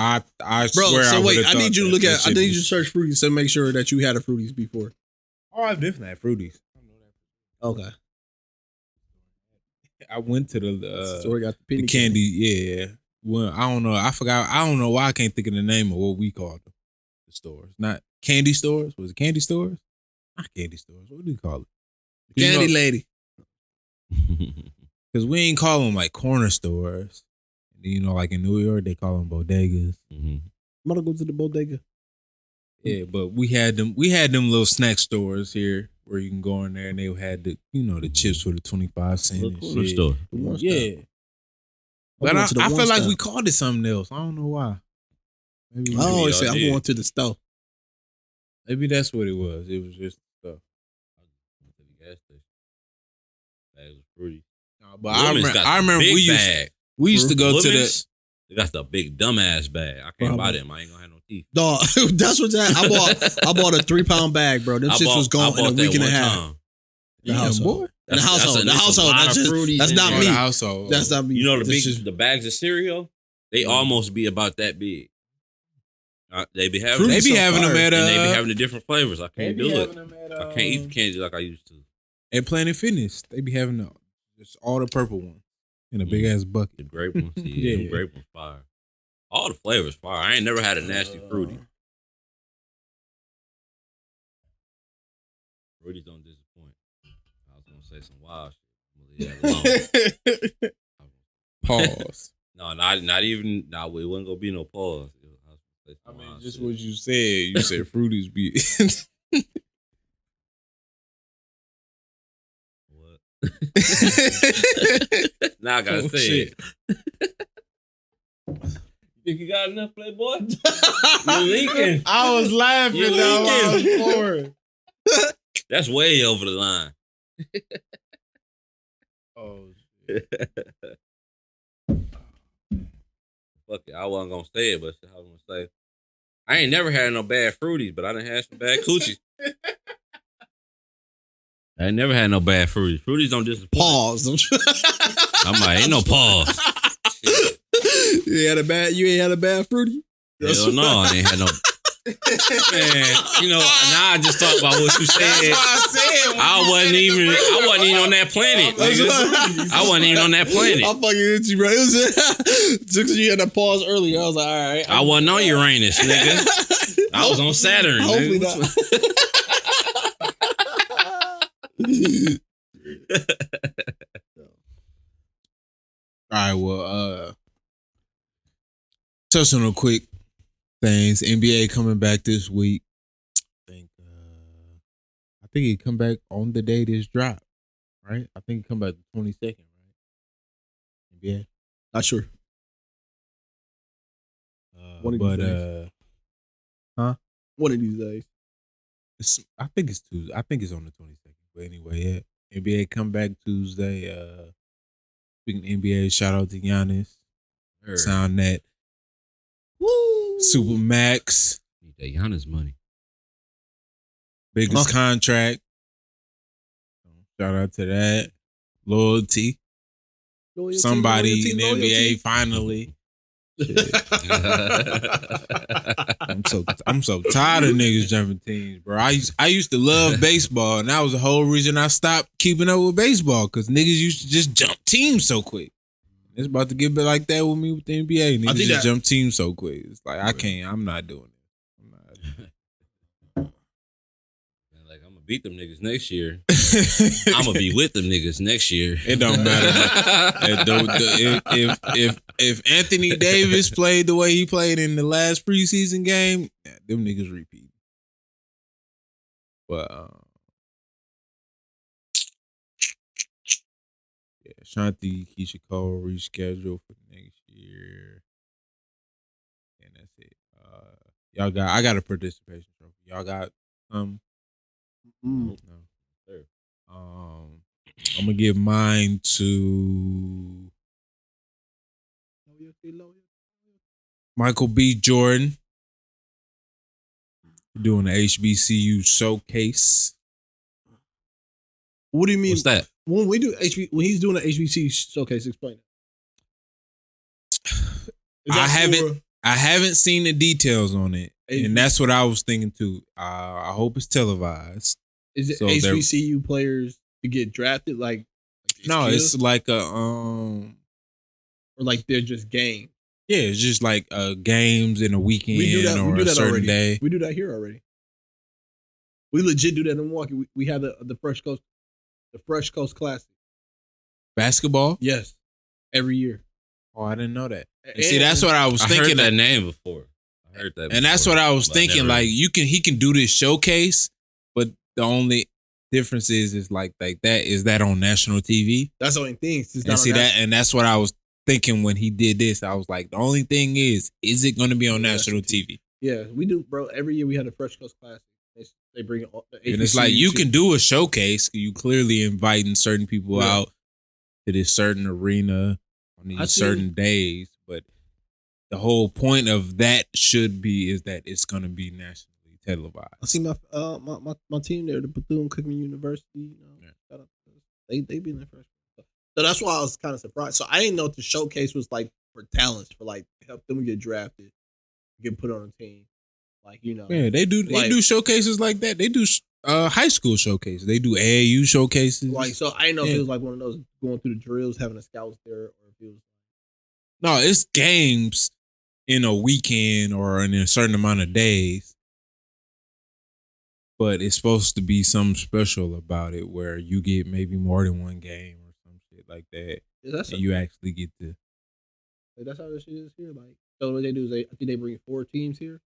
I Bro, swear. so wait, I need you to look at. I need you to just search Fruities to make sure that you had a Fruities before. Oh, I've definitely had Fruities. Okay. I went to the so we got the penny candy. Yeah. Well, I don't know. I forgot. I don't know why I can't think of the name of what we called them. The stores, not candy stores. Was it candy stores? Not candy stores. What do you call it? Candy lady. Because we ain't call them like corner stores. You know, like in New York, they call them bodegas. Mm-hmm. I'm gonna go to the bodega. Yeah, but we had them little snack stores here where you can go in there and they had the the chips for the 25 cents. And shit. Store. Yeah. But I feel like we called it something else. I don't know why. Maybe I always say I'm going to the store. Maybe that's what it was. It was just stuff. But I remember we used to go to the. They got the big dumbass bag. I can't buy them. I ain't gonna have no teeth. Dog, that's what that. I bought a 3-pound bag, bro. Them shit was gone in a week and a half. The household. In the household. The household. That's not me. Household. That's not me. You know the bags of cereal? They almost be about that big. They be having them at and they be having the different flavors. I can't do it. I can't eat the candy like I used to. At Planet Fitness, they be having just all the purple ones in a big ass bucket. The grape ones, the grape ones fire. All the flavors fire. I ain't never had a nasty fruity. Fruities don't disappoint. I was gonna say some wild shit. Pause. No, not even. No, it wasn't gonna be no pause. I mean, just what you said. You said Fruities be. What? Now I gotta say it. Think you got enough, Playboy? You're leaking. I was laughing. You're leaking. That's way over the line. Oh shit. Fuck it. I wasn't gonna say it, but I was gonna say I ain't never had no bad fruities, but I done had some bad coochies. I ain't never had no bad fruities. Fruities don't disappoint. Pause. I'm like, ain't no pause. You ain't had a bad fruity? Hell no, I ain't had no. Man, now I just talked about what you said. That's what I said. I wasn't even on that planet. Nigga. I wasn't even on that planet. I'm fucking with you, bro. Just you had to pause earlier. I was like, all right. I wasn't on Uranus, nigga. I was on Saturn. Hopefully nigga. Not. All right, well, touch on a quick things. NBA coming back this week. I think he come back on the day this drop, right? I think he come back the 22nd, right? NBA. Not sure. One of these days. One of these days. I think it's Tuesday. I think it's on the 22nd. But anyway, yeah. NBA come back Tuesday. Speaking of NBA, shout out to Giannis. Sound that. Woo! Supermax. Need that Giannis money. Biggest contract. Shout out to that. Loyalty. somebody in the NBA finally. I'm so tired of niggas jumping teams, bro. I used to love baseball, and that was the whole reason I stopped keeping up with baseball, because niggas used to just jump teams so quick. It's about to get bit like that with me with the NBA. Niggas just jump teams so quick. It's like I can't. I'm not doing it. Like, I'm gonna beat them niggas next year. I'm gonna be with them niggas next year. It don't matter. If Anthony Davis played the way he played in the last preseason game, them niggas repeat. But yeah, Shanti Keisha Cole rescheduled for next year, and that's it. I got a participation trophy. Y'all got no. Sure. I'm gonna give mine to Michael B. Jordan, doing the HBCU showcase. What do you mean? What's that? When he's doing an HBCU showcase, explain it. I haven't seen the details on it, and that's what I was thinking too. I hope it's televised. Is it HBCU players to get drafted? Like no, it's like a or like they're just games. Yeah, it's just like games in a weekend or a certain day. We do that here already. We legit do that in Milwaukee. We have the Fresh Coast Classic. Basketball? Yes, every year. Oh, I didn't know that. And see, that's what I was thinking. I heard that name before. I heard that, and that's what I was thinking. Like he can do this showcase, but the only difference is like that is that on national TV. That's the only thing. And that's what I was thinking when he did this. I was like, the only thing is it going to be on national TV? Yeah, we do, bro. Every year we have a Fresh Coast Classic. They bring it, and it's like you can do a showcase. You clearly inviting certain people out to this certain arena on these certain days, but the whole point of that is that it's going to be nationally televised. I see my team there, the Bethune-Cookman University. You know, they be in there first. So that's why I was kind of surprised. So I didn't know if the showcase was like for talents, for like help them get drafted, get put on a team. Like, you know. Yeah, they do showcases like that. They do high school showcases. They do AAU showcases. Like, so I didn't know if it was like one of those going through the drills, having a scouts there, or if it was. No, it's games in a weekend or in a certain amount of days. But it's supposed to be something special about it where you get maybe more than one game or some shit like that. And you actually get to. Like, that's how this shit is here. Like, so what they do is I think they bring 4 teams here.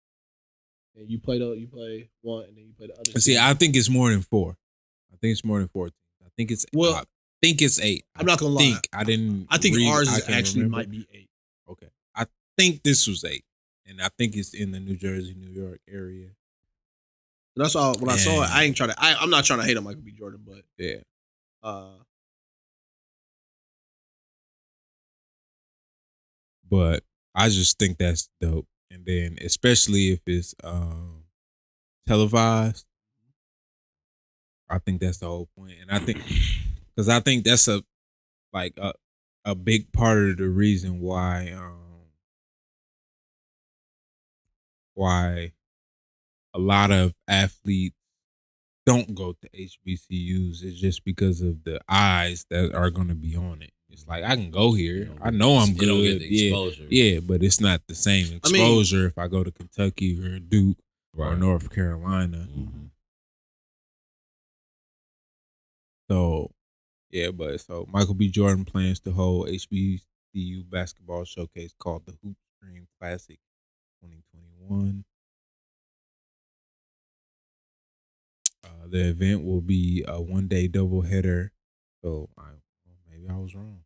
And you play one, and then you play the other. See, I think it's more than 4. I think it's more than 4 teams. I think it's 8. I'm not gonna lie. I think ours actually might be 8. Okay, I think this was 8, and I think it's in the New Jersey, New York area. That's all. When I saw it, I'm not trying to hate on Michael B. Jordan, but yeah. But I just think that's dope. And then, especially if it's televised, I think that's the whole point. And I think, because I think that's a big part of the reason why a lot of athletes don't go to HBCUs is just because of the eyes that are going to be on it. It's like, I can go here. I know I'm good. Don't get the exposure. Yeah, but it's not the same exposure if I go to Kentucky or Duke or North Carolina. Mm-hmm. So, yeah, so Michael B. Jordan plans to hold HBCU basketball showcase called the Hoop Stream Classic 2021. The event will be a one-day doubleheader. So, maybe I was wrong.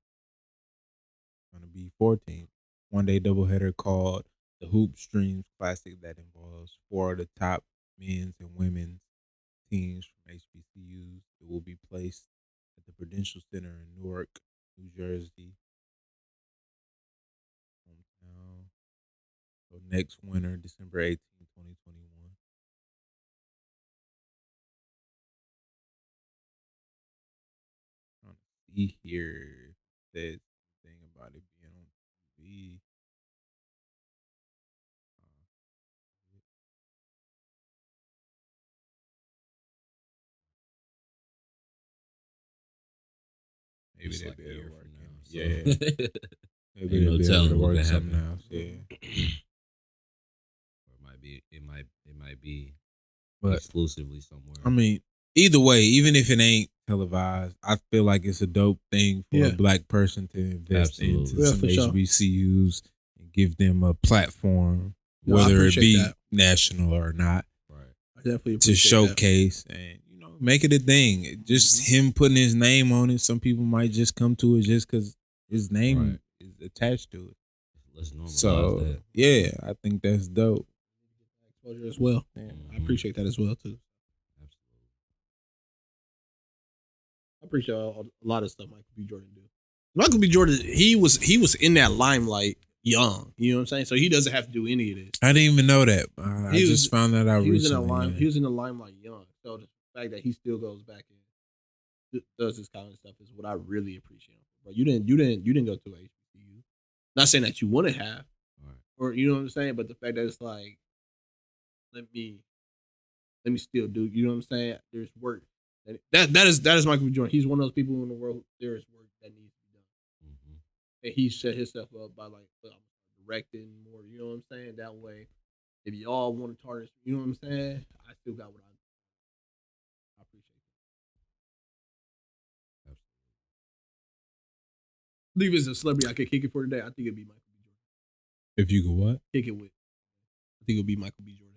It's going to be 14. One-day doubleheader called the Hoop Streams Classic that involves 4 of the top men's and women's teams from HBCUs. It will be placed at the Prudential Center in Newark, New Jersey. So next winter, December 18, 2021. See here that somebody being on TV. Maybe It's they'll like be a able year to work from it. now. So. Yeah. Maybe Ain't they'll no be able telling to what work could something happen. else. Yeah. Or it might be But exclusively somewhere. I mean, either way, even if it ain't televised, I feel like it's a dope thing for a black person to invest into some HBCUs and give them a platform, whether it be national or not. Right. I definitely to showcase and make it a thing. Just him putting his name on it. Some people might just come to it just because his name is attached to it. Let's normalize that. Yeah, I think that's dope. Exposure as well. I appreciate that as well too. Absolutely. I appreciate a lot of stuff Michael B. Jordan do. Michael B. Jordan, he was in that limelight young. You know what I'm saying? So he doesn't have to do any of this. I didn't even know that. I just found that out recently. He was in the limelight young. So the fact that he still goes back and does this kind of stuff is what I really appreciate. But you didn't go to HBCU. Not saying that you wouldn't have, or you know what I'm saying, but the fact that it's like, let me still do. You know what I'm saying? There's work. That is Michael B. Jordan. He's one of those people in the world. There is work that needs to be done, and he set himself up by like directing more. You know what I'm saying? That way, if y'all want to tarnish, you know what I'm saying? I still got what I appreciate that. I think if it's a celebrity I could kick it for today, I think it'd be Michael B. Jordan. If you could what? Kick it with. I think it'd be Michael B. Jordan.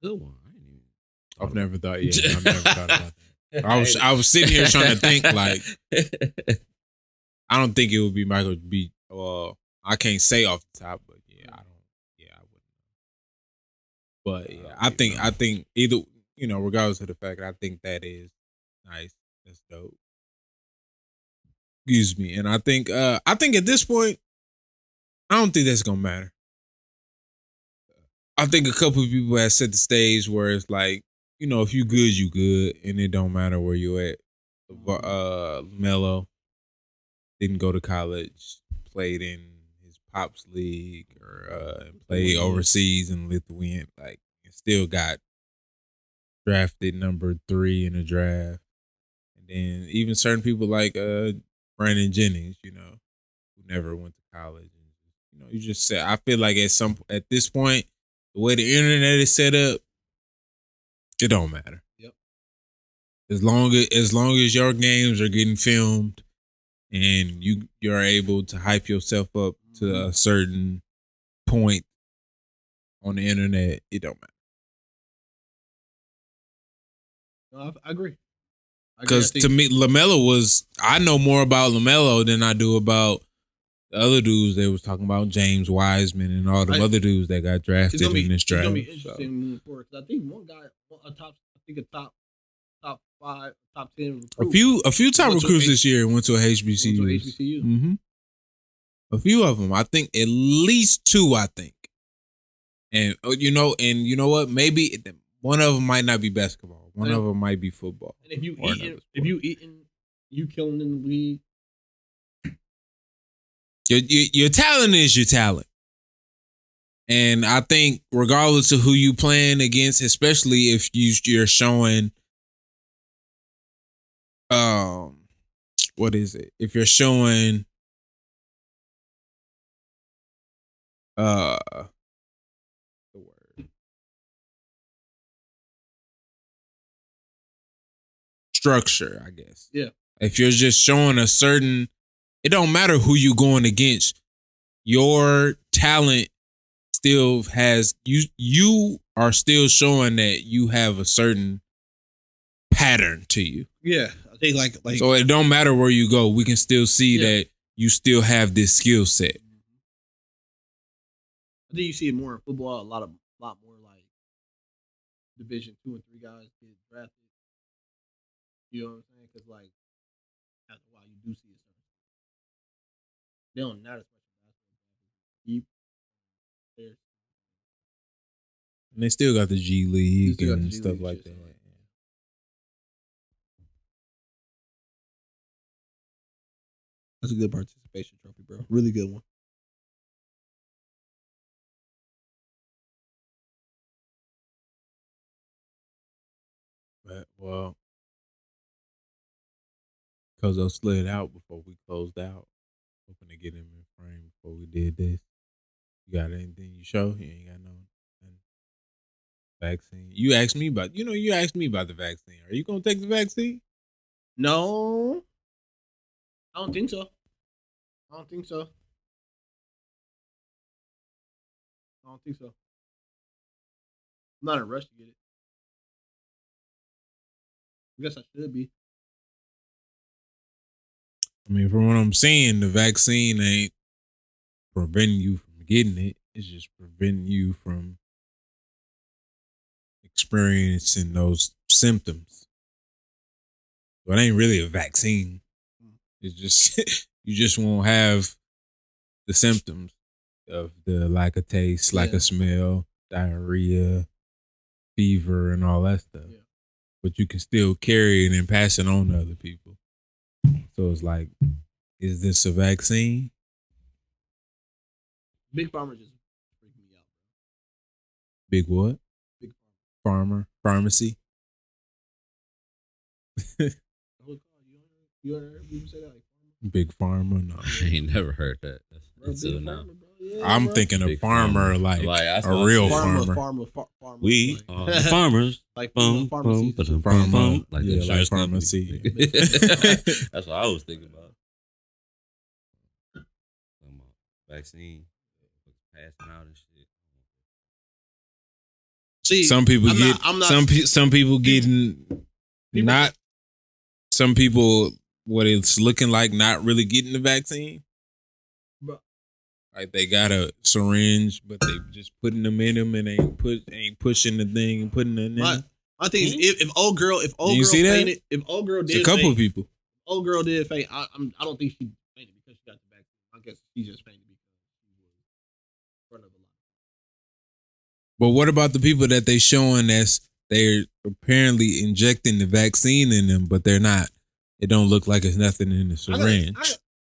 Good one. I've never thought. Yeah, I've never thought about that. I was sitting here trying to think like, I don't think it would be Michael B. Well, I can't say off the top, but I wouldn't. But yeah, I think either regardless of the fact, I think that is nice. That's dope. Excuse me, and I think at this point, I don't think that's gonna matter. I think a couple of people have set the stage where it's like, if you good, you good, and it don't matter where you at. Mello didn't go to college, played in his pops league or played overseas in Lithuania, like still got drafted number 3 in the draft. And then even certain people like Brandon Jennings, who never went to college. And, you just said, I feel like at this point, the way the internet is set up, it don't matter. Yep. As long as your games are getting filmed and you're able to hype yourself up to a certain point on the internet, it don't matter. No, I agree. Because to me, LaMelo I know more about LaMelo than I do about the other dudes they was talking about, James Wiseman and all the other dudes that got drafted in this draft. It's gonna be interesting moving forward because I think one guy, a top 5, top 10 recruit. A few top recruits this year went to a HBCU. Mm-hmm. A few of them, I think, at least 2. I think, and you know what? Maybe one of them might not be basketball. One of them might be football. And if you eating, you killing in the league. Your talent is your talent. And I think regardless of who you playing against, especially if you're showing what is it? If you're showing the word structure, I guess. Yeah. If you're just showing it don't matter who you going against. Your talent still has you are still showing that you have a certain pattern to you. Yeah, I think like so it don't matter where you go. We can still see that you still have this skill set. I think you see it more in football. A lot more like Division 2 and 3 guys get drafted. You know what I'm saying? Because like after a while, you do see it. They don't not as much deep. And they still got the G League and stuff like that. That's a good participation trophy, bro. Really good one. But, well, because I slid out before we closed out. Hoping to get him in frame before we did this. You got anything you show? You ain't got no vaccine. You asked me about, you asked me about the vaccine. Are you gonna take the vaccine? No, I don't think so. I don't think so. I'm not in a rush to get it. I guess I should be. I mean, from what I'm seeing, the vaccine ain't preventing you from getting it. It's just preventing you from experiencing those symptoms. So it ain't really a vaccine. It's just you just won't have the symptoms of the lack of taste, lack of smell, diarrhea, fever, and all that stuff. Yeah. But you can still carry it and pass it on to other people. So it's like, is this a vaccine? Big Pharma just freaked me out. Big what? Big Pharma. Pharmacy. You heard people say that? Like, Big Pharma? No. I ain't never heard that. That's big now. Pharma, yeah, I'm bro. thinking of farmer, like a real farmer. Farmer. We are farmers. Like pharmacy. Like the insurance pharmacy. That's what I was thinking about. Vaccine, passing out and shit. See, some people some people getting not. Some people, what it's looking like, not really getting the vaccine. Bro. Like they got a syringe, but they just putting them in them and ain't pushing the thing and putting it in. My thing is, if old girl fainted, if old girl did, it's a couple of people. Old girl did faint. I don't think she fainted because she got the vaccine. I guess she just fainted because she was in front of a lot. But what about the people that they showing that's they're apparently injecting the vaccine in them, but they're not? It don't look like it's nothing in the syringe.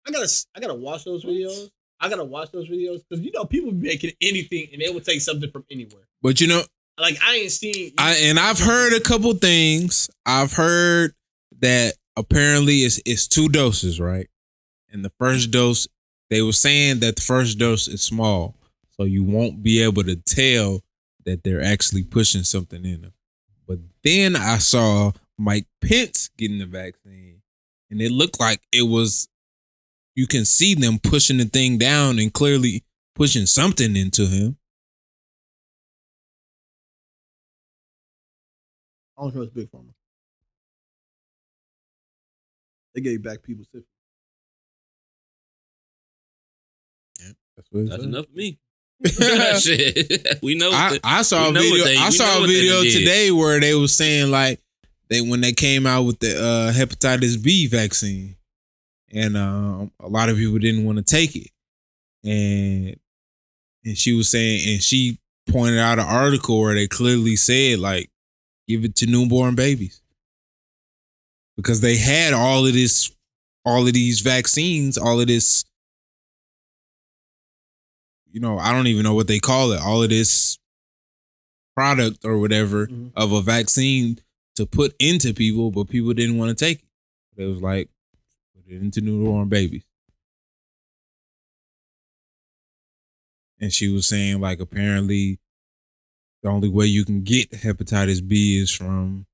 I gotta watch those videos. I gotta watch those videos because people be making anything and they will take something from anywhere. But like I ain't seen. I've heard a couple things. I've heard that apparently it's 2 doses, right? And the first dose, they were saying that the first dose is small, so you won't be able to tell that they're actually pushing something in them. But then I saw Mike Pence getting the vaccine, and it looked like it was, you can see them pushing the thing down and clearly pushing something into him. I don't trust Big Pharma. They gave back people's syphilis. Yeah, that's enough for me. Shit. We know. I saw a video. I saw a video today where they were saying like when they came out with the hepatitis B vaccine, and a lot of people didn't want to take it, and she was saying, and she pointed out an article where they clearly said like, give it to newborn babies because they had all of these vaccines, all of this. I don't even know what they call it. All of this product or whatever of a vaccine to put into people, but people didn't want to take it. It was like, put it into newborn babies. And she was saying like, apparently the only way you can get hepatitis B is from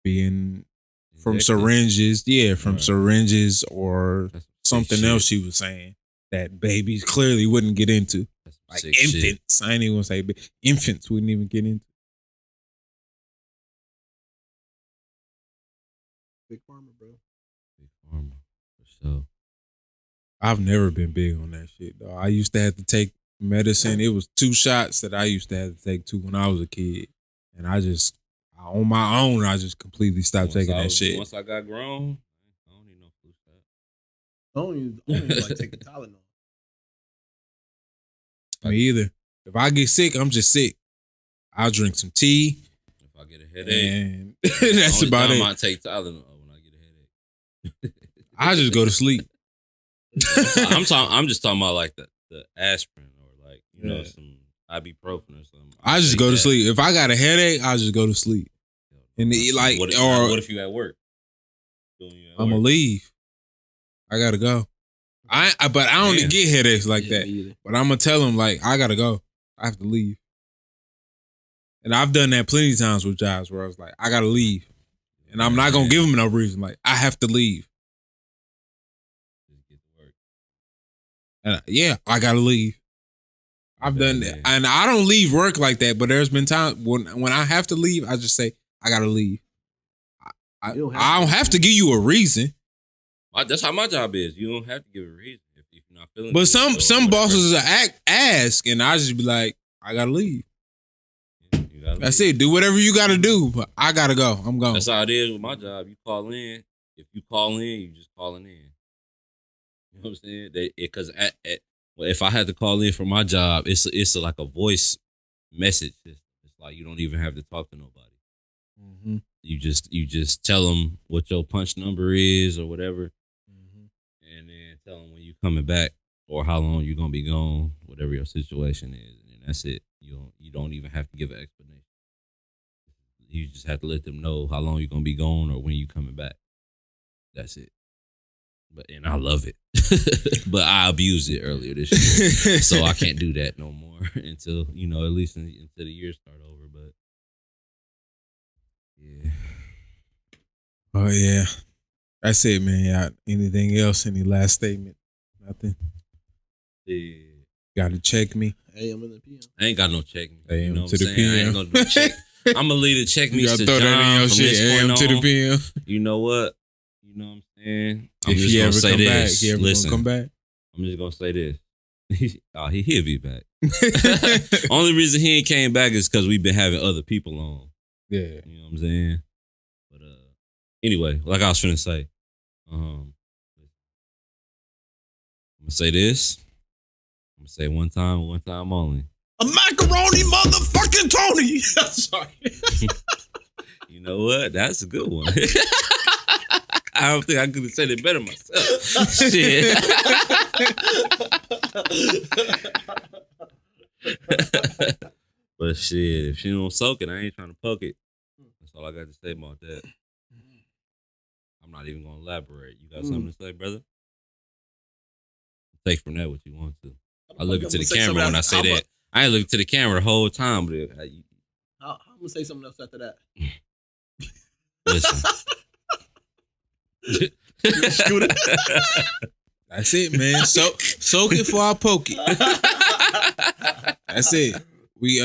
being from syringes. Yeah, from syringes or something else she was saying that babies clearly wouldn't get into. Like infants. Shit. I ain't even gonna say infants wouldn't even get into. Big Pharma, bro. Big Pharma, for sure. I've never been big on that shit, though. I used to have to take medicine. It was 2 shots that I used to have to take too when I was a kid. And on my own, I just completely stopped taking that shit. Once I got grown, I don't need no flu shot. I don't even like taking Tylenol. Me either. If I get sick, I'm just sick. I'll drink some tea. If I get a headache, and that's about it. I might take Tylenol when I get a headache. I just go to sleep. I'm just talking about like the aspirin or like you know some ibuprofen or something. I just go to sleep. If I got a headache, I just go to sleep. And like, what if you at work? I'm gonna leave. I gotta go. But I don't get headaches like that. But I'm gonna tell them like I gotta go. I have to leave. And I've done that plenty of times with jobs where I was like, I gotta leave, and I'm not gonna give them no reason. Like I have to leave. And I gotta leave. I've done that, and I don't leave work like that. But there's been times when I have to leave, I just say I gotta leave. I don't have to give you a reason. That's how my job is. You don't have to give a reason if you're not feeling. But some bosses ask, and I just be like, I gotta leave. That's it. Do whatever you gotta do, but I gotta go. I'm going. That's how it is with my job. You call in. If you call in, you just calling in. You know what I'm saying? Because if I had to call in for my job, it's like a voice message. It's like you don't even have to talk to nobody. Mm-hmm. You just tell them what your punch number is or whatever, and then tell them when you coming back or how long you're gonna be gone, whatever your situation is, and that's it. You don't even have to give an explanation. You just have to let them know how long you're gonna be gone or when you coming back. That's it. And I love it, but I abused it earlier this year, so I can't do that no more until at least until the year start over. But yeah. Oh yeah, that's it, man. Anything else? Any last statement? Nothing. Yeah. Got to check me. AM and the PM. I ain't got no check me. AM you know to the PM. I ain't gonna do check. I'm gonna leave the check me to John from this AM point to on. the PM. You know what? You know what I'm saying? I'm just gonna say this. Listen, come back. I'm just gonna say this. He'll be back. Only reason he ain't came back is because we've been having other people on. Yeah. You know what I'm saying? But anyway, like I was finna say, I'm gonna say this. I'm gonna say one time only. A macaroni motherfucking Tony. Sorry. You know what? That's a good one. I don't think I could have said it better myself. Shit. But shit, if she don't soak it, I ain't trying to poke it. That's all I got to say about that. I'm not even gonna elaborate. You got something to say, brother? Take from that what you want to. I look into the camera when I say that. I ain't looking to the camera the whole time, but I'm gonna say something else after that. Listen. That's it, man. Soak it before I poke it. That's it. We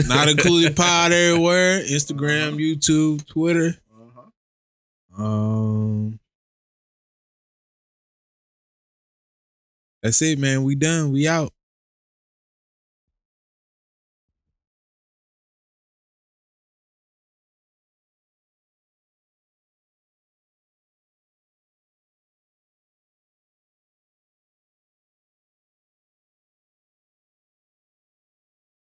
not included pod everywhere. Instagram, YouTube, Twitter. That's it, man. We done. We out.